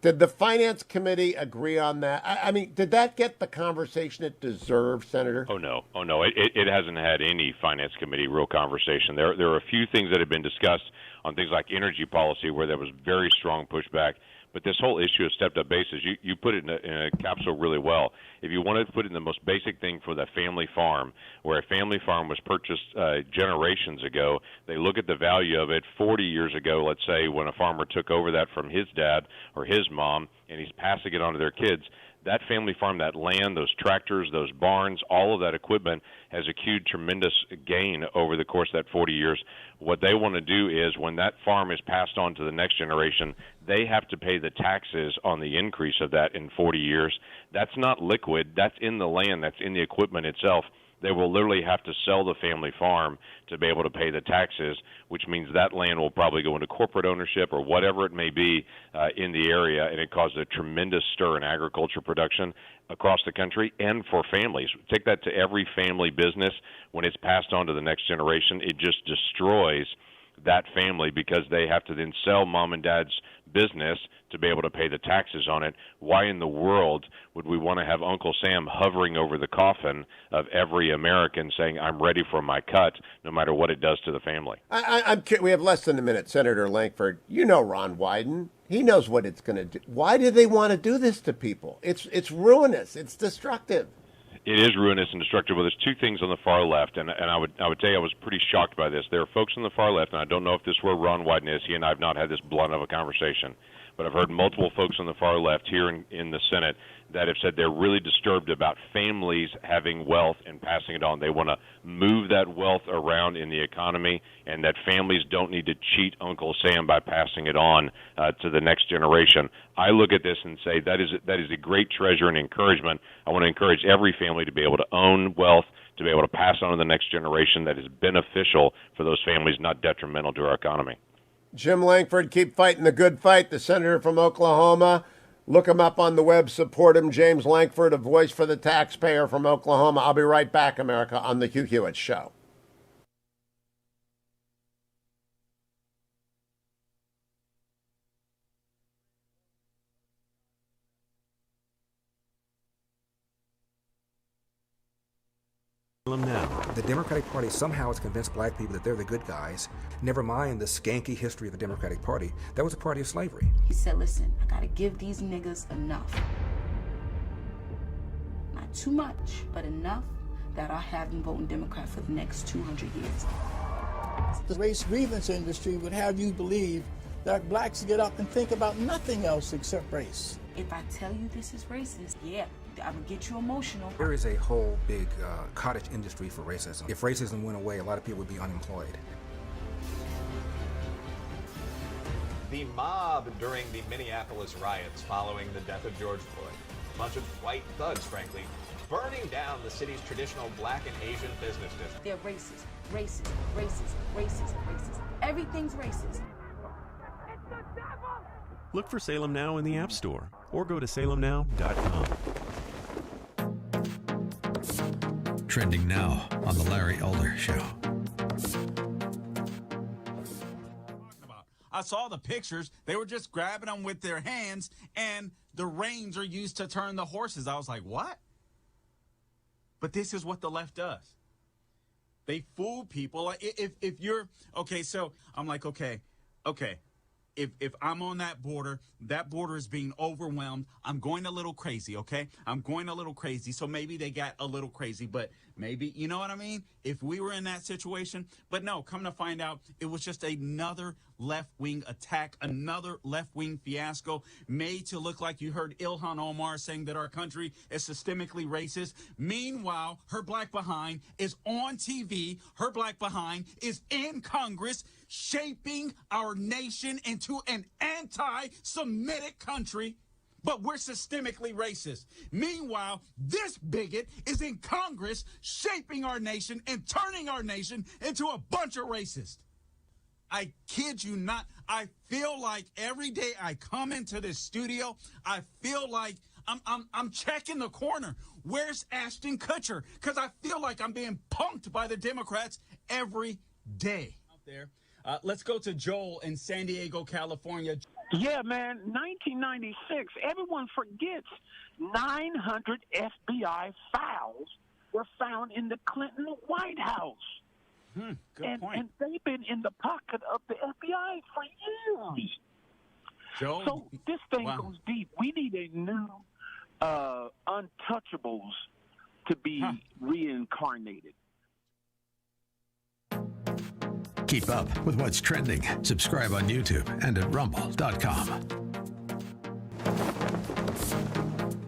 Did the Finance Committee agree on that? I mean, did that get the conversation it deserved, Senator? Oh, no. It hasn't had any Finance Committee real conversation. There are a few things that have been discussed on things like energy policy where there was very strong pushback. But this whole issue of stepped-up basis, you put it in a capsule really well. If you wanted to put in the most basic thing for the family farm, where a family farm was purchased generations ago, they look at the value of it 40 years ago, let's say, when a farmer took over that from his dad or his mom, and he's passing it on to their kids. That family farm, that land, those tractors, those barns, all of that equipment has accrued tremendous gain over the course of that 40 years. What they want to do is when that farm is passed on to the next generation, they have to pay the taxes on the increase of that in 40 years. That's not liquid. That's in the land. That's in the equipment itself. They will literally have to sell the family farm to be able to pay the taxes, which means that land will probably go into corporate ownership or whatever it may be in the area, and it caused a tremendous stir in agriculture production across the country and for families. Take that to every family business. When it's passed on to the next generation, it just destroys that family because they have to then sell mom and dad's business to be able to pay the taxes on it. Why in the world would we want to have Uncle Sam hovering over the coffin of every American saying, I'm ready for my cut, no matter what it does to the family? We have less than a minute. Senator Lankford, you know Ron Wyden. He knows what it's going to do. Why do they want to do this to people? It's ruinous. It's destructive. It is ruinous and destructive. Well, there's two things on the far left, and I would tell you I was pretty shocked by this. There are folks on the far left, and I don't know if this were Ron Wyden is. He and I have not had this blunt of a conversation, but I've heard multiple folks on the far left here in the Senate that have said they're really disturbed about families having wealth and passing it on. They want to move that wealth around in the economy, and that families don't need to cheat Uncle Sam by passing it on to the next generation. I look at this and say that is a great treasure and encouragement. I want to encourage every family to be able to own wealth, to be able to pass on to the next generation that is beneficial for those families, not detrimental to our economy. Jim Lankford, keep fighting the good fight. The senator from Oklahoma. Look him up on the web. Support him. James Lankford, a voice for the taxpayer from Oklahoma. I'll be right back, America, on the Hugh Hewitt Show. The Democratic Party somehow has convinced black people that they're the good guys. Never mind the skanky history of the Democratic Party. That was a party of slavery. He said, listen, I gotta give these niggas enough. Not too much, but enough that I'll have them voting Democrat for the next 200 years. The race grievance industry would have you believe that blacks get up and think about nothing else except race. If I tell you this is racist, yeah, I would get you emotional. There is a whole big cottage industry for racism. If racism went away, a lot of people would be unemployed. The mob during the Minneapolis riots following the death of George Floyd. A bunch of white thugs, frankly, burning down the city's traditional black and Asian business district. They're racist, racist, racist, racist, racist. Everything's racist. Look for Salem Now in the App Store or go to salemnow.com. Trending now on The Larry Elder Show. I saw the pictures. They were just grabbing them with their hands, and the reins are used to turn the horses. I was like, what? But this is what the left does. They fool people. If you're, okay, so I'm like, okay. If I'm on that border is being overwhelmed. I'm going a little crazy, okay? I'm going a little crazy. So maybe they got a little crazy, but maybe, you know what I mean? If we were in that situation, but no, come to find out, it was just another left-wing attack, another left-wing fiasco made to look like you heard Ilhan Omar saying that our country is systemically racist. Meanwhile, her black behind is on TV. Her black behind is in Congress shaping our nation into an anti-Semitic country, but we're systemically racist. Meanwhile, this bigot is in Congress shaping our nation and turning our nation into a bunch of racists. I kid you not. I feel like every day I come into this studio, I feel like I'm checking the corner. Where's Ashton Kutcher? Because I feel like I'm being punked by the Democrats every day. Out there. Let's go to Joel in San Diego, California. Yeah, man, 1996, everyone forgets 900 FBI files were found in the Clinton White House. Good point. And they've been in the pocket of the FBI for years. Joel, so this thing goes deep. We need a new untouchables to be reincarnated. Keep up with what's trending. Subscribe on YouTube and at rumble.com.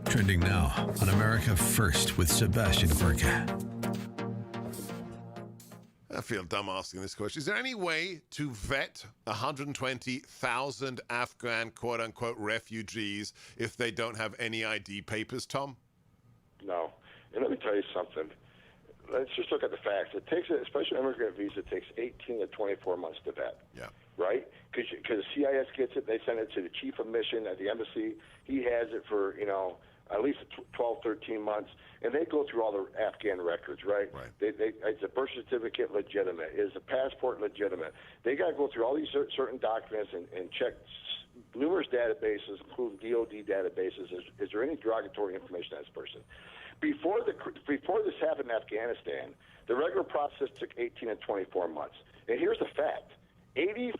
Trending now on America First with Sebastian Gorka. I feel dumb asking this question. Is there any way to vet 120,000 Afghan quote-unquote refugees if they don't have any ID papers, Tom? No. And let me tell you something. Let's just look at the facts. It takes, especially an immigrant visa, it takes 18 to 24 months to vet. Yeah. Right? Because CIS gets it, they send it to the chief of mission at the embassy. He has it for, at least 12, 13 months, and they go through all the Afghan records, right? Is a birth certificate legitimate? Is a passport legitimate? They got to go through all these certain documents and check numerous databases, including DOD databases. Is there any derogatory information on this person? Before this happened in Afghanistan, the regular process took 18 and 24 months. And here's the fact. 84%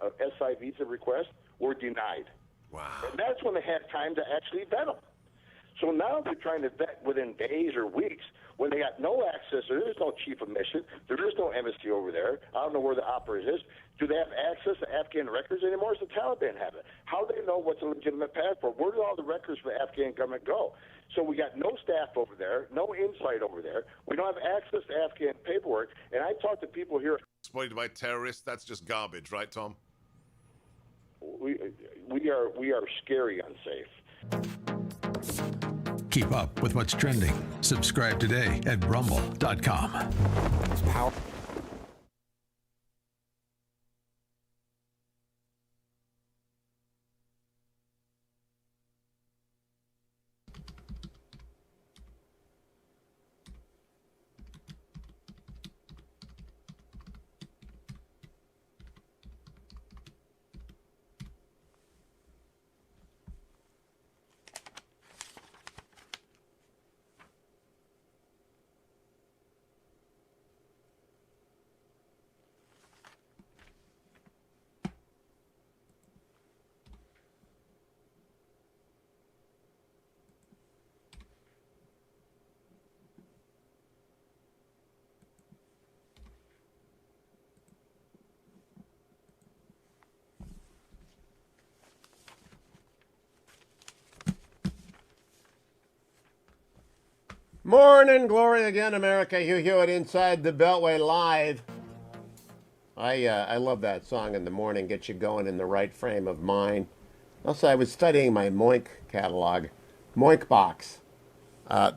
of SI visa requests were denied. Wow. And that's when they had time to actually vet them. So now they're trying to vet within days or weeks when they got no access. There is no chief of mission. There is no embassy over there. I don't know where the operator is. Do they have access to Afghan records anymore? Does the Taliban have it? How do they know what's a legitimate passport? Where do all the records for the Afghan government go? So we got no staff over there, no insight over there. We don't have access to Afghan paperwork. And I talk to people here. Exploited by terrorists. That's just garbage, right, Tom? We are scary unsafe. Keep up with what's trending. Subscribe today at rumble.com. It's powerful. Morning glory again, America. Hugh Hewitt inside the Beltway live. I love that song in the morning. Get you going in the right frame of mind. Also, I was studying my Moink catalog, Moink Box.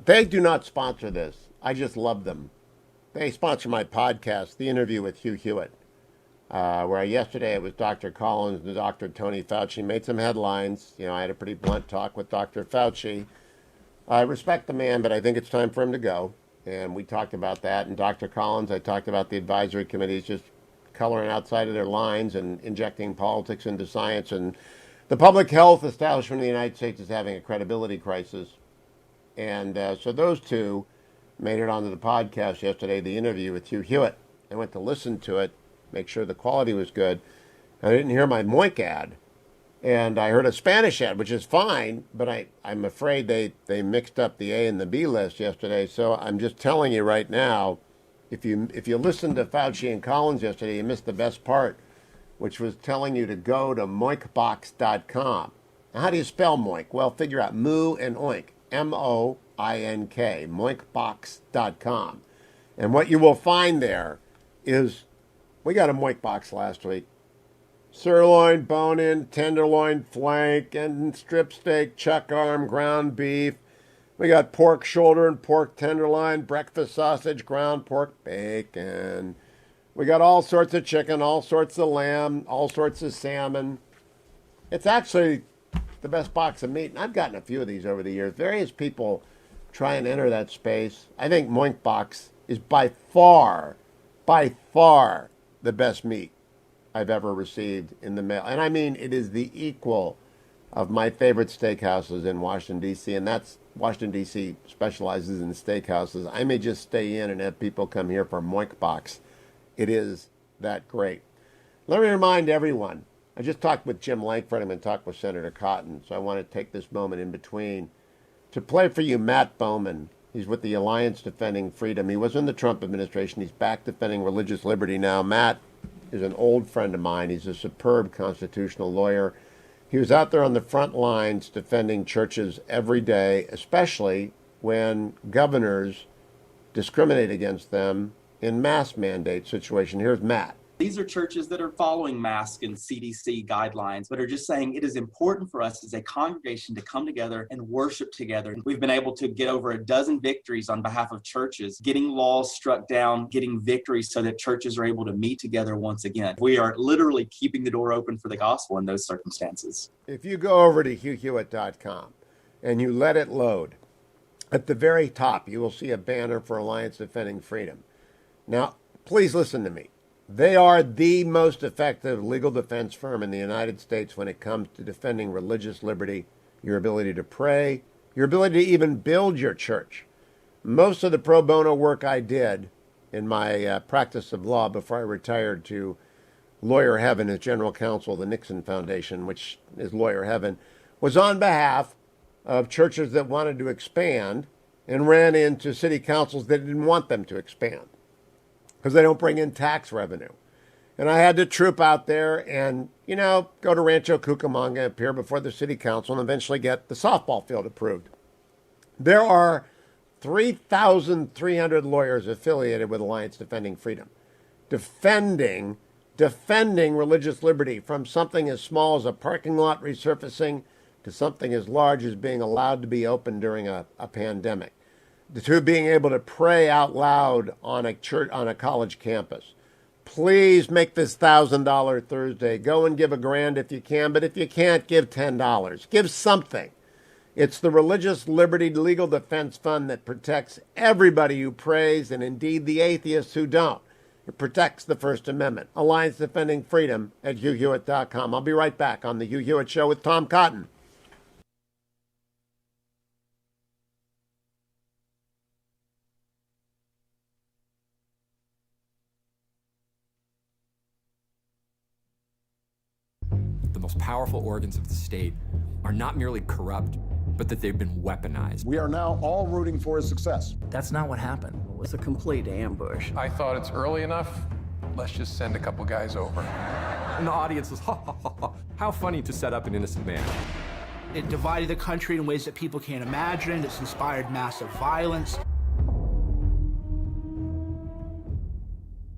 They do not sponsor this. I just love them. They sponsor my podcast, The Interview with Hugh Hewitt, where yesterday it was Dr. Collins and Dr. Tony Fauci. Made some headlines. You know, I had a pretty blunt talk with Dr. Fauci. I respect the man, but I think it's time for him to go. And we talked about that. And Dr. Collins, I talked about the advisory committees just coloring outside of their lines and injecting politics into science. And the public health establishment in the United States is having a credibility crisis. And so those two made it onto the podcast yesterday, The Interview with Hugh Hewitt. I went to listen to it, make sure the quality was good. I didn't hear my Moink ad. And I heard a Spanish ad, which is fine, but I'm afraid they mixed up the A and the B list yesterday. So I'm just telling you right now, if you listened to Fauci and Collins yesterday, you missed the best part, which was telling you to go to moinkbox.com. Now, how do you spell Moink? Well, figure out moo and oink, M-O-I-N-K, moinkbox.com. And what you will find there is, we got a Moink box last week. Sirloin, bone-in, tenderloin, flank, and strip steak, chuck arm, ground beef. We got pork shoulder and pork tenderloin, breakfast sausage, ground pork bacon. We got all sorts of chicken, all sorts of lamb, all sorts of salmon. It's actually the best box of meat, and I've gotten a few of these over the years. Various people try and enter that space. I think Moink Box is by far the best meat I've ever received in the mail. And I mean, it is the equal of my favorite steakhouses in Washington, D.C., and that's Washington, D.C. specializes in steakhouses. I may just stay in and have people come here for Moink Box. It is that great. Let me remind everyone, I just talked with Jim Lankford. I'm going to talk with Senator Cotton, so I want to take this moment in between to play for you Matt Bowman. He's with the Alliance Defending Freedom. He was in the Trump administration. He's back defending religious liberty now. Matt is an old friend of mine. He's a superb constitutional lawyer. He was out there on the front lines defending churches every day, especially when governors discriminate against them in mask mandate situation. Here's Matt. These are churches that are following mask and CDC guidelines, but are just saying it is important for us as a congregation to come together and worship together. We've been able to get over a dozen victories on behalf of churches, getting laws struck down, getting victories so that churches are able to meet together once again. We are literally keeping the door open for the gospel in those circumstances. If you go over to HughHewitt.com and you let it load, at the very top, you will see a banner for Alliance Defending Freedom. Now, please listen to me. They are the most effective legal defense firm in the United States when it comes to defending religious liberty, your ability to pray, your ability to even build your church. Most of the pro bono work I did in my practice of law before I retired to Lawyer Heaven as general counsel of the Nixon Foundation, which is Lawyer Heaven, was on behalf of churches that wanted to expand and ran into city councils that didn't want them to expand because they don't bring in tax revenue. And I had to troop out there and, go to Rancho Cucamonga, appear before the city council, and eventually get the softball field approved. There are 3,300 lawyers affiliated with Alliance Defending Freedom, defending religious liberty, from something as small as a parking lot resurfacing to something as large as being allowed to be open during a pandemic, to being able to pray out loud on a college campus. Please make this $1,000 Thursday. Go and give $1,000 if you can, but if you can't, give $10. Give something. It's the Religious Liberty Legal Defense Fund that protects everybody who prays, and indeed the atheists who don't. It protects the First Amendment. Alliance Defending Freedom at HughHewitt.com. I'll be right back on the Hugh Hewitt Show with Tom Cotton. The most powerful organs of the state are not merely corrupt, but that they've been weaponized. We are now all rooting for his success. That's not what happened. It was a complete ambush. I thought it's early enough. Let's just send a couple guys over. And the audience was, ha, ha, ha, ha. How funny to set up an innocent man. It divided the country in ways that people can't imagine. It's inspired massive violence.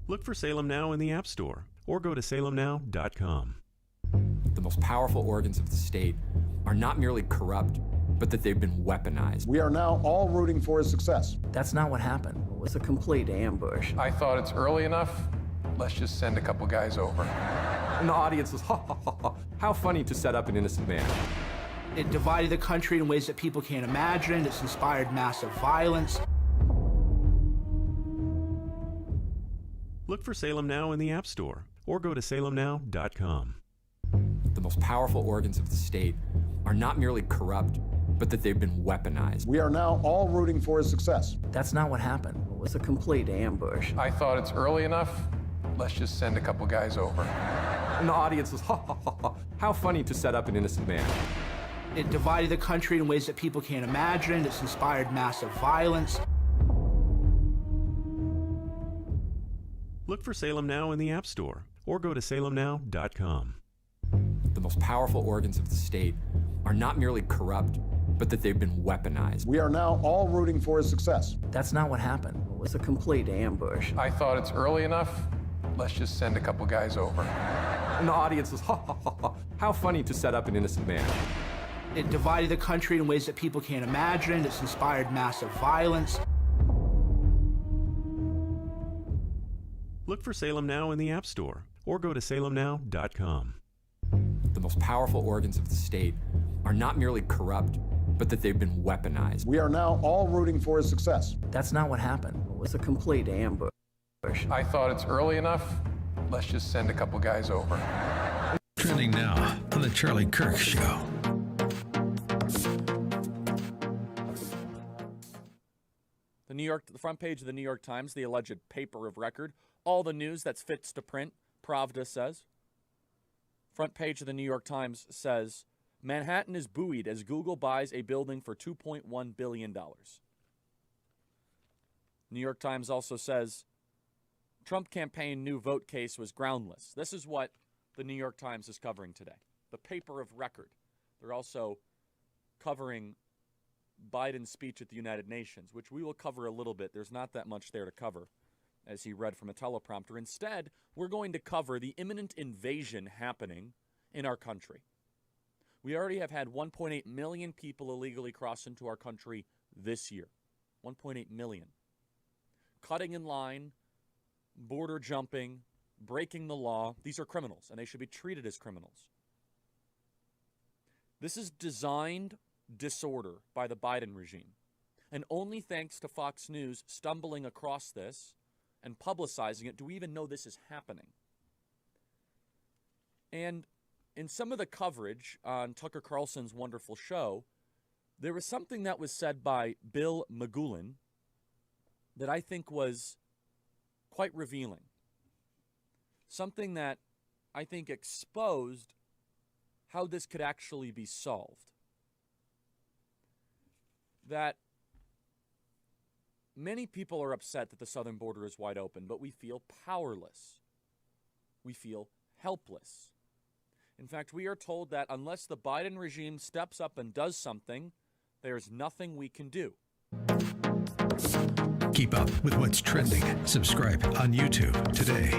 Look for Salem Now in the App Store or go to salemnow.com. The most powerful organs of the state are not merely corrupt, but that they've been weaponized. We are now all rooting for his success. That's not what happened. It was a complete ambush. I thought it's early enough. Let's just send a couple guys over. And the audience was, ha, ha, ha, ha. How funny to set up an innocent man. It divided the country in ways that people can't imagine. It's inspired massive violence. Look for Salem Now in the App Store or go to salemnow.com. The most powerful organs of the state are not merely corrupt, but that they've been weaponized. We are now all rooting for his success. That's not what happened. It was a complete ambush. I thought it's early enough. Let's just send a couple guys over. And the audience was, ha, ha, ha, ha. How funny to set up an innocent man. It divided the country in ways that people can't imagine. It's inspired massive violence. Look for Salem Now in the App Store or go to salemnow.com. The most powerful organs of the state are not merely corrupt, but that they've been weaponized. We are now all rooting for his success. That's not what happened. It was a complete ambush. I thought it's early enough. Let's just send a couple guys over. And the audience was, ha, ha, ha, ha. How funny to set up an innocent man. It divided the country in ways that people can't imagine. It's inspired massive violence. Look for Salem Now in the App Store or go to salemnow.com. The most powerful organs of the state are not merely corrupt, but that they've been weaponized. We are now all rooting for his success. That's not what happened. It was a complete ambush. I thought it's early enough. Let's just send a couple guys over. Trending now on the Charlie Kirk Show. The front page of the New York Times, the alleged paper of record. All the news that's fits to print, Pravda says. Front page of the New York Times says, Manhattan is buoyed as Google buys a building for $2.1 billion. New York Times also says, Trump campaign new vote case was groundless. This is what the New York Times is covering today. The paper of record. They're also covering Biden's speech at the United Nations, which we will cover a little bit. There's not that much there to cover, as he read from a teleprompter. Instead, we're going to cover the imminent invasion happening in our country. We already have had 1.8 million people illegally cross into our country this year. 1.8 million. Cutting in line, border jumping, breaking the law. These are criminals, and they should be treated as criminals. This is designed disorder by the Biden regime. And only thanks to Fox News stumbling across this and publicizing it do we even know this is happening. And in some of the coverage on Tucker Carlson's wonderful show, there was something that was said by Bill Magulin that I think was quite revealing. Something that I think exposed how this could actually be solved. that many people are upset that the southern border is wide open, but we feel powerless. We feel helpless. In fact, we are told that unless the Biden regime steps up and does something, there's nothing we can do. Keep up with what's trending. Subscribe on YouTube today.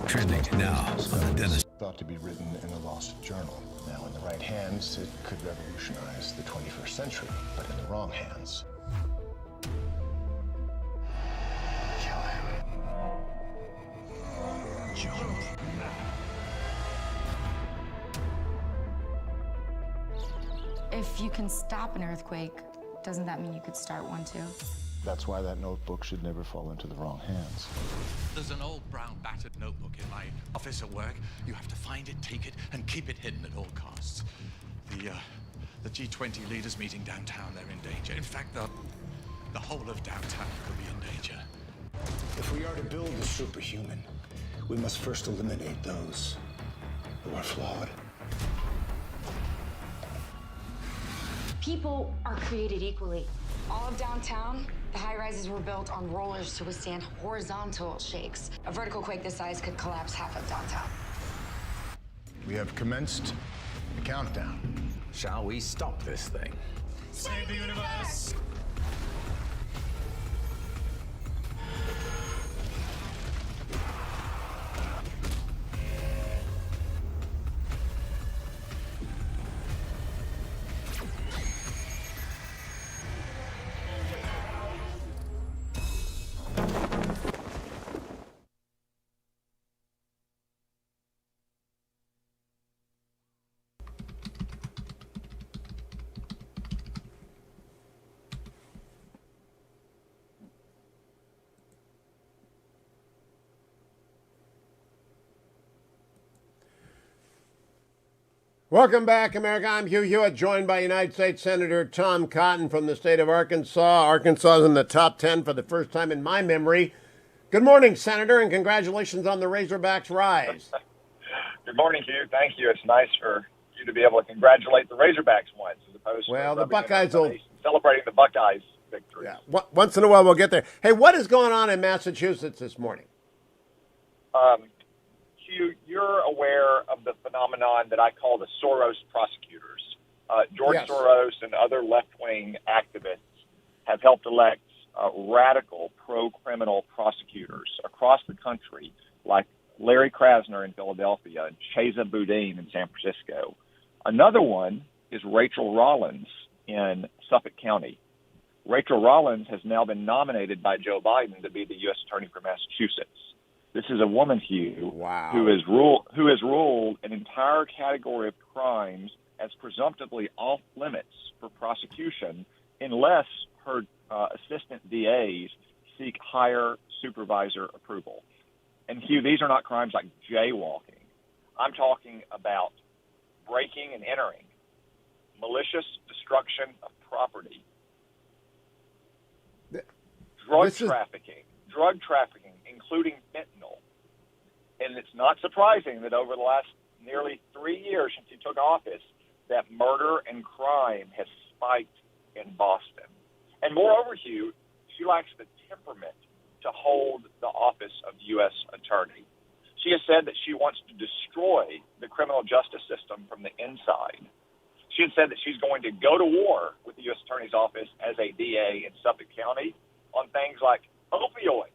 Trending now on the Dennis. Thought to be written in a lost journal. Now, in the right hands, it could revolutionize the 21st century, but in the wrong hands. Kill him. Jump. If you can stop an earthquake, doesn't that mean you could start one too? That's why that notebook should never fall into the wrong hands. There's an old brown battered notebook in my office at work. You have to find it, take it, and keep it hidden at all costs. The G20 leaders meeting downtown, they're in danger. In fact, the whole of downtown could be in danger. If we are to build the superhuman, we must first eliminate those who are flawed. People are created equally. All of downtown, the high-rises were built on rollers to withstand horizontal shakes. A vertical quake this size could collapse half of downtown. We have commenced the countdown. Shall we stop this thing? Save the universe! Welcome back, America. I'm Hugh Hewitt, joined by United States Senator Tom Cotton from the state of Arkansas. Arkansas is in the top 10 for the first time in my memory. Good morning, Senator, and congratulations on the Razorbacks' rise. Good morning, Hugh. Thank you. It's nice for you to be able to congratulate the Razorbacks once as opposed to the Buckeyes will celebrating the Buckeyes' victory. Yeah, once in a while we'll get there. Hey, what is going on in Massachusetts this morning? Hugh, you're aware of the phenomenon that I call the Soros prosecutors. George Yes. Soros and other left-wing activists have helped elect radical pro-criminal prosecutors across the country, like Larry Krasner in Philadelphia and Chesa Boudin in San Francisco. Another one is Rachel Rollins in Suffolk County. Rachel Rollins has now been nominated by Joe Biden to be the U.S. Attorney for Massachusetts. This is a woman, Hugh, who has ruled an entire category of crimes as presumptively off limits for prosecution unless her assistant DAs seek higher supervisor approval. And Hugh, these are not crimes like jaywalking. I'm talking about breaking and entering, malicious destruction of property, drug trafficking, including fentanyl. And it's not surprising that over the last nearly 3 years since he took office, that murder and crime has spiked in Boston. And moreover, Hugh, she lacks the temperament to hold the office of U.S. Attorney. She has said that she wants to destroy the criminal justice system from the inside. She had said that she's going to go to war with the U.S. Attorney's Office as a DA in Suffolk County on things like opioids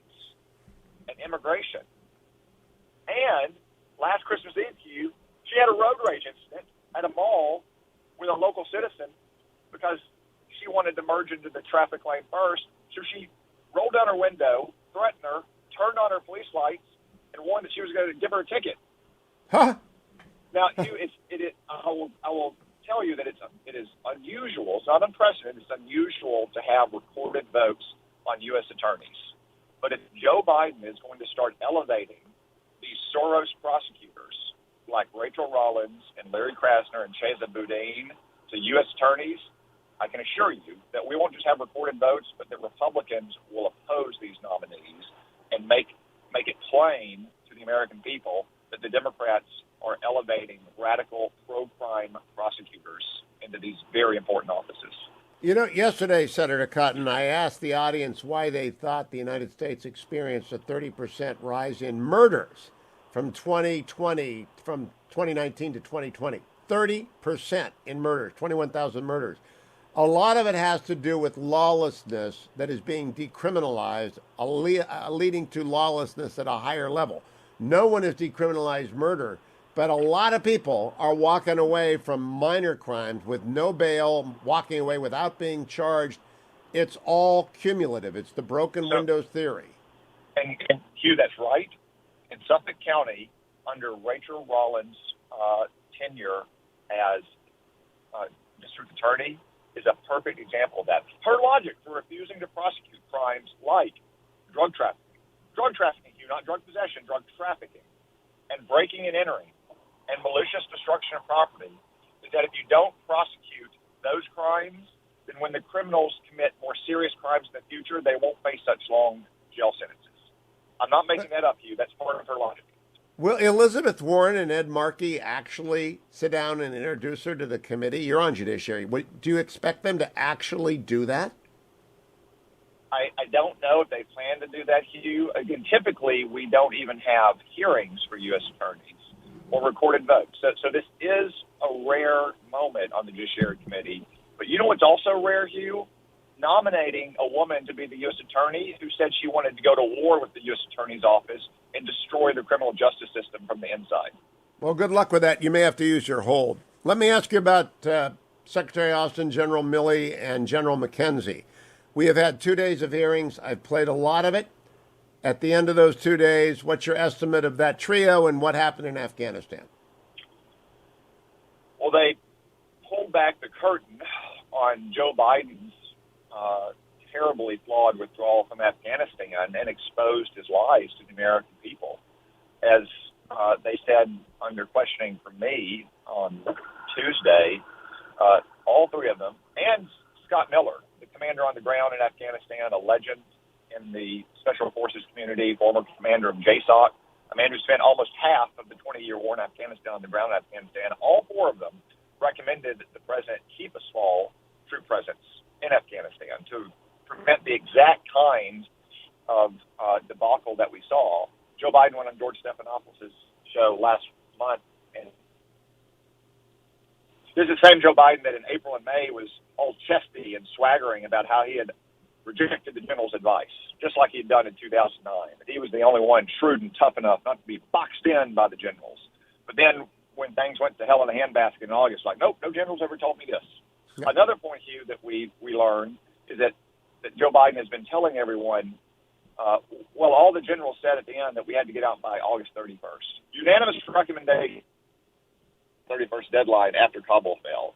and immigration. And last Christmas Eve, Hugh, she had a road rage incident at a mall with a local citizen because she wanted to merge into the traffic lane first. So she rolled down her window, threatened her, turned on her police lights, and warned that she was going to give her a ticket. Huh? Now, Hugh, I will tell you that it is unusual. It's not unprecedented. It's unusual to have recorded votes on U.S. attorneys. But if Joe Biden is going to start elevating these Soros prosecutors like Rachel Rollins and Larry Krasner and Chesa Boudin to U.S. attorneys, I can assure you that we won't just have recorded votes, but that Republicans will oppose these nominees and make it plain to the American people that the Democrats are elevating radical pro-crime prosecutors in into these very important offices. You know, yesterday, Senator Cotton, I asked the audience why they thought the United States experienced a 30% rise in murders from 2019 to 2020. 30% in murders, 21,000 murders. A lot of it has to do with lawlessness that is being decriminalized, leading to lawlessness at a higher level. No one has decriminalized murder, but a lot of people are walking away from minor crimes with no bail, walking away without being charged. It's all cumulative. It's the broken windows theory. And Hugh, that's right. In Suffolk County, under Rachel Rollins' tenure as district attorney, is a perfect example of that. Her logic for refusing to prosecute crimes like drug trafficking, Hugh, not drug possession, drug trafficking, and breaking and entering, and malicious destruction of property, is that if you don't prosecute those crimes, then when the criminals commit more serious crimes in the future, they won't face such long jail sentences. I'm not making that up, Hugh. That's part of her logic. Will Elizabeth Warren and Ed Markey actually sit down and introduce her to the committee? You're on Judiciary. Do you expect them to actually do that? I don't know if they plan to do that, Hugh. Again, typically, we don't even have hearings for U.S. attorneys or recorded votes. So this is a rare moment on the Judiciary Committee. But you know what's also rare, Hugh? Nominating a woman to be the U.S. attorney who said she wanted to go to war with the U.S. attorney's office and destroy the criminal justice system from the inside. Well, good luck with that. You may have to use your hold. Let me ask you about Secretary Austin, General Milley, and General McKenzie. We have had 2 days of hearings. I've played a lot of it. At the end of those 2 days, what's your estimate of that trio and what happened in Afghanistan? Well, they pulled back the curtain on Joe Biden's terribly flawed withdrawal from Afghanistan and exposed his lies to the American people. As they said under questioning from me on Tuesday, all three of them, and Scott Miller, the commander on the ground in Afghanistan, a legend in the Special Forces community, former commander of JSOC, a man who spent almost half of the 20-year war in Afghanistan on the ground in Afghanistan. All four of them recommended that the president keep a small troop presence in Afghanistan to prevent the exact kind of debacle that we saw. Joe Biden went on George Stephanopoulos' show last month, and this is the same Joe Biden that in April and May was all chesty and swaggering about how he had rejected the general's advice, just like he had done in 2009. He was the only one shrewd and tough enough not to be boxed in by the generals. But then when things went to hell in a handbasket in August, like, nope, no generals ever told me this. Yep. Another point, Hugh, that we learned is that Joe Biden has been telling everyone, well, all the generals said at the end that we had to get out by August 31st. Unanimous recommendation, 31st deadline after Kabul fell.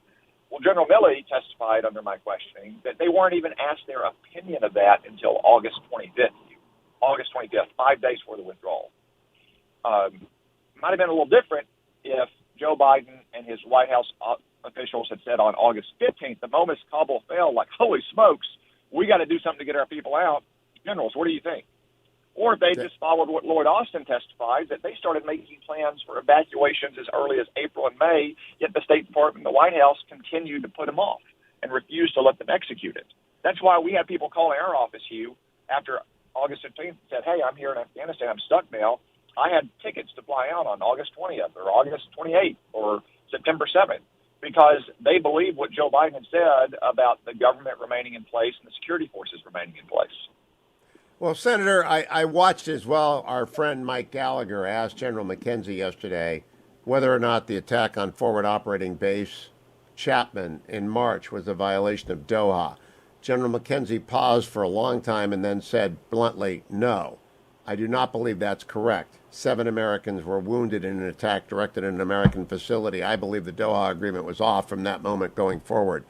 Well, General Milley testified under my questioning that they weren't even asked their opinion of that until August 25th. August 25th, 5 days before the withdrawal. Might have been a little different if Joe Biden and his White House officials had said on August 15th, the moment Kabul fell, like, holy smokes, we got to do something to get our people out. Generals, what do you think? Or if they just followed what Lloyd Austin testified, that they started making plans for evacuations as early as April and May, yet the State Department and the White House continued to put them off and refused to let them execute it. That's why we had people calling our office, Hugh, after August 15th and said, hey, I'm here in Afghanistan, I'm stuck now. I had tickets to fly out on August 20th or August 28th or September 7th because they believe what Joe Biden had said about the government remaining in place and the security forces remaining in place. Well, Senator, I watched as well. Our friend Mike Gallagher asked General McKenzie yesterday whether or not the attack on Forward Operating Base Chapman in March was a violation of Doha. General McKenzie paused for a long time and then said bluntly, no, I do not believe that's correct. 7 Americans were wounded in an attack directed at an American facility. I believe the Doha agreement was off from that moment going forward.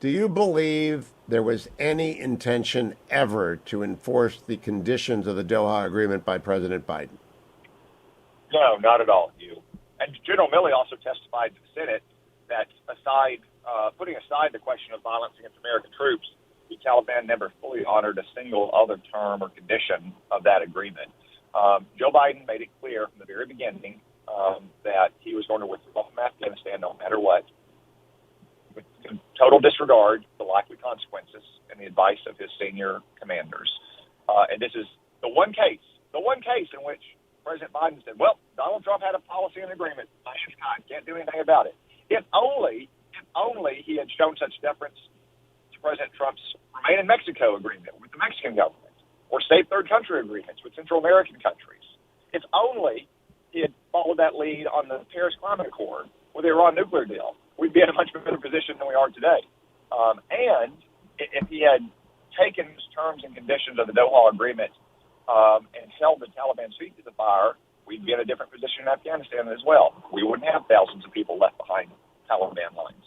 Do you believe there was any intention ever to enforce the conditions of the Doha agreement by President Biden? No, not at all, Hugh. And General Milley also testified to the Senate that putting aside the question of violence against American troops, the Taliban never fully honored a single other term or condition of that agreement. Joe Biden made it clear from the very beginning that he was going to withdraw from Afghanistan no matter what. total disregard the likely consequences and the advice of his senior commanders. And this is the one case in which President Biden said, well, Donald Trump had a policy and agreement. Can't do anything about it. If only he had shown such deference to President Trump's Remain in Mexico agreement with the Mexican government, or safe third country agreements with Central American countries. If only he had followed that lead on the Paris Climate Accord with the Iran nuclear deal, we'd be in a much better position than we are today. And if he had taken the terms and conditions of the Doha Agreement and held the Taliban's feet to the fire, we'd be in a different position in Afghanistan as well. We wouldn't have thousands of people left behind Taliban lines.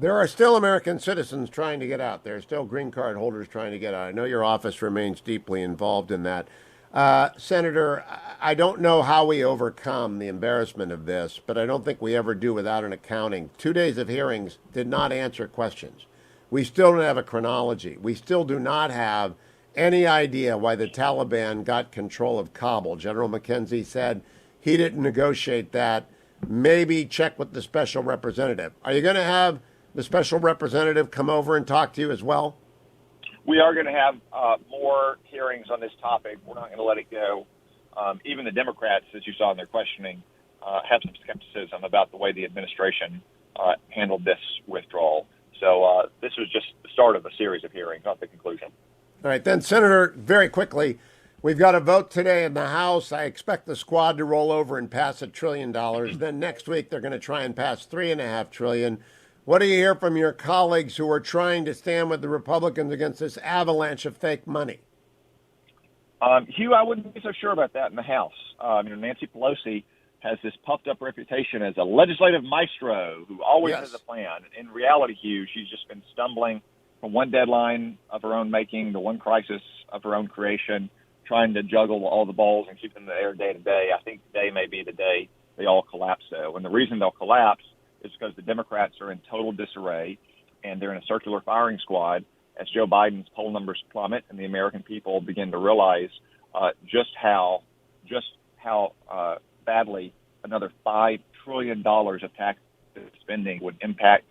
There are still American citizens trying to get out. There are still green card holders trying to get out. I know your office remains deeply involved in that. Senator, I don't know how we overcome the embarrassment of this, but I don't think we ever do without an accounting. 2 days of hearings did not answer questions. We still don't have a chronology. We still do not have any idea why the Taliban got control of Kabul. General McKenzie said he didn't negotiate that. Maybe check with the special representative. Are you going to have the special representative come over and talk to you as well? We are going to have more hearings on this topic. We're not going to let it go. Even the Democrats, as you saw in their questioning, have some skepticism about the way the administration handled this withdrawal. So this was just the start of a series of hearings, not the conclusion. All right, then, Senator, very quickly, we've got a vote today in the House. I expect the squad to roll over and pass $1 trillion. Then next week, they're going to try and pass $3.5 trillion. What do you hear from your colleagues who are trying to stand with the Republicans against this avalanche of fake money? Hugh, I wouldn't be so sure about that in the House. Nancy Pelosi has this puffed-up reputation as a legislative maestro who always has a plan. In reality, Hugh, she's just been stumbling from one deadline of her own making to one crisis of her own creation, trying to juggle all the balls and keep them in the air day to day. I think today may be the day they all collapse, though. And the reason they'll collapse is because the Democrats are in total disarray, and they're in a circular firing squad as Joe Biden's poll numbers plummet and the American people begin to realize just how badly another $5 trillion of tax spending would impact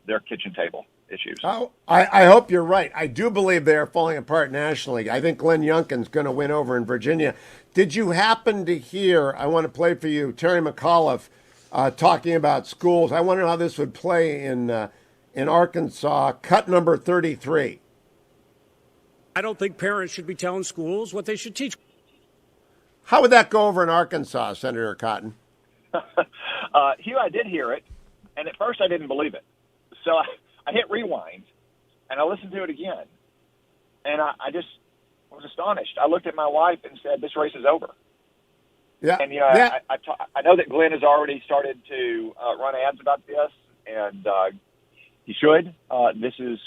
their kitchen table issues. I hope you're right. I do believe they are falling apart nationally. I think Glenn Youngkin's going to win over in Virginia. Did you happen to hear, I want to play for you, Terry McAuliffe talking about schools? I wonder how this would play in Arkansas, cut number 33. I don't think parents should be telling schools what they should teach. How would that go over in Arkansas, Senator Cotton? Hugh, I did hear it, and at first I didn't believe it. So I hit rewind, and I listened to it again, and I just was astonished. I looked at my wife and said, this race is over. Yeah. And, I know that Glenn has already started to run ads about this, and he should. This is,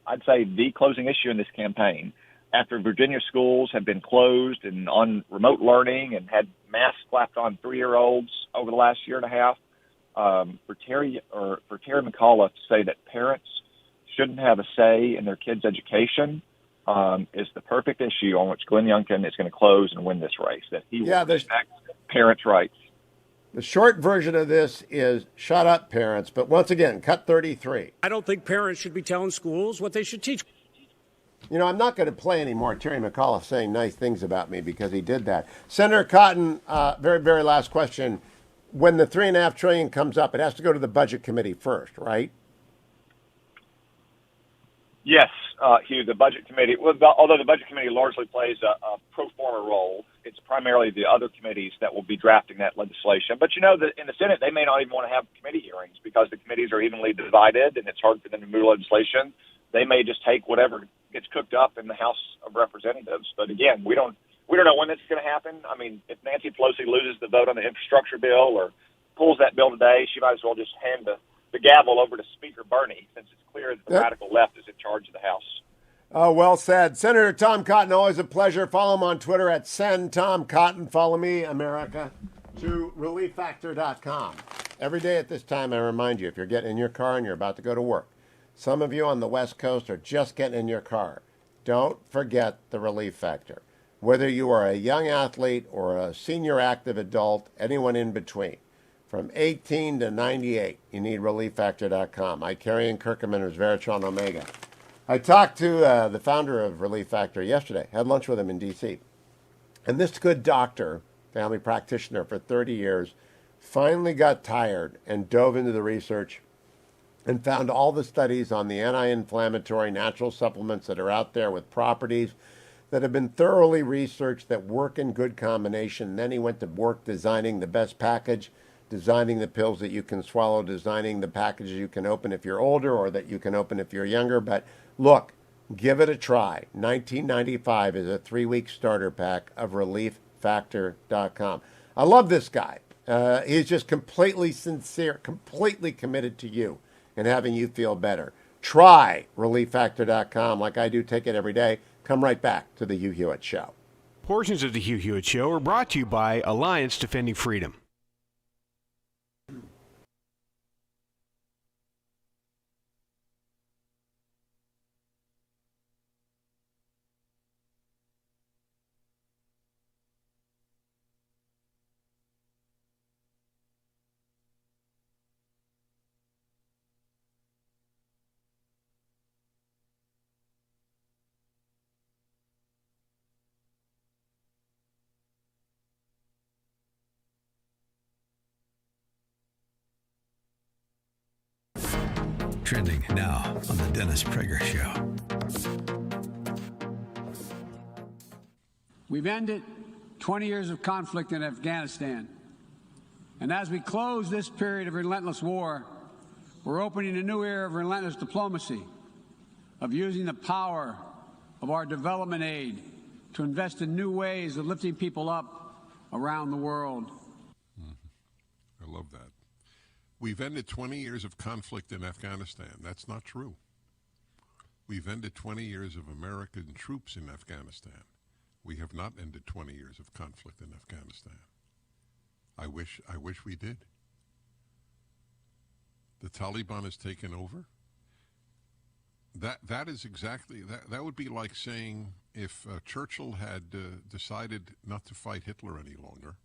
I'd say, the closing issue in this campaign. After Virginia schools have been closed and on remote learning and had masks slapped on 3-year-olds over the last year and a half, for Terry McAuliffe to say that parents shouldn't have a say in their kids' education is the perfect issue on which Glenn Youngkin is going to close and win this race, that he will respect parents' rights. The short version of this is shut up, parents. But once again, cut 33. I don't think parents should be telling schools what they should teach. I'm not going to play anymore Terry McAuliffe saying nice things about me because he did that. Senator Cotton, very, very last question. When the $3.5 trillion comes up, it has to go to the Budget Committee first, right? Yes, Hugh, the Budget Committee, although the Budget Committee largely plays a pro forma role, it's primarily the other committees that will be drafting that legislation. But that in the Senate, they may not even want to have committee hearings because the committees are evenly divided and it's hard for them to move legislation. They may just take whatever gets cooked up in the House of Representatives. But again, we don't know when this is going to happen. I mean, if Nancy Pelosi loses the vote on the infrastructure bill or pulls that bill today, she might as well just hand the gavel over to Speaker Bernie, since it's clear that the radical left is in charge of the House. Oh, well said. Senator Tom Cotton, always a pleasure. Follow him on Twitter at @SendTomCotton. Follow me, America, to ReliefFactor.com. Every day at this time, I remind you, if you're getting in your car and you're about to go to work, some of you on the West Coast are just getting in your car. Don't forget the Relief Factor. Whether you are a young athlete or a senior active adult, anyone in between. from 18 to 98. You need ReliefFactor.com. Icarian, Curcumin, Resveratrol, and Omega. I talked to the founder of Relief Factor yesterday. Had lunch with him in D.C. And this good doctor, family practitioner for 30 years, finally got tired and dove into the research and found all the studies on the anti-inflammatory natural supplements that are out there with properties that have been thoroughly researched that work in good combination. And then he went to work designing the best package, designing the pills that you can swallow, designing the packages you can open if you're older or that you can open if you're younger. But look, give it a try. $19.95 is a 3-week starter pack of ReliefFactor.com. I love this guy. He's just completely sincere, completely committed to you and having you feel better. Try ReliefFactor.com like I do. Take it every day. Come right back to the Hugh Hewitt Show. Portions of the Hugh Hewitt Show are brought to you by Alliance Defending Freedom. Trending now on the Dennis Prager Show. We've ended 20 years of conflict in Afghanistan. And as we close this period of relentless war, we're opening a new era of relentless diplomacy, of using the power of our development aid to invest in new ways of lifting people up around the world. I love that. We've ended 20 years of conflict in Afghanistan. That's not true. We've ended 20 years of American troops in Afghanistan. We have not ended 20 years of conflict in Afghanistan. I wish we did. The Taliban has taken over. That is exactly that would be like saying if Churchill had decided not to fight Hitler any longer.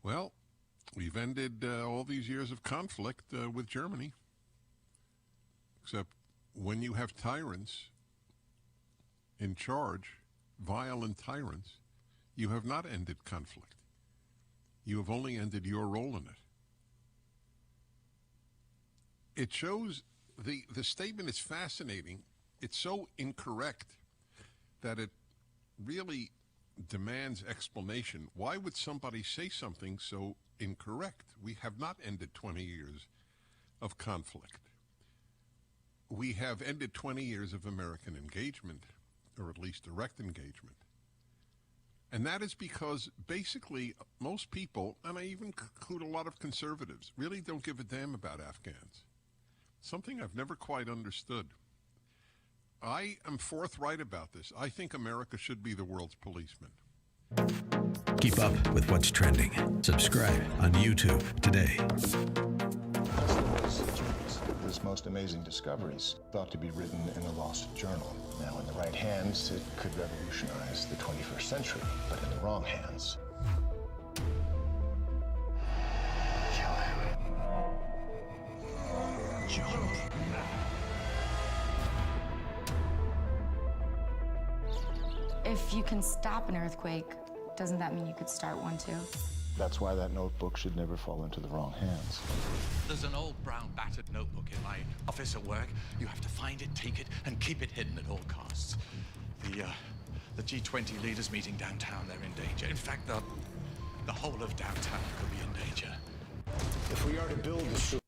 Well, we've ended all these years of conflict with Germany. Except when you have tyrants in charge, violent tyrants, you have not ended conflict. You have only ended your role in it. It shows the statement is fascinating. It's so incorrect that it really demands explanation. Why would somebody say something so incorrect? We have not ended 20 years of conflict. We have ended 20 years of American engagement, or at least direct engagement. And that is because basically most people, and I even include a lot of conservatives, really don't give a damn about Afghans. Something I've never quite understood. I am forthright about this. I think America should be the world's policeman. Keep up with what's trending. Subscribe on YouTube today. This most amazing discoveries thought to be written in a lost journal. Now, in the right hands, it could revolutionize the 21st century, but in the wrong hands, If you can stop an earthquake, doesn't that mean you could start one too? that's why that notebook should never fall into the wrong hands. There's an old brown battered notebook in my office at work. You have to find it, take it, and keep it hidden at all costs. The G20 leaders meeting downtown, they're in danger. In fact, the whole of downtown could be in danger. If we are to build the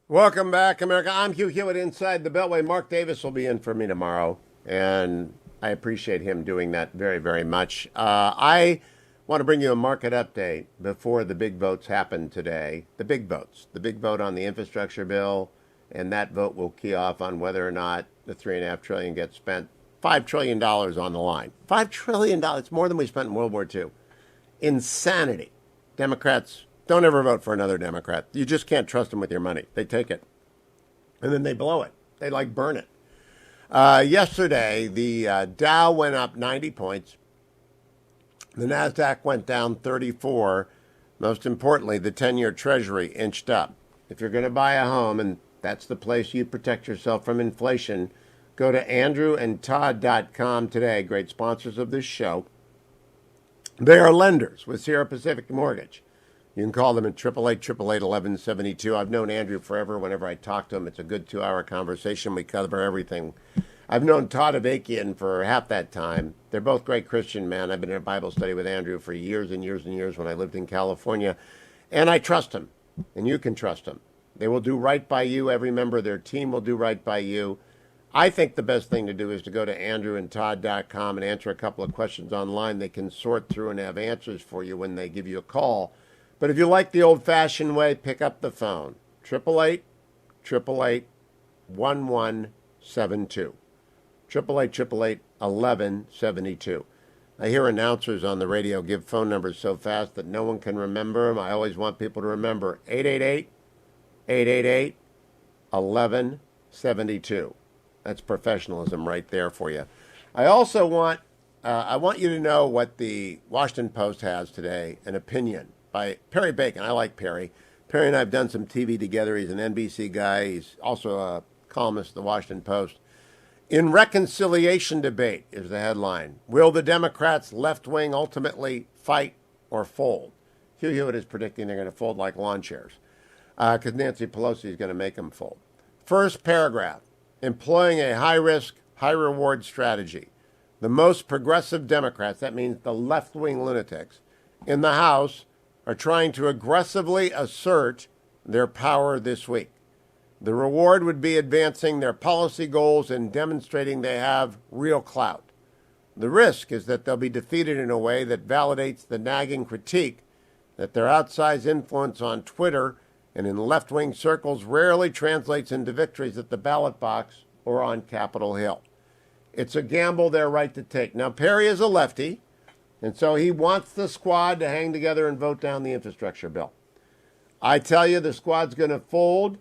Welcome back, America. I'm Hugh Hewitt inside the Beltway. Mark Davis will be in for me tomorrow, and I appreciate him doing that very, very much. I want to bring you a market update before the big votes happen today. The big votes. The big vote on the infrastructure bill, and that vote will key off on whether or not the $3.5 trillion gets spent $5 trillion on the line. $5 trillion. It's more than we spent in World War II. Insanity. Democrats, don't ever vote for another Democrat. You just can't trust them with your money. They take it, and then they blow it. They burn it. Yesterday, the Dow went up 90 points. The NASDAQ went down 34. Most importantly, the 10-year Treasury inched up. If you're going to buy a home, and that's the place you protect yourself from inflation, go to andrewandtodd.com today. Great sponsors of this show. They are lenders with Sierra Pacific Mortgage. You can call them at 888-888-1172. I've known Andrew forever. Whenever I talk to him, it's a good 2-hour conversation. We cover everything. I've known Todd Avakian for half that time. They're both great Christian men. I've been in a Bible study with Andrew for years and years and years when I lived in California. And I trust him, and you can trust him. They will do right by you. Every member of their team will do right by you. I think the best thing to do is to go to andrewandtodd.com and answer a couple of questions online. They can sort through and have answers for you when they give you a call. But if you like the old-fashioned way, pick up the phone. 888-888-1172. 888-888-1172. I hear announcers on the radio give phone numbers so fast that no one can remember them. I always want people to remember 888-888-1172. That's professionalism right there for you. I also want you to know what the Washington Post has today, an opinion by Perry Bacon. I like Perry. Perry and I have done some TV together. He's an NBC guy. He's also a columnist at the Washington Post. In reconciliation debate is the headline. Will the Democrats' left wing ultimately fight or fold? Hugh Hewitt is predicting they're going to fold like lawn chairs because Nancy Pelosi is going to make them fold. First paragraph, employing a high-risk, high-reward strategy. The most progressive Democrats, that means the left-wing lunatics, in the House are trying to aggressively assert their power this week. The reward would be advancing their policy goals and demonstrating they have real clout. The risk is that they'll be defeated in a way that validates the nagging critique that their outsized influence on Twitter and in left-wing circles rarely translates into victories at the ballot box or on Capitol Hill. It's a gamble they're right to take. Now, Perry is a lefty, and so he wants the squad to hang together and vote down the infrastructure bill. I tell you, the squad's going to fold,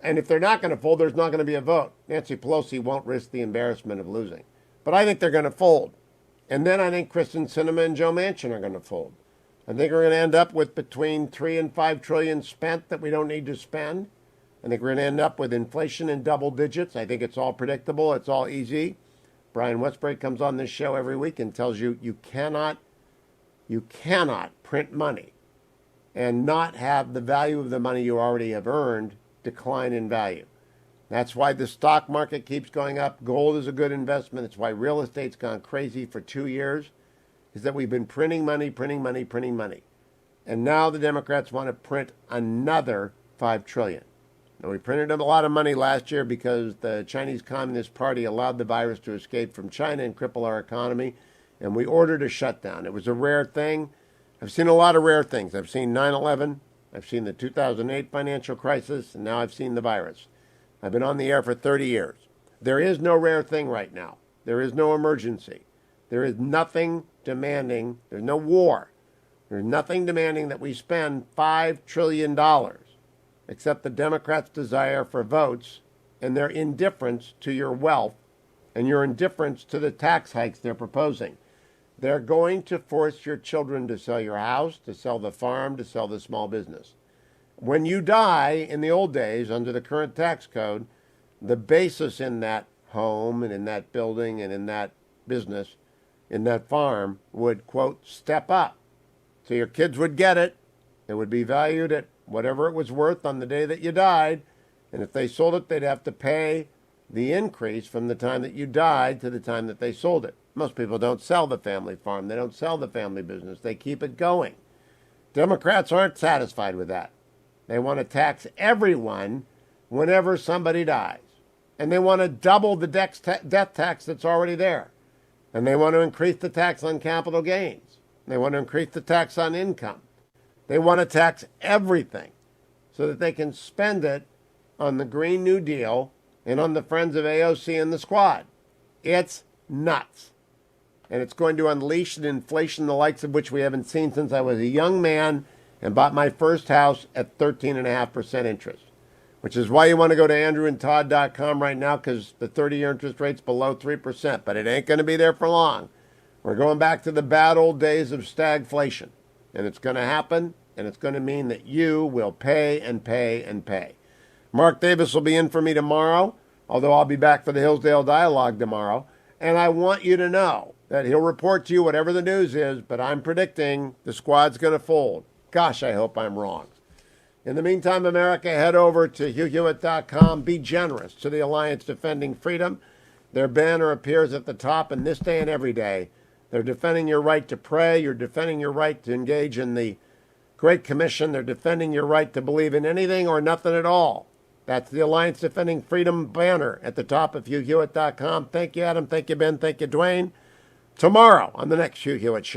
and if they're not going to fold, there's not going to be a vote. Nancy Pelosi won't risk the embarrassment of losing. But I think they're going to fold. And then I think Kristen Sinema and Joe Manchin are going to fold. I think we're going to end up with between $3 and $5 trillion spent that we don't need to spend. I think we're going to end up with inflation in double digits. I think it's all predictable. It's all easy. Brian Westbury comes on this show every week and tells you you cannot print money and not have the value of the money you already have earned decline in value. That's why the stock market keeps going up. Gold is a good investment. It's why real estate's gone crazy for 2 years, is that we've been printing money. And now the Democrats want to print another $5 trillion. Now, we printed a lot of money last year because the Chinese Communist Party allowed the virus to escape from China and cripple our economy, and we ordered a shutdown. It was a rare thing. I've seen a lot of rare things. I've seen 9/11. I've seen the 2008 financial crisis, and now I've seen the virus. I've been on the air for 30 years. There is no rare thing right now. There is no emergency. There is nothing demanding. There's no war. There's nothing demanding that we spend $5 trillion, except the Democrats' desire for votes and their indifference to your wealth and your indifference to the tax hikes they're proposing. They're going to force your children to sell your house, to sell the farm, to sell the small business. When you die, in the old days, under the current tax code, the basis in that home and in that building and in that business, in that farm, would, quote, step up. So your kids would get it. It would be valued at whatever it was worth on the day that you died. And if they sold it, they'd have to pay the increase from the time that you died to the time that they sold it. Most people don't sell the family farm. They don't sell the family business. They keep it going. Democrats aren't satisfied with that. They want to tax everyone whenever somebody dies. And they want to double the death tax that's already there. And they want to increase the tax on capital gains. They want to increase the tax on income. They want to tax everything so that they can spend it on the Green New Deal and on the Friends of AOC and the Squad. It's nuts. And it's going to unleash an inflation the likes of which we haven't seen since I was a young man and bought my first house at 13.5% interest, which is why you want to go to andrewandtodd.com right now, because the 30-year interest rate's below 3%, but it ain't going to be there for long. We're going back to the bad old days of stagflation, and it's going to happen, and it's going to mean that you will pay and pay and pay. Mark Davis will be in for me tomorrow, although I'll be back for the Hillsdale Dialogue tomorrow, and I want you to know that he'll report to you whatever the news is, but I'm predicting the squad's going to fold. Gosh, I hope I'm wrong. In the meantime, America, head over to HughHewitt.com. Be generous to the Alliance Defending Freedom. Their banner appears at the top, and this day and every day, they're defending your right to pray. You're defending your right to engage in the Great Commission. They're defending your right to believe in anything or nothing at all. That's the Alliance Defending Freedom banner at the top of HughHewitt.com. Thank you, Adam. Thank you, Ben. Thank you, Dwayne. Tomorrow on the next Hugh Hewitt Show.